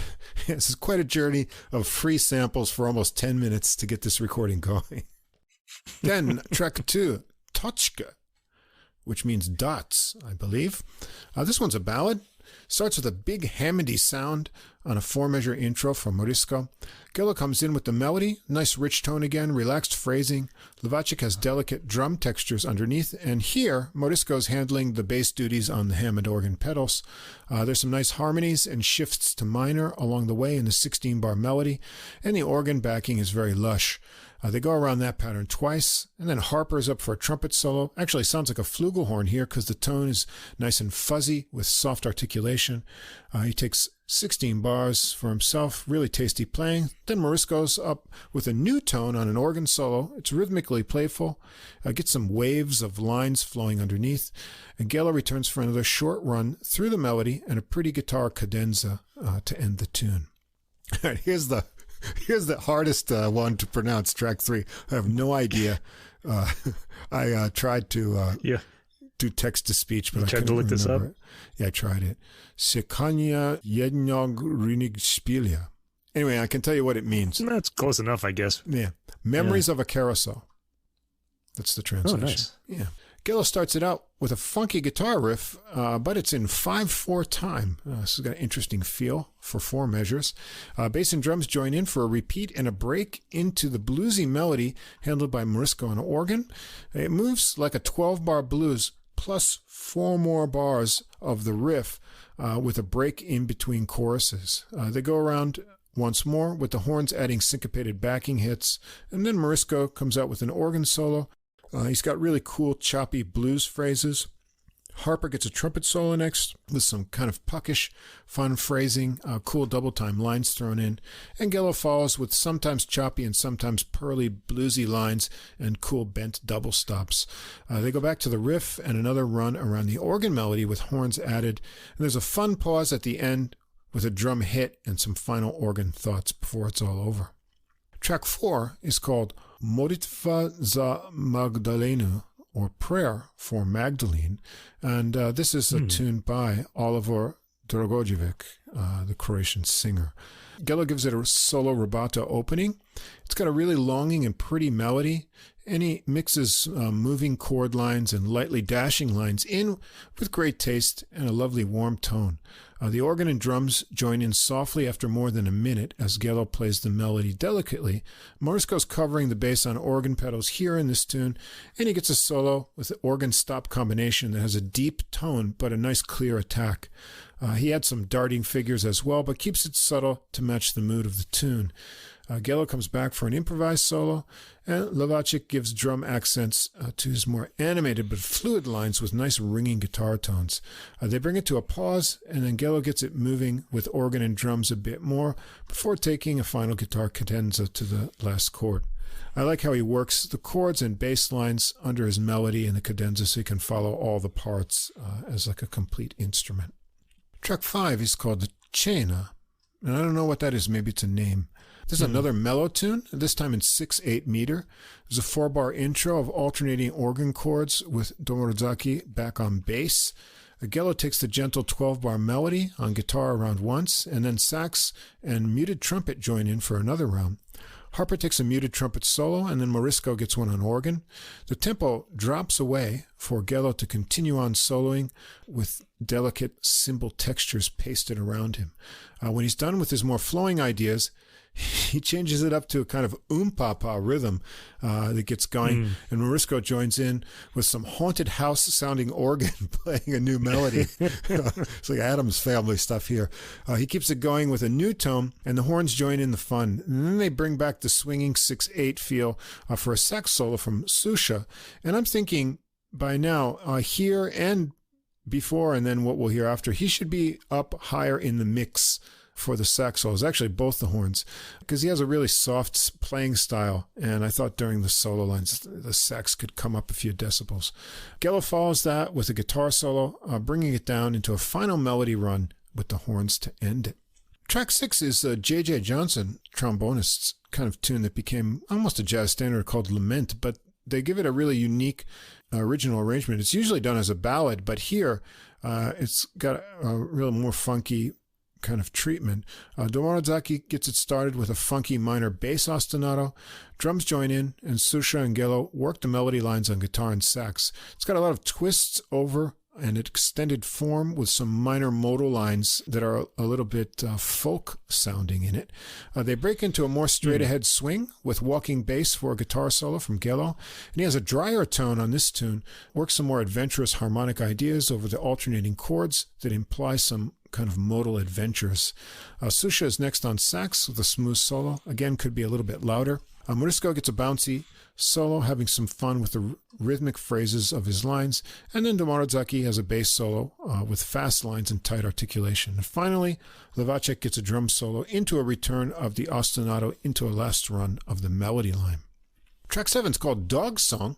This is quite a journey of free samples for almost 10 minutes to get this recording going. Then track 2, Tochka, which means dots, I believe. This one's a ballad. Starts with a big Hammondy sound on a 4-measure intro from Morisco. Gelo comes in with the melody, nice rich tone again, relaxed phrasing. Lovacic has delicate drum textures underneath, and here Morisco's handling the bass duties on the Hammond organ pedals. There's some nice harmonies and shifts to minor along the way in the 16-bar melody, and the organ backing is very lush. They go around that pattern twice, and then Harper's up for a trumpet solo. Actually sounds like a flugelhorn here because the tone is nice and fuzzy with soft articulation. He takes 16 bars for himself, really tasty playing. Then Morisco's up with a new tone on an organ solo. It's rhythmically playful. Gets some waves of lines flowing underneath. And Gelo returns for another short run through the melody and a pretty guitar cadenza to end the tune. All right, here's the hardest one to pronounce, track 3. I have no idea. I tried to do text-to-speech, but I couldn't remember this up? Yeah, I tried it. Sekania jednog rynig spilya. Anyway, I can tell you what it means. That's close enough, I guess. Yeah. Memories of a carousel. That's the translation. Oh, nice. Yeah. Gelo starts it out with a funky guitar riff, but it's in 5/4 time. This has got an interesting feel for 4 measures. Bass and drums join in for a repeat and a break into the bluesy melody handled by Morisco on organ. It moves like a 12-bar blues plus 4 more bars of the riff with a break in between choruses. They go around once more with the horns adding syncopated backing hits, and then Morisco comes out with an organ solo. He's got really cool, choppy blues phrases. Harper gets a trumpet solo next with some kind of puckish, fun phrasing, cool double-time lines thrown in. And Gelo follows with sometimes choppy and sometimes pearly, bluesy lines and cool bent double stops. They go back to the riff and another run around the organ melody with horns added. And there's a fun pause at the end with a drum hit and some final organ thoughts before it's all over. Track 4 is called Modlitva za Magdalenu, or Prayer for Magdalene, and this is a tune by Oliver Dragojevic, the Croatian singer. Gelo gives it a solo rubato opening. It's got a really longing and pretty melody, and he mixes moving chord lines and lightly dashing lines in with great taste and a lovely warm tone. The organ and drums join in softly after more than a minute as Gelo plays the melody delicately. Morisco's covering the bass on organ pedals here in this tune, and he gets a solo with the organ stop combination that has a deep tone but a nice clear attack. He adds some darting figures as well, but keeps it subtle to match the mood of the tune. Gelo comes back for an improvised solo, and Lovacic gives drum accents to his more animated but fluid lines with nice ringing guitar tones. They bring it to a pause, and then Gelo gets it moving with organ and drums a bit more before taking a final guitar cadenza to the last chord. I like how he works the chords and bass lines under his melody in the cadenza so he can follow all the parts as like a complete instrument. Track 5 is called the Cena, and I don't know what that is. Maybe it's a name. This is another mellow tune, this time in 6/8 meter. There's a 4-bar intro of alternating organ chords with Domorozaki back on bass. Gelo takes the gentle 12-bar melody on guitar around once, and then sax and muted trumpet join in for another round. Harper takes a muted trumpet solo, and then Morisco gets one on organ. The tempo drops away for Gelo to continue on soloing with delicate cymbal textures pasted around him. When he's done with his more flowing ideas, he changes it up to a kind of papa rhythm that gets going, and Morisco joins in with some haunted house-sounding organ playing a new melody. It's like Addams Family stuff here. He keeps it going with a new tone, and the horns join in the fun. And then they bring back the swinging 6/8 feel for a sax solo from Susha. And I'm thinking by now, here and before, and then what we'll hear after, he should be up higher in the mix for the sax solos, actually both the horns, because he has a really soft playing style, and I thought during the solo lines the sax could come up a few decibels. Gelo follows that with a guitar solo, bringing it down into a final melody run with the horns to end it. Track 6 is J.J. Johnson, trombonist's kind of tune that became almost a jazz standard called Lament, but they give it a really unique original arrangement. It's usually done as a ballad, but here it's got a real more funky kind of treatment. Domorozaki gets it started with a funky minor bass ostinato. Drums join in, and Susha and Gelo work the melody lines on guitar and sax. It's got a lot of twists over and extended form with some minor modal lines that are a little bit folk sounding in it. They break into a more straight ahead swing with walking bass for a guitar solo from Gelo, and he has a drier tone on this tune, works some more adventurous harmonic ideas over the alternating chords that imply some kind of modal adventures. Susha is next on sax with a smooth solo, again could be a little bit louder. Morisco gets a bouncy solo, having some fun with the rhythmic phrases of his lines, and then Domorozaki has a bass solo with fast lines and tight articulation. And finally, Lovacic gets a drum solo into a return of the ostinato into a last run of the melody line. Track 7 is called Dog Song,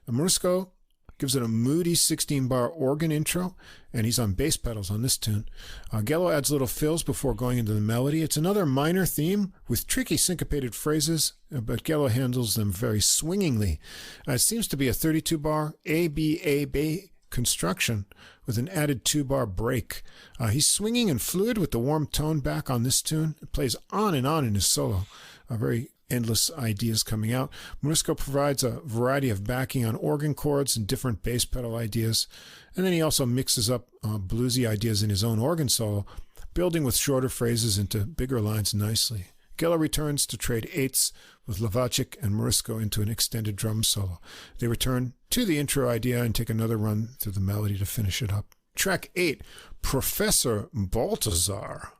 and Morisco gives it a moody 16-bar organ intro, and he's on bass pedals on this tune. Gelo adds little fills before going into the melody. It's another minor theme with tricky syncopated phrases, but Gelo handles them very swingingly. It seems to be a 32-bar A-B-A-B construction with an added 2-bar break. He's swinging and fluid with the warm tone back on this tune. It plays on in his solo. Very endless ideas coming out. Morisco provides a variety of backing on organ chords and different bass pedal ideas, and then he also mixes up bluesy ideas in his own organ solo, building with shorter phrases into bigger lines nicely. Gelo returns to trade eights with Lovacic and Morisco into an extended drum solo. They return to the intro idea and take another run through the melody to finish it up. Track 8, Professor Baltazar.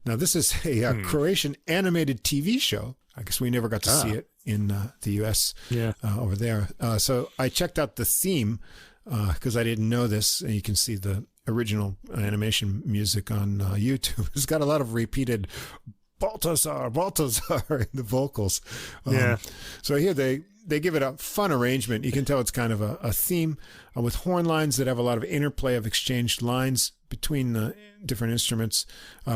Now this is a Croatian animated TV show. I guess we never got to see it in the U.S. Over there. So I checked out the theme because I didn't know this, and you can see the original animation music on YouTube. It's got a lot of repeated Baltazar in the vocals. So here they give it a fun arrangement. You can tell it's kind of a theme with horn lines that have a lot of interplay of exchanged lines between the different instruments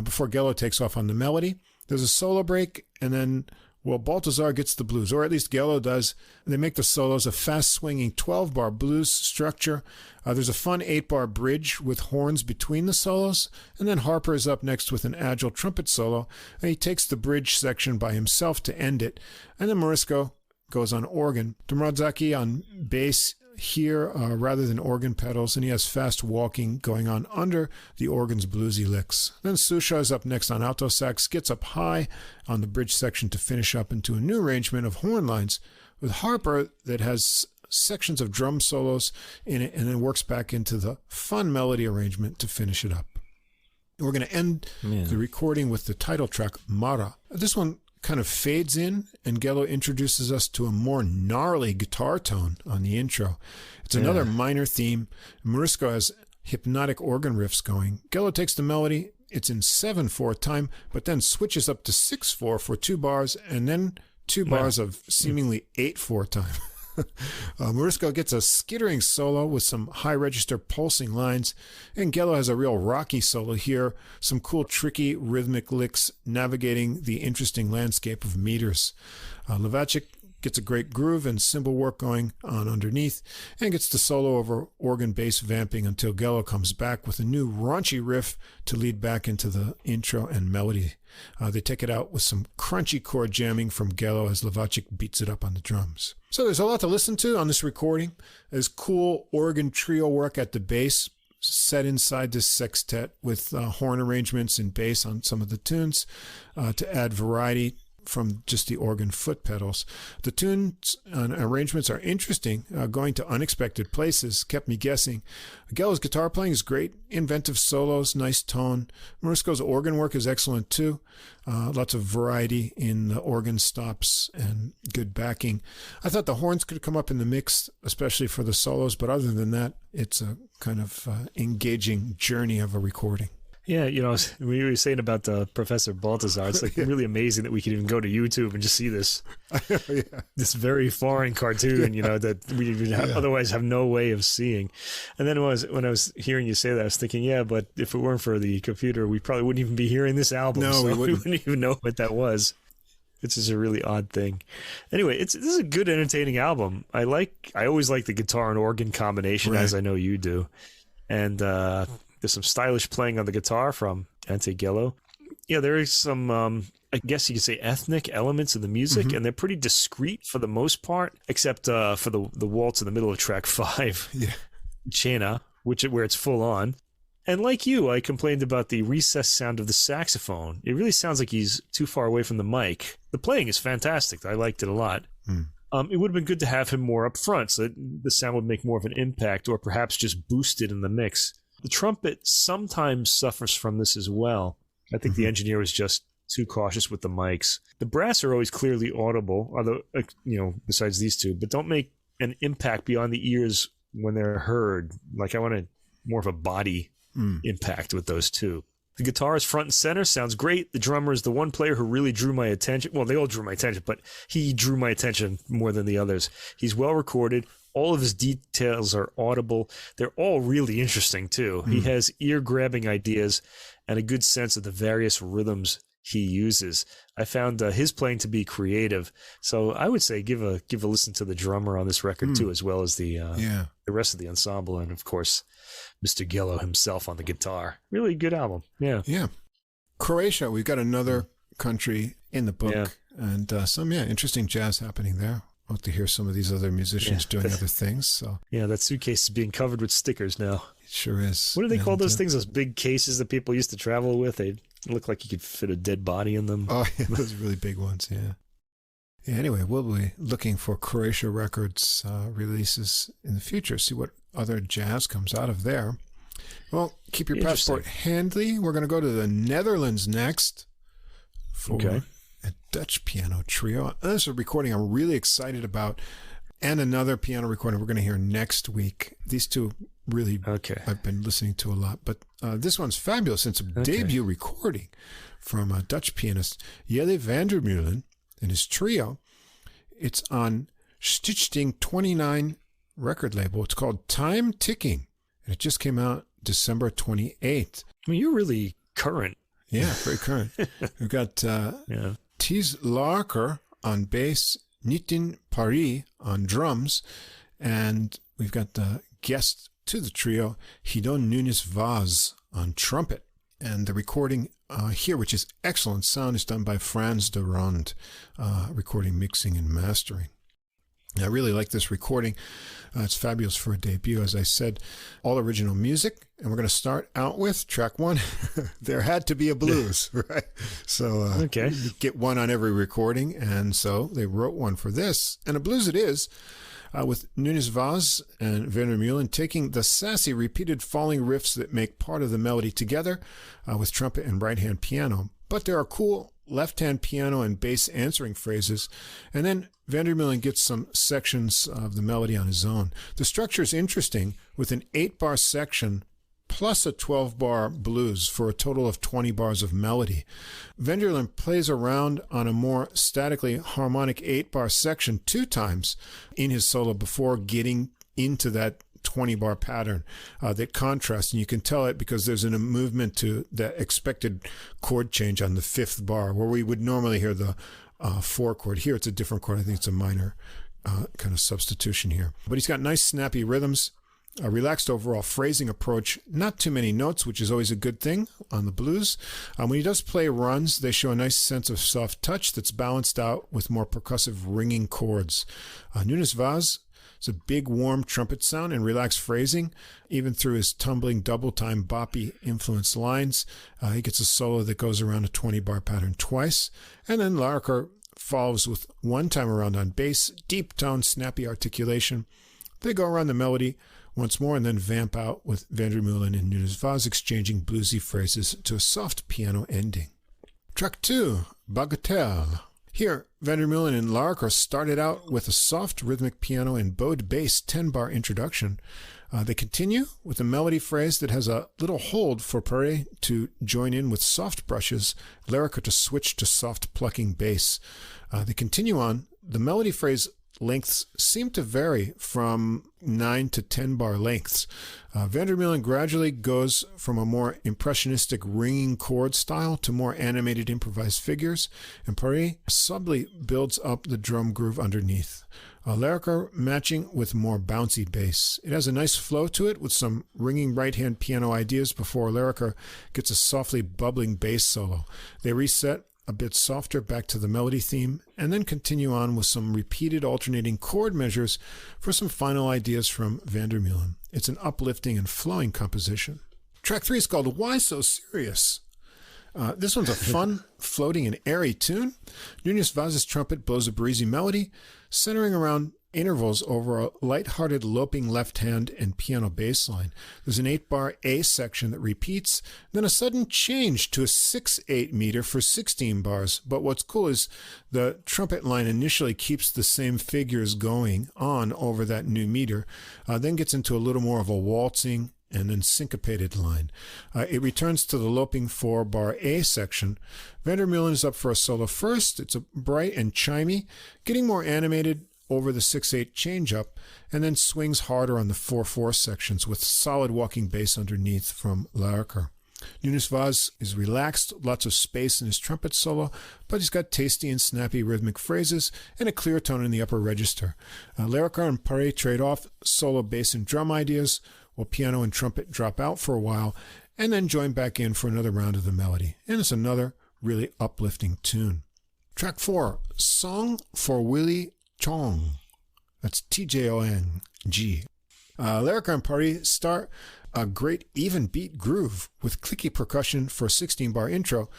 before Gelo takes off on the melody. There's a solo break, and then Baltazar gets the blues, or at least Gelo does. They make the solos a fast-swinging 12-bar blues structure. There's a fun 8-bar bridge with horns between the solos, and then Harper is up next with an agile trumpet solo, and he takes the bridge section by himself to end it. And then Morisco goes on organ. Domradzaki on bass here rather than organ pedals, and he has fast walking going on under the organ's bluesy licks. Then Susha is up next on alto sax, gets up high on the bridge section to finish up into a new arrangement of horn lines with Harper that has sections of drum solos in it and then works back into the fun melody arrangement to finish it up. We're going to end the recording with the title track, Mara. This one kind of fades in, and Gelo introduces us to a more gnarly guitar tone on the intro. It's another minor theme. Morisco has hypnotic organ riffs going. Gelo takes the melody. It's in 7/4 time, but then switches up to 6/4 for 2 bars, and then 2 bars of seemingly 8/4 time. Morisco gets a skittering solo with some high register pulsing lines, and Gelo has a real rocky solo here, some cool tricky rhythmic licks navigating the interesting landscape of meters. Levacic gets a great groove and cymbal work going on underneath, and gets the solo over organ bass vamping until Gelo comes back with a new raunchy riff to lead back into the intro and melody. They take it out with some crunchy chord jamming from Gelo as Levacic beats it up on the drums. So there's a lot to listen to on this recording. There's cool organ trio work at the bass set inside this sextet with horn arrangements and bass on some of the tunes to add variety from just the organ foot pedals. The tunes and arrangements are interesting, going to unexpected places, kept me guessing. Gelo's guitar playing is great, inventive solos, nice tone. Morisco's organ work is excellent too. Lots of variety in the organ stops and good backing. I thought the horns could come up in the mix, especially for the solos, but other than that, it's a kind of engaging journey of a recording. Yeah, when you were saying about Professor Baltazar, it's like really amazing that we can even go to YouTube and just see this this very foreign cartoon, that we would otherwise have no way of seeing. And then when I was hearing you say that, I was thinking, but if it weren't for the computer, we probably wouldn't even be hearing this album. No, so we wouldn't even know what that was. It's just a really odd thing. Anyway, this is a good, entertaining album. I always like the guitar and organ combination, as I know you do. And there's some stylish playing on the guitar from Ante Gelo. Yeah, there is some, I guess you could say, ethnic elements in the music, and they're pretty discreet for the most part, except for the waltz in the middle of track 5, Chena, where it's full on. And like you, I complained about the recessed sound of the saxophone. It really sounds like he's too far away from the mic. The playing is fantastic. I liked it a lot. It would have been good to have him more up front so that the sound would make more of an impact, or perhaps just boost it in the mix. The trumpet sometimes suffers from this as well. I think the engineer was just too cautious with the mics. The brass are always clearly audible, although, besides these two, but don't make an impact beyond the ears when they're heard. Like I wanted more of a body impact with those two. The guitar is front and center, sounds great. The drummer is the one player who really drew my attention. Well, they all drew my attention, but he drew my attention more than the others. He's well recorded. All of his details are audible. They're all really interesting, too. He has ear-grabbing ideas and a good sense of the various rhythms he uses. I found his playing to be creative. So I would say give a listen to the drummer on this record, too, as well as the rest of the ensemble. And, of course, Mr. Gelo himself on the guitar. Really good album. Yeah. Croatia, we've got another country in the book. And some interesting jazz happening there. I'll have to hear some of these other musicians doing other things. So that suitcase is being covered with stickers now. It sure is. What do they call those things? Those big cases that people used to travel with? They look like you could fit a dead body in them. Oh, yeah, those really big ones, Anyway, we'll be looking for Croatia Records releases in the future, see what other jazz comes out of there. Well, keep your passport handy. We're going to go to the Netherlands next for a Dutch piano trio. This is a recording I'm really excited about, and another piano recording we're going to hear next week. These two really I've been listening to a lot, but this one's fabulous. It's a debut recording from a Dutch pianist, Jelle van der Meulen, and his trio. It's on Stichting 29 record label. It's called Time Ticking, and it just came out December 28th. I mean, you're really current. Yeah, very current. We've got Thies Larker on bass, Nitin Paris on drums, and we've got the guest to the trio, Hidon Nunes Vaz on trumpet. And the recording here, which is excellent sound, is done by Frans de Rond, recording, mixing, and mastering. I really like this recording. It's fabulous for a debut. As I said, all original music. And we're going to start out with track 1. There had to be a blues, right? So you get one on every recording. And so they wrote one for this. And a blues it is, with Nunes Vaz and Werner Meulen taking the sassy repeated falling riffs that make part of the melody together with trumpet and right-hand piano. But there are cool left-hand piano and bass answering phrases, and then Werner Meulen gets some sections of the melody on his own. The structure is interesting, with an 8-bar section plus a 12-bar blues for a total of 20 bars of melody. Werner Meulen plays around on a more statically harmonic 8-bar section 2 times in his solo before getting into that 20-bar pattern that contrasts, and you can tell it because there's a movement to the expected chord change on the 5th bar, where we would normally hear the 4 chord. Here it's a different chord. I think it's a minor kind of substitution here. But he's got nice snappy rhythms, a relaxed overall phrasing approach, not too many notes, which is always a good thing on the blues. When he does play runs, they show a nice sense of soft touch that's balanced out with more percussive ringing chords. Nunes Vaz, it's a big, warm trumpet sound and relaxed phrasing, even through his tumbling double-time boppy influenced lines. He gets a solo that goes around a 20-bar pattern twice. And then Larker follows with one time around on bass, deep tone, snappy articulation. They go around the melody once more and then vamp out with Werner Meulen and Nunes Vaz exchanging bluesy phrases to a soft piano ending. Track 2, Bagatelle. Here, Werner Meulen and Larker started out with a soft rhythmic piano and bowed bass 10-bar introduction. They continue with a melody phrase that has a little hold for Paré to join in with soft brushes, Larker to switch to soft plucking bass. They continue on. The melody phrase lengths seem to vary from 9 to 10 bar lengths. Werner Meulen gradually goes from a more impressionistic ringing chord style to more animated improvised figures, and Paré subtly builds up the drum groove underneath. Larker matching with more bouncy bass. It has a nice flow to it with some ringing right-hand piano ideas before Larker gets a softly bubbling bass solo. They reset a bit softer back to the melody theme, and then continue on with some repeated alternating chord measures for some final ideas from Werner Meulen. It's an uplifting and flowing composition. Track 3 is called Why So Serious? This one's a fun, floating, and airy tune. Nunes Vaz's trumpet blows a breezy melody, centering around intervals over a light-hearted loping left hand and piano bass line. There's an 8-bar A section that repeats, then a sudden change to a 6/8 meter for 16 bars. But what's cool is the trumpet line initially keeps the same figures going on over that new meter, then gets into a little more of a waltzing and then syncopated line. It returns to the loping 4-bar A section. Werner Meulen is up for a solo first. It's a bright and chimey, getting more animated over the 6/8 change-up, and then swings harder on the 4/4 sections with solid walking bass underneath from Larker. Nunes Vaz is relaxed, lots of space in his trumpet solo, but he's got tasty and snappy rhythmic phrases and a clear tone in the upper register. Larker and Paré trade off solo bass and drum ideas, while piano and trumpet drop out for a while, and then join back in for another round of the melody. And it's another really uplifting tune. Track 4, Song for Willie Chong. That's Tjong. Larker and Paré start a great even beat groove with clicky percussion for a 16-bar intro.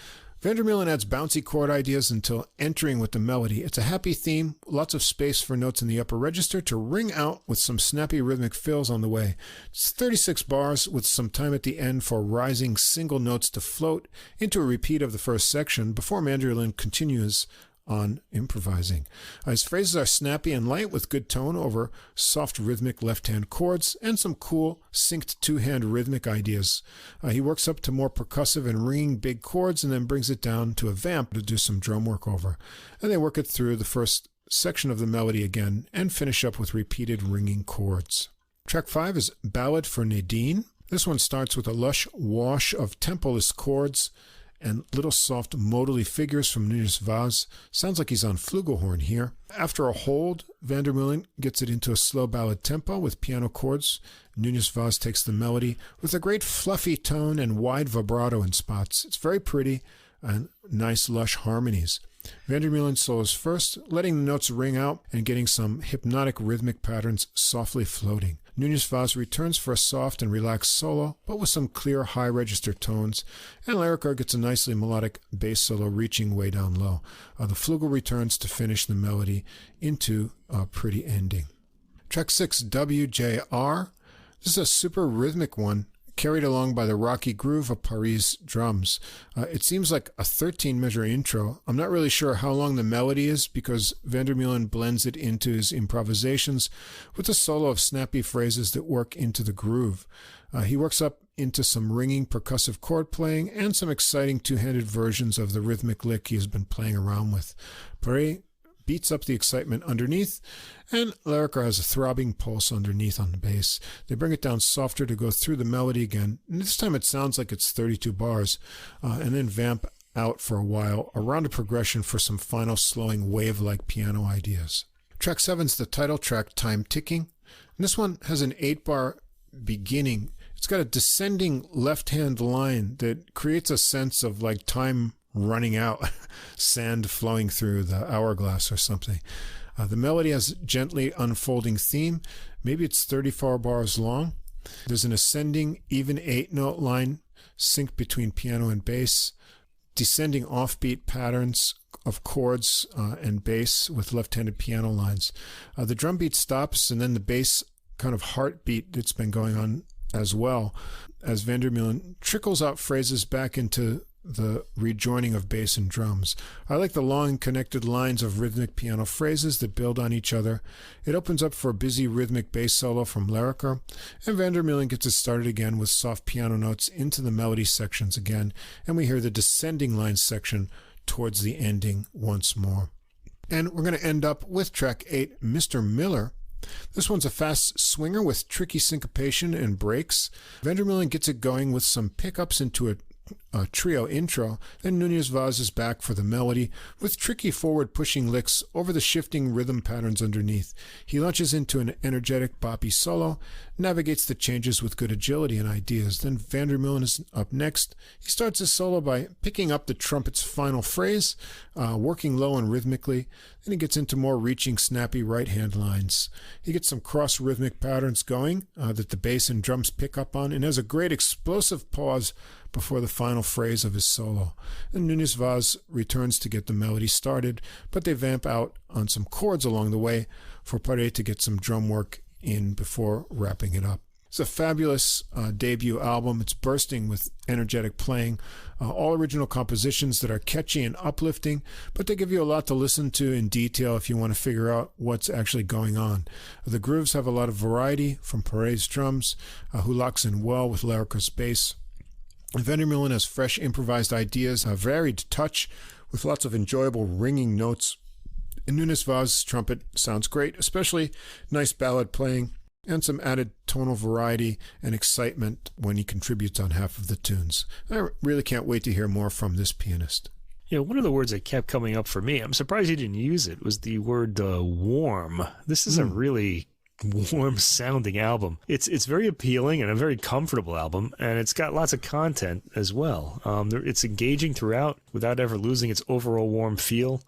Werner Meulen adds bouncy chord ideas until entering with the melody. It's a happy theme, lots of space for notes in the upper register to ring out with some snappy rhythmic fills on the way. It's 36 bars with some time at the end for rising single notes to float into a repeat of the first section before Werner Meulen continues on improvising. His phrases are snappy and light with good tone over soft rhythmic left-hand chords and some cool synced two-hand rhythmic ideas. He works up to more percussive and ringing big chords and then brings it down to a vamp to do some drum work over. And they work it through the first section of the melody again and finish up with repeated ringing chords. Track 5 is Ballad for Nadine. This one starts with a lush wash of tempo-less chords and little soft modally figures from Nunes Vaz. Sounds like he's on flugelhorn here. After a hold, Werner Meulen gets it into a slow ballad tempo with piano chords. Nunes Vaz takes the melody with a great fluffy tone and wide vibrato in spots. It's very pretty and nice lush harmonies. van der Meulen solos first, letting the notes ring out and getting some hypnotic rhythmic patterns softly floating. Nunes Vaz returns for a soft and relaxed solo, but with some clear high register tones, and Lerica gets a nicely melodic bass solo reaching way down low. The flugel returns to finish the melody into a pretty ending. Track 6, WJR. This is a super rhythmic one, carried along by the rocky groove of Paris drums. It seems like a 13-measure intro. I'm not really sure how long the melody is because van der Meulen blends it into his improvisations with a solo of snappy phrases that work into the groove. He works up into some ringing percussive chord playing and some exciting two-handed versions of the rhythmic lick he has been playing around with. Paris beats up the excitement underneath, and Lerica has a throbbing pulse underneath on the bass. They bring it down softer to go through the melody again, and this time it sounds like it's 32 bars, and then vamp out for a while around a progression for some final slowing wave-like piano ideas. Track 7's the title track, Time Ticking, and this one has an 8-bar beginning. It's got a descending left-hand line that creates a sense of like time running out, sand flowing through the hourglass or something. The melody has a gently unfolding theme. Maybe it's 34 bars long. There's an ascending, even 8-note line synced between piano and bass, descending offbeat patterns of chords and bass with left-handed piano lines. The drum beat stops, and then the bass kind of heartbeat that's been going on as well, as van der Meulen trickles out phrases back into the rejoining of bass and drums. I like the long connected lines of rhythmic piano phrases that build on each other. It opens up for a busy rhythmic bass solo from Lerica, and van der Meulen gets it started again with soft piano notes into the melody sections again, and we hear the descending line section towards the ending once more. And we're going to end up with track 8, Mr. Miller. This one's a fast swinger with tricky syncopation and breaks. Van der Meulen gets it going with some pickups into a trio intro, then Nunes Vaz is back for the melody with tricky forward-pushing licks over the shifting rhythm patterns underneath. He launches into an energetic boppy solo, navigates the changes with good agility and ideas. Then van der Meulen is up next. He starts his solo by picking up the trumpet's final phrase, working low and rhythmically. Then he gets into more reaching, snappy right-hand lines. He gets some cross-rhythmic patterns going that the bass and drums pick up on, and has a great explosive pause before the final phrase of his solo. And Nunes Vaz returns to get the melody started, but they vamp out on some chords along the way for Paris to get some drum work in before wrapping it up. It's a fabulous debut album. It's bursting with energetic playing, all original compositions that are catchy and uplifting, but they give you a lot to listen to in detail if you want to figure out what's actually going on. The grooves have a lot of variety from Paris' drums, who locks in well with Lerica's bass. Van der Meulen has fresh improvised ideas, a varied touch with lots of enjoyable ringing notes. And Nunes Vaz's trumpet sounds great, especially nice ballad playing and some added tonal variety and excitement when he contributes on half of the tunes. I really can't wait to hear more from this pianist. Yeah, one of the words that kept coming up for me, I'm surprised he didn't use it, was the word warm. This is a really warm sounding album. It's very appealing and a very comfortable album, and it's got lots of content as well. It's engaging throughout without ever losing its overall warm feel,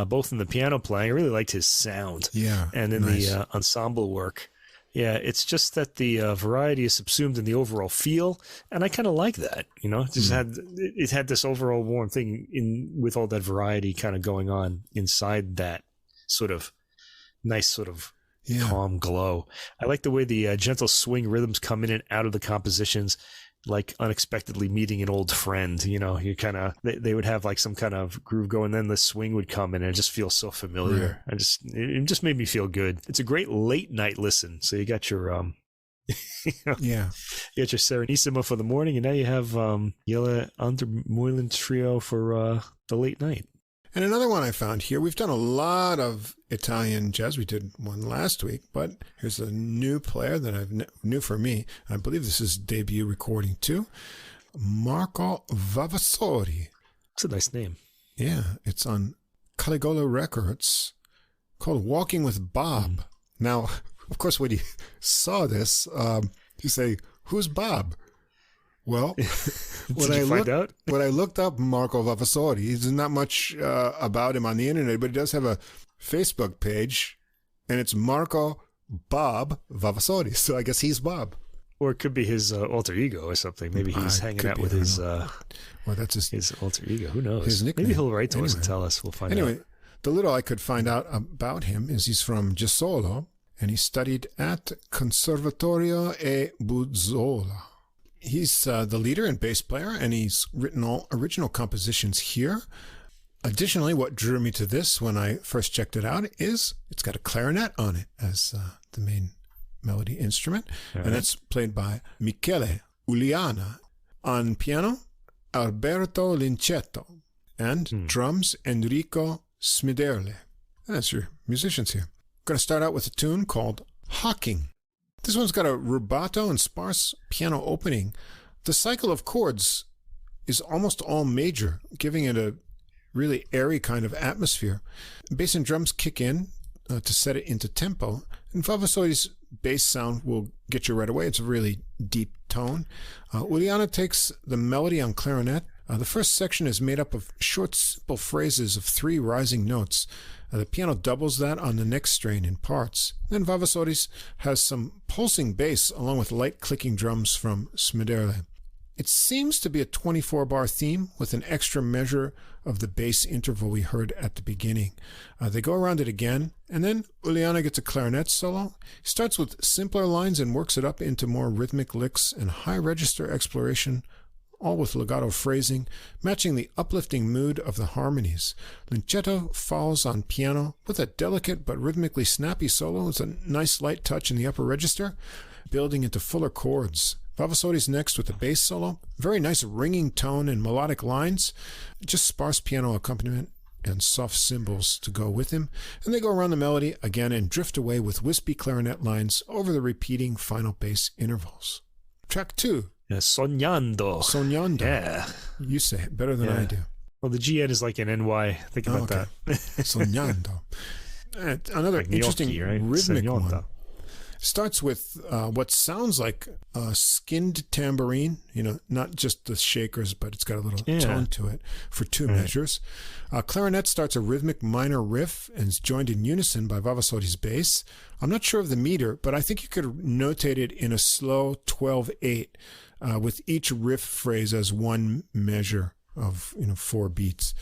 both in the piano playing. I really liked his sound, and in the ensemble work. Yeah, it's just that the variety is subsumed in the overall feel, and I kind of like that. You know, it had this overall warm thing in with all that variety kind of going on inside that sort of nice sort of calm glow. I like the way the gentle swing rhythms come in and out of the compositions, like unexpectedly meeting an old friend. You know, you kind of they would have like some kind of groove going, then the swing would come in, and it just feels so familiar. Right. It just made me feel good. It's a great late night listen. So you got your you got your Serenissima for the morning, and now you have Jelle Ante Meulen trio for the late night. And another one I found here, we've done a lot of Italian jazz. We did one last week, but here's a new player that new for me. I believe this is debut recording too. Marco Vavassori. It's a nice name. Yeah, it's on Caligola Records, called Walking with Bob. Now, of course, when you saw this, you say, who's Bob? Well, Did you find out? when I looked up Marco Vavassori, there's not much about him on the internet, but he does have a Facebook page, and it's Marco Bob Vavassori. So I guess he's Bob. Or it could be his alter ego or something. Maybe he's hanging out with his that's his alter ego. Who knows? His nickname. Maybe he'll write to us and tell us. We'll find out. Anyway, the little I could find out about him is he's from Jesolo, and he studied at Conservatorio e Buzzola. He's the leader and bass player, and he's written all original compositions here. Additionally, what drew me to this when I first checked it out is it's got a clarinet on it as the main melody instrument, and that's played by Michele Uliana. On piano, Alberto Lincetto, and drums, Enrico Smiderle. And that's your musicians here. Going to start out with a tune called Hawking. This one's got a rubato and sparse piano opening. The cycle of chords is almost all major, giving it a really airy kind of atmosphere. Bass and drums kick in to set it into tempo, and Vavassori's bass sound will get you right away. It's a really deep tone. Uliana takes the melody on clarinet. The first section is made up of short, simple phrases of 3 rising notes. The piano doubles that on the next strain in parts. Then Vavassori's has some pulsing bass along with light clicking drums from Smiderle. It seems to be a 24-bar theme with an extra measure of the bass interval we heard at the beginning. They go around it again, and then Uliana gets a clarinet solo. He starts with simpler lines and works it up into more rhythmic licks and high register exploration, all with legato phrasing, matching the uplifting mood of the harmonies. Lincetto follows on piano with a delicate but rhythmically snappy solo. It's a nice light touch in the upper register, building into fuller chords. Vavassori's next with a bass solo. Very nice ringing tone and melodic lines. Just sparse piano accompaniment and soft cymbals to go with him. And they go around the melody again and drift away with wispy clarinet lines over the repeating final bass intervals. Track 2. Sognando. Sognando. Yeah. You say it better than I do. Well, the GN is like an NY. Think about that. Sognando. Another like interesting gnocchi, right? rhythmic Sognando. one. Starts with what sounds like a skinned tambourine, not just the shakers, but it's got a little tone to it for 2 measures. Clarinet starts a rhythmic minor riff and is joined in unison by Vavassori's bass. I'm not sure of the meter, but I think you could notate it in a slow 12/8 with each riff phrase as 1 measure of 4 beats.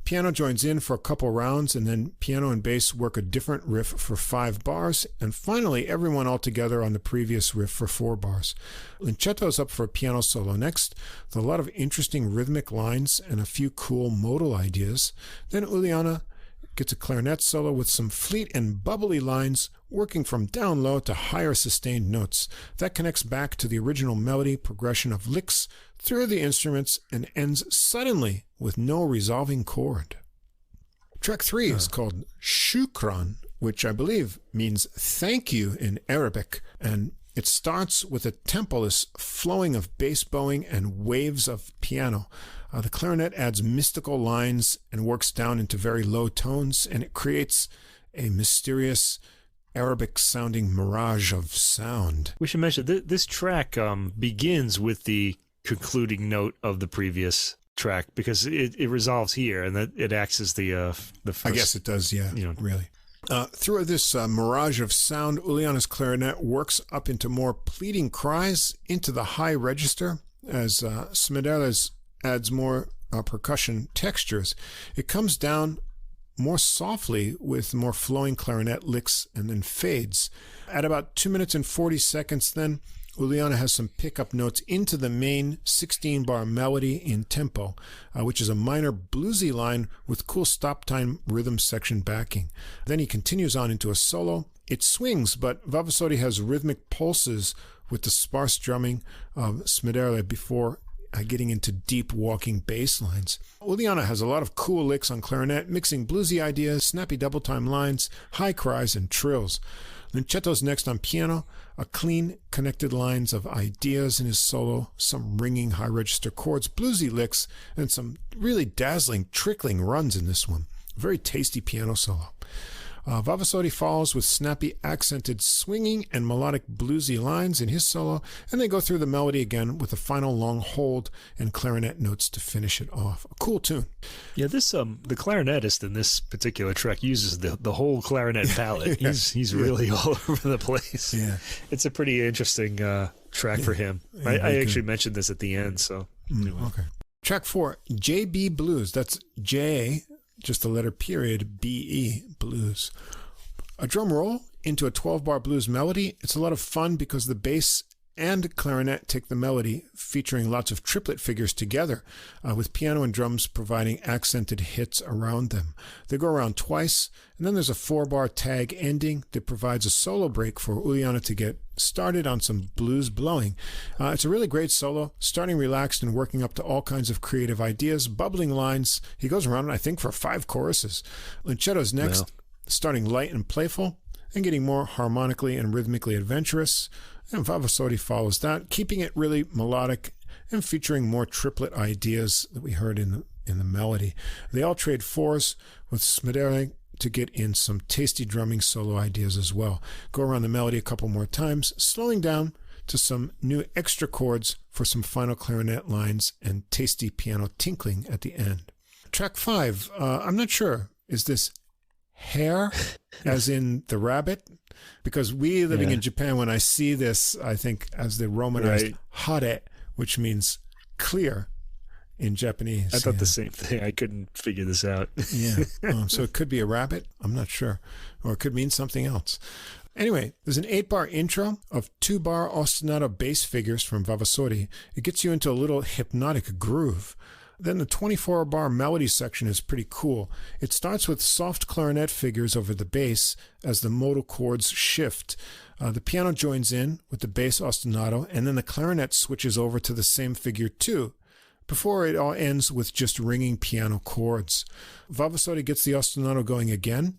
Piano joins in for a couple rounds, and then piano and bass work a different riff for 5 bars, and finally everyone all together on the previous riff for 4 bars. Lincetto's up for a piano solo next, with a lot of interesting rhythmic lines and a few cool modal ideas. Then Uliana gets a clarinet solo with some fleet and bubbly lines working from down low to higher sustained notes. That connects back to the original melody progression of licks through the instruments and ends suddenly with no resolving chord. Track 3 is called Shukran, which I believe means thank you in Arabic, and it starts with a tempo-less flowing of bass bowing and waves of piano. The clarinet adds mystical lines and works down into very low tones, and it creates a mysterious Arabic-sounding mirage of sound. We should mention this track begins with the concluding note of the previous track because it resolves here, and that it acts as the first. I guess it does, yeah, really. Through this mirage of sound, Uliana's clarinet works up into more pleading cries into the high register as Smiderle's adds more percussion textures. It comes down more softly with more flowing clarinet licks and then fades. At about 2 minutes and 40 seconds then, Uliana has some pickup notes into the main 16-bar melody in tempo, which is a minor bluesy line with cool stop-time rhythm section backing. Then he continues on into a solo. It swings, but Vavassori has rhythmic pulses with the sparse drumming of Smiderle before getting into deep walking bass lines. Uliana has a lot of cool licks on clarinet, mixing bluesy ideas, snappy double-time lines, high cries, and trills. Lincetto's next on piano, a clean, connected lines of ideas in his solo, some ringing high-register chords, bluesy licks, and some really dazzling, trickling runs in this one. Very tasty piano solo. Vavassori follows with snappy accented swinging and melodic bluesy lines in his solo, and they go through the melody again with a final long hold and clarinet notes to finish it off. A cool tune. Yeah, this the clarinetist in this particular track uses the whole clarinet palette. Yeah. He's really all over the place. Yeah, it's a pretty interesting track for him. Yeah, I actually mentioned this at the end. So anyway. Okay. Track 4, JB Blues. That's J, just the letter period, B-E, blues. A drum roll into a 12-bar blues melody. It's a lot of fun because the bass and clarinet take the melody, featuring lots of triplet figures together, with piano and drums providing accented hits around them. They go around twice, and then there's a 4-bar tag ending that provides a solo break for Uliana to get started on some blues blowing. It's a really great solo, starting relaxed and working up to all kinds of creative ideas, bubbling lines. He goes around, I think, for 5 choruses. Lincetto's next, starting light and playful, and getting more harmonically and rhythmically adventurous. And Vavassori follows that, keeping it really melodic and featuring more triplet ideas that we heard in the melody. They all trade 4s with Smederle to get in some tasty drumming solo ideas as well. Go around the melody a couple more times, slowing down to some new extra chords for some final clarinet lines and tasty piano tinkling at the end. Track 5, I'm not sure. Is this hare, as in the rabbit? Because we living in Japan, when I see this, I think as the romanized hare, which means clear in Japanese. I thought the same thing. I couldn't figure this out. So it could be a rabbit. I'm not sure. Or it could mean something else. Anyway, there's an 8-bar intro of 2-bar ostinato bass figures from Vavassori. It gets you into a little hypnotic groove. Then the 24-bar melody section is pretty cool. It starts with soft clarinet figures over the bass as the modal chords shift. The piano joins in with the bass ostinato, and then the clarinet switches over to the same figure too, before it all ends with just ringing piano chords. Vavassori gets the ostinato going again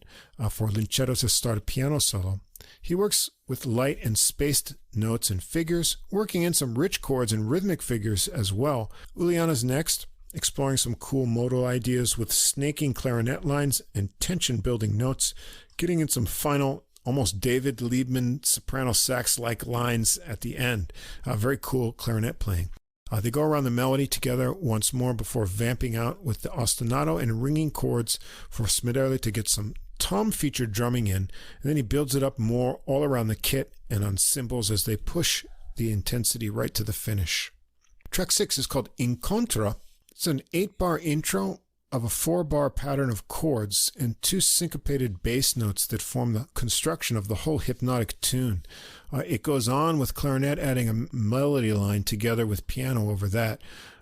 for Lincetto to start a piano solo. He works with light and spaced notes and figures, working in some rich chords and rhythmic figures as well. Uliana's next, exploring some cool modal ideas with snaking clarinet lines and tension-building notes, getting in some final, almost David Liebman soprano sax-like lines at the end. Very cool clarinet playing. They go around the melody together once more before vamping out with the ostinato and ringing chords for Smederle to get some tom-featured drumming in, and then he builds it up more all around the kit and on cymbals as they push the intensity right to the finish. Track 6 is called Incontra. It's an 8-bar intro of a 4-bar pattern of chords and 2 syncopated bass notes that form the construction of the whole hypnotic tune. It goes on with clarinet adding a melody line together with piano over that.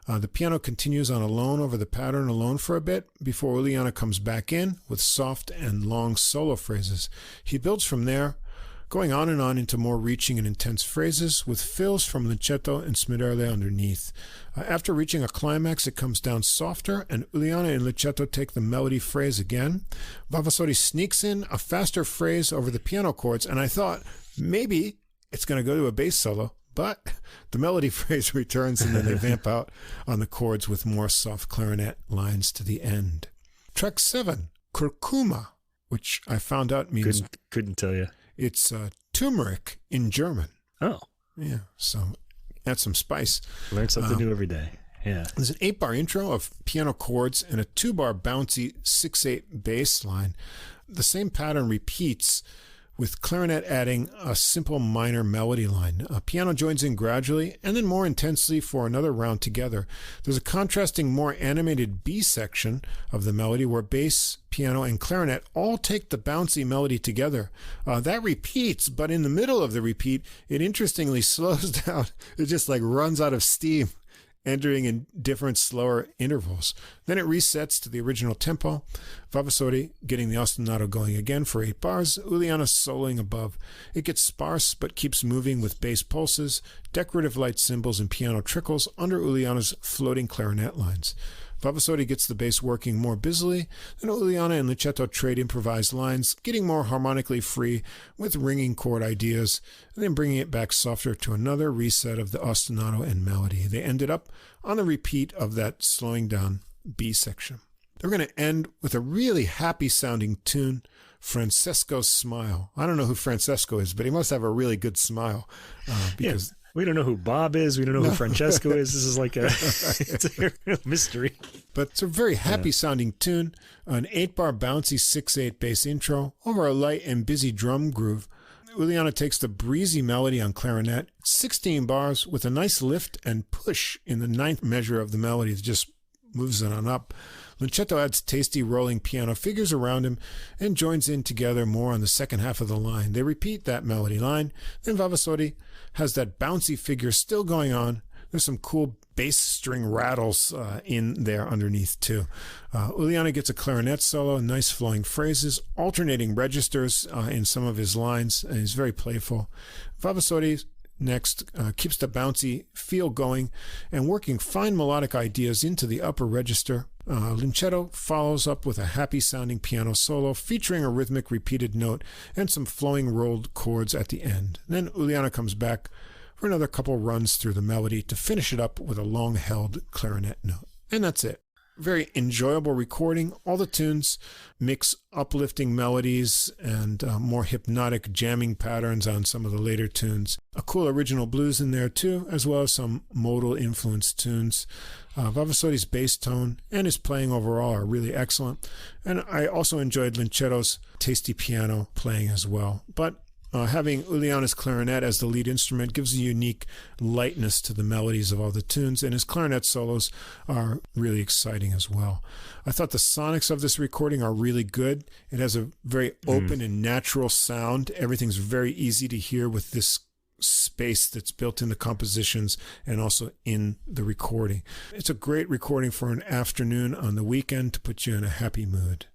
The piano continues on alone over the pattern alone for a bit before Uliana comes back in with soft and long solo phrases. He builds from there, going on and on into more reaching and intense phrases with fills from Lincetto and Smederle underneath. After reaching a climax, it comes down softer, and Uliana and Lincetto take the melody phrase again. Vavassori sneaks in a faster phrase over the piano chords, and I thought maybe it's going to go to a bass solo, but the melody phrase returns, and then they vamp out on the chords with more soft clarinet lines to the end. Track 7, Kurkuma, which I found out means... Couldn't tell you. It's turmeric in German. Oh. Yeah, so add some spice. Learn something new every day. Yeah. There's an 8-bar intro of piano chords and a 2-bar bouncy 6/8 bass line. The same pattern repeats, with clarinet adding a simple minor melody line. Piano joins in gradually and then more intensely for another round together. There's a contrasting, more animated B section of the melody where bass, piano, and clarinet all take the bouncy melody together. That repeats, but in the middle of the repeat, it interestingly slows down. It just like runs out of steam, entering in different slower intervals. Then it resets to the original tempo. Vavassori getting the ostinato going again for 8 bars, Uliana soloing above. It gets sparse but keeps moving with bass pulses, decorative light cymbals, and piano trickles under Uliana's floating clarinet lines. Vavassori gets the bass working more busily, and Uliana and Lincetto trade improvised lines, getting more harmonically free with ringing chord ideas, and then bringing it back softer to another reset of the ostinato and melody. They ended up on the repeat of that slowing down B section. They're going to end with a really happy-sounding tune, Francesco's Smile. I don't know who Francesco is, but he must have a really good smile because... Yeah. We don't know who Bob is. We don't know who Francesco is. This is like it's a real mystery. But it's a very happy-sounding tune, an 8-bar bouncy 6/8 bass intro over a light and busy drum groove. Uliana takes the breezy melody on clarinet, 16 bars with a nice lift and push in the 9th measure of the melody that just moves it on up. Lunchetto adds tasty rolling piano figures around him and joins in together more on the second half of the line. They repeat that melody line. Then Vavassori has that bouncy figure still going on. There's some cool bass string rattles in there underneath too. Uliana gets a clarinet solo, nice flowing phrases, alternating registers in some of his lines, and he's very playful. Vavassori next keeps the bouncy feel going and working fine melodic ideas into the upper register. Lunchetto follows up with a happy-sounding piano solo featuring a rhythmic repeated note and some flowing rolled chords at the end. Then Uliana comes back for another couple runs through the melody to finish it up with a long-held clarinet note. And that's it. Very enjoyable recording. All the tunes mix uplifting melodies and more hypnotic jamming patterns on some of the later tunes. A cool original blues in there too, as well as some modal influenced tunes. Vavassori's bass tone and his playing overall are really excellent. And I also enjoyed Lunchetto's tasty piano playing as well. But having Uliana's clarinet as the lead instrument gives a unique lightness to the melodies of all the tunes, and his clarinet solos are really exciting as well. I thought the sonics of this recording are really good. It has a very open and natural sound. Everything's very easy to hear with this space that's built in the compositions and also in the recording. It's a great recording for an afternoon on the weekend to put you in a happy mood.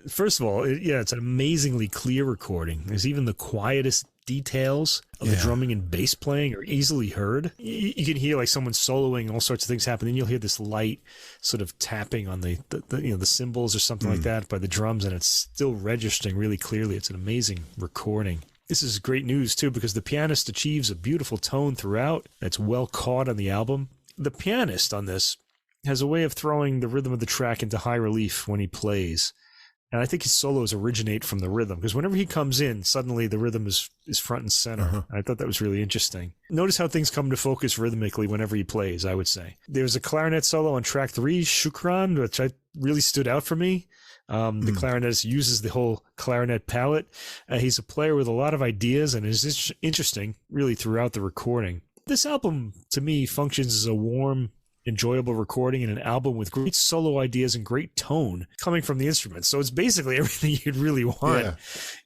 First of all, it's an amazingly clear recording. There's even the quietest details of the drumming and bass playing are easily heard. You can hear like someone soloing, all sorts of things happen. Then you'll hear this light sort of tapping on the cymbals or something like that by the drums, and it's still registering really clearly. It's an amazing recording. This is great news too, because the pianist achieves a beautiful tone throughout that's well caught on the album. The pianist on this has a way of throwing the rhythm of the track into high relief when he plays. And I think his solos originate from the rhythm, because whenever he comes in, suddenly the rhythm is front and center. I thought that was really interesting. Notice how things come to focus rhythmically whenever he plays, I would say. There's a clarinet solo on track 3, Shukran, which really stood out for me. The clarinetist uses the whole clarinet palette. He's a player with a lot of ideas and is interesting really throughout the recording. This album, to me, functions as a warm, enjoyable recording and an album with great solo ideas and great tone coming from the instruments. So it's basically everything you'd really want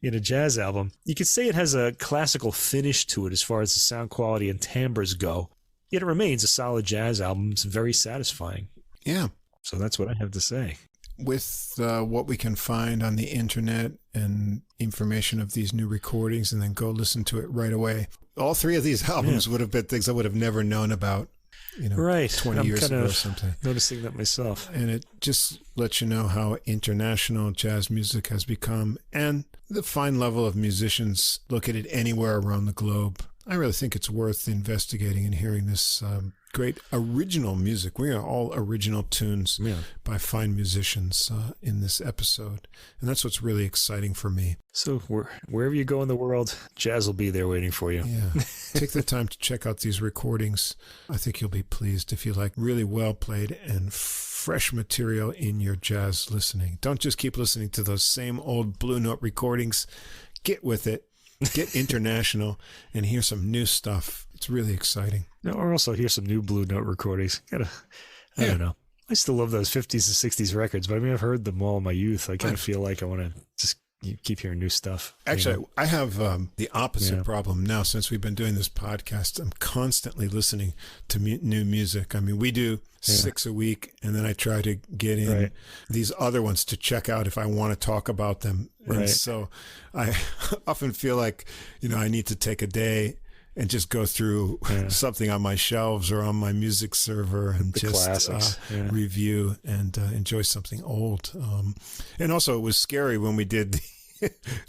in a jazz album. You could say it has a classical finish to it as far as the sound quality and timbres go, yet it remains a solid jazz album. It's very satisfying. Yeah. So that's what I have to say. With what we can find on the internet and information of these new recordings, and then go listen to it right away. All 3 of these albums would have been things I would have never known about. 20 years ago or something. Noticing that myself. And it just lets you know how international jazz music has become and the fine level of musicians look at it anywhere around the globe. I really think it's worth investigating and hearing this great original music. We are all original tunes by fine musicians in this episode. And that's what's really exciting for me. So wherever you go in the world, jazz will be there waiting for you. Yeah. Take the time to check out these recordings. I think you'll be pleased if you like really well played and fresh material in your jazz listening. Don't just keep listening to those same old Blue Note recordings. Get with it. Get international and hear some new stuff. It's really exciting. Or also hear some new Blue Note recordings. I don't know. I still love those 50s and 60s records, but I mean, I've heard them all in my youth. I kind of feel like I want to just keep hearing new stuff. Actually, I have the opposite problem now. Since we've been doing this podcast, I'm constantly listening to new music. I mean, we do 6 a week, and then I try to get in these other ones to check out if I want to talk about them. And so I often feel like, I need to take a day and just go through something on my shelves or on my music server and just review and enjoy something old. And also it was scary when we did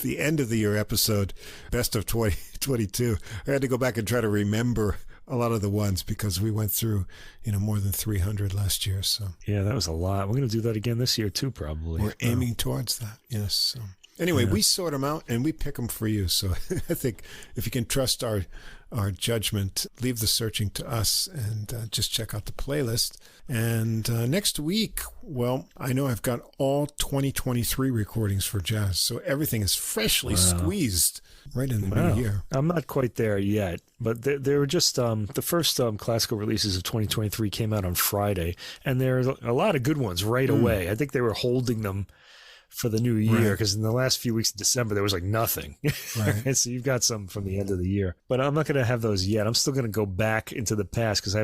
the end of the year episode, Best of 2022. I had to go back and try to remember a lot of the ones because we went through, more than 300 last year. So yeah, that was a lot. We're going to do that again this year too, probably. We're aiming towards that. Yes. So. Anyway, we sort them out and we pick them for you. So I think if you can trust our judgment, leave the searching to us and just check out the playlist. And next week, well, I know I've got all 2023 recordings for jazz. So everything is freshly squeezed right in the new year. I'm not quite there yet, but they were just the first classical releases of 2023 came out on Friday. And there's a lot of good ones right away. I think they were holding them for the new year, because in the last few weeks of December there was like nothing. Right. So you've got some from the end of the year, but I'm not going to have those yet. I'm still going to go back into the past because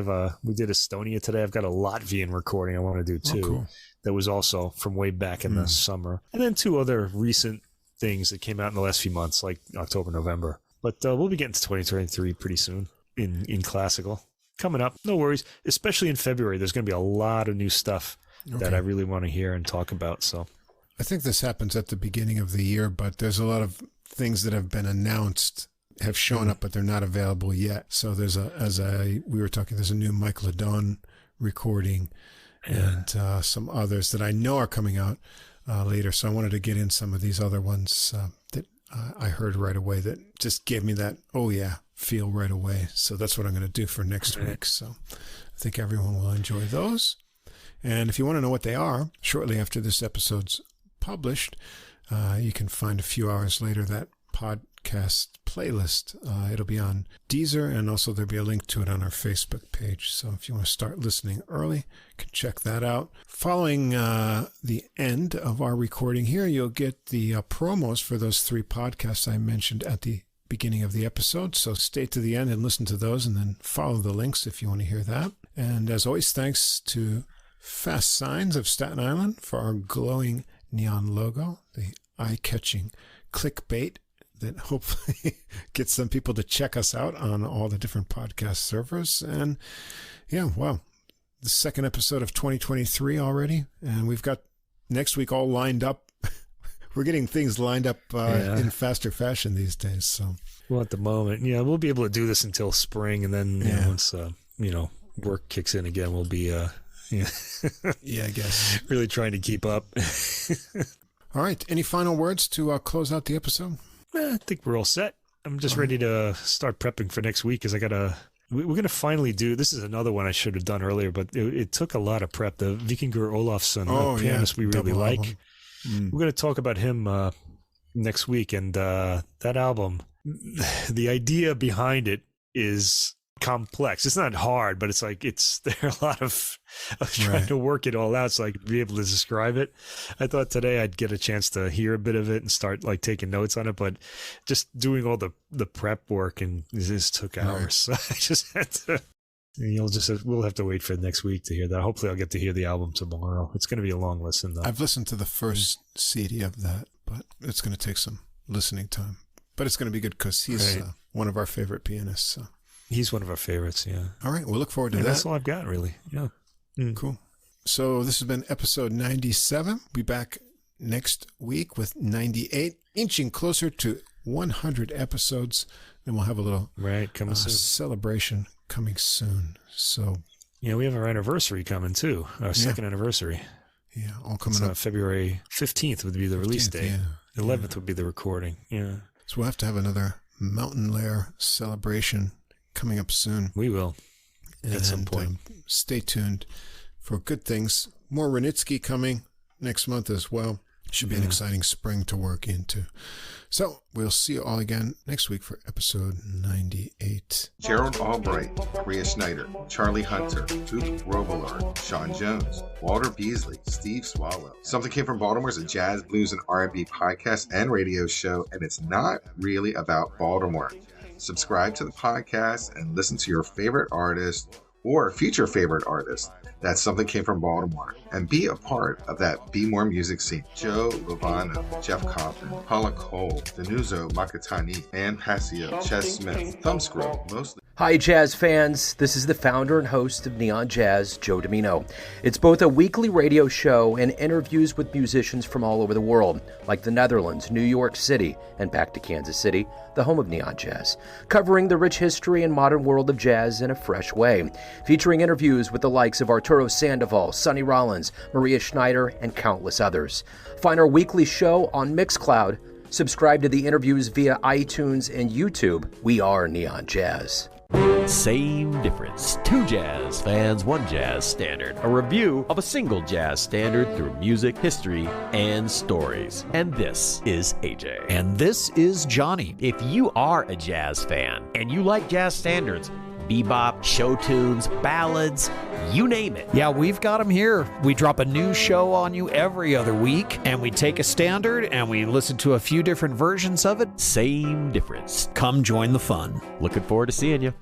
we did Estonia today. I've got a Latvian recording I want to do too. Cool. That was also from way back in the summer, and then 2 other recent things that came out in the last few months, like October, November. But we'll be getting to 2023 pretty soon in classical coming up. No worries, especially in February. There's going to be a lot of new stuff that I really want to hear and talk about. So. I think this happens at the beginning of the year, but there's a lot of things that have been announced, have shown up, but they're not available yet. So there's there's a new Michael Ladon recording and some others that I know are coming out later. So I wanted to get in some of these other ones that I heard right away that just gave me that, feel right away. So that's what I'm going to do for next week. So I think everyone will enjoy those. And if you want to know what they are, shortly after this episode's published, you can find a few hours later that podcast playlist. It'll be on Deezer, and also there'll be a link to it on our Facebook page. So if you want to start listening early, you can check that out. Following the end of our recording here, you'll get the promos for those 3 podcasts I mentioned at the beginning of the episode. So stay to the end and listen to those, and then follow the links if you want to hear that. And as always, thanks to Fast Signs of Staten Island for our glowing neon logo, the eye-catching clickbait that hopefully gets some people to check us out on all the different podcast servers. And the second episode of 2023 already, and we've got next week all lined up. We're getting things lined up in faster fashion these days. So, well, at the moment, we'll be able to do this until spring, and then once work kicks in again, we'll be I guess. Really trying to keep up. All right. Any final words to close out the episode? I think we're all set. I'm just ready to start prepping for next week because we're going to finally do, this is another one I should have done earlier, but it took a lot of prep. The Vikingur Olafsson, pianist we really like. We're going to talk about him next week, and that album, the idea behind it is complex. It's not hard, but there are a lot of trying to work it all out so I could be able to describe it. I thought today I'd get a chance to hear a bit of it and start taking notes on it, but just doing all the prep work and this took hours. So I just had to. We'll have to wait for next week to hear that. Hopefully I'll get to hear the album tomorrow. It's going to be a long listen though. I've listened to the first CD of that, but it's going to take some listening time. But it's going to be good because he's one of our favorite pianists. So. He's one of our favorites, All right, we'll look forward to that. That's all I've got, really. Yeah. Cool. So this has been episode 97. We'll be back next week with 98, inching closer to 100 episodes. Then we'll have a little celebration coming soon. So we have our anniversary coming too, our second anniversary. Yeah, all coming up. February 15th would be the release date. 11th would be the recording. Yeah. So we'll have to have another Mountain Lair celebration coming up soon. We will at some point. Stay tuned for good things. More Renitsky coming next month as well. Should be an exciting spring to work into. So we'll see you all again next week for episode 98. Gerald Albright, Maria Schneider, Charlie Hunter, Duke Robillard, Sean Jones, Walter Beasley, Steve Swallow. Something Came from Baltimore is a jazz, blues, and R&B podcast and radio show, and it's not really about Baltimore. Subscribe to the podcast and listen to your favorite artist or future favorite artist. That's Something Came from Baltimore. And be a part of that Be More music scene. Joe Lovano, Jeff Coffin, Paula Cole, Danuzo Makatani, Ann Passio, Ches Smith, Thumbscroll, mostly. Hi, jazz fans. This is the founder and host of Neon Jazz, Joe Domino. It's both a weekly radio show and interviews with musicians from all over the world, like the Netherlands, New York City, and back to Kansas City, the home of Neon Jazz, covering the rich history and modern world of jazz in a fresh way, featuring interviews with the likes of Arturo Sandoval, Sonny Rollins, Maria Schneider, and countless others. Find our weekly show on Mixcloud. Subscribe to the interviews via iTunes and YouTube. We are Neon Jazz. Same difference. Two jazz fans, one jazz standard. A review of a single jazz standard through music, history, and stories. And this is AJ. And this is Johnny. If you are a jazz fan and you like jazz standards, bebop, show tunes, ballads, you name it. Yeah, we've got them here. We drop a new show on you every other week, and we take a standard and we listen to a few different versions of it. Same difference. Come join the fun. Looking forward to seeing you.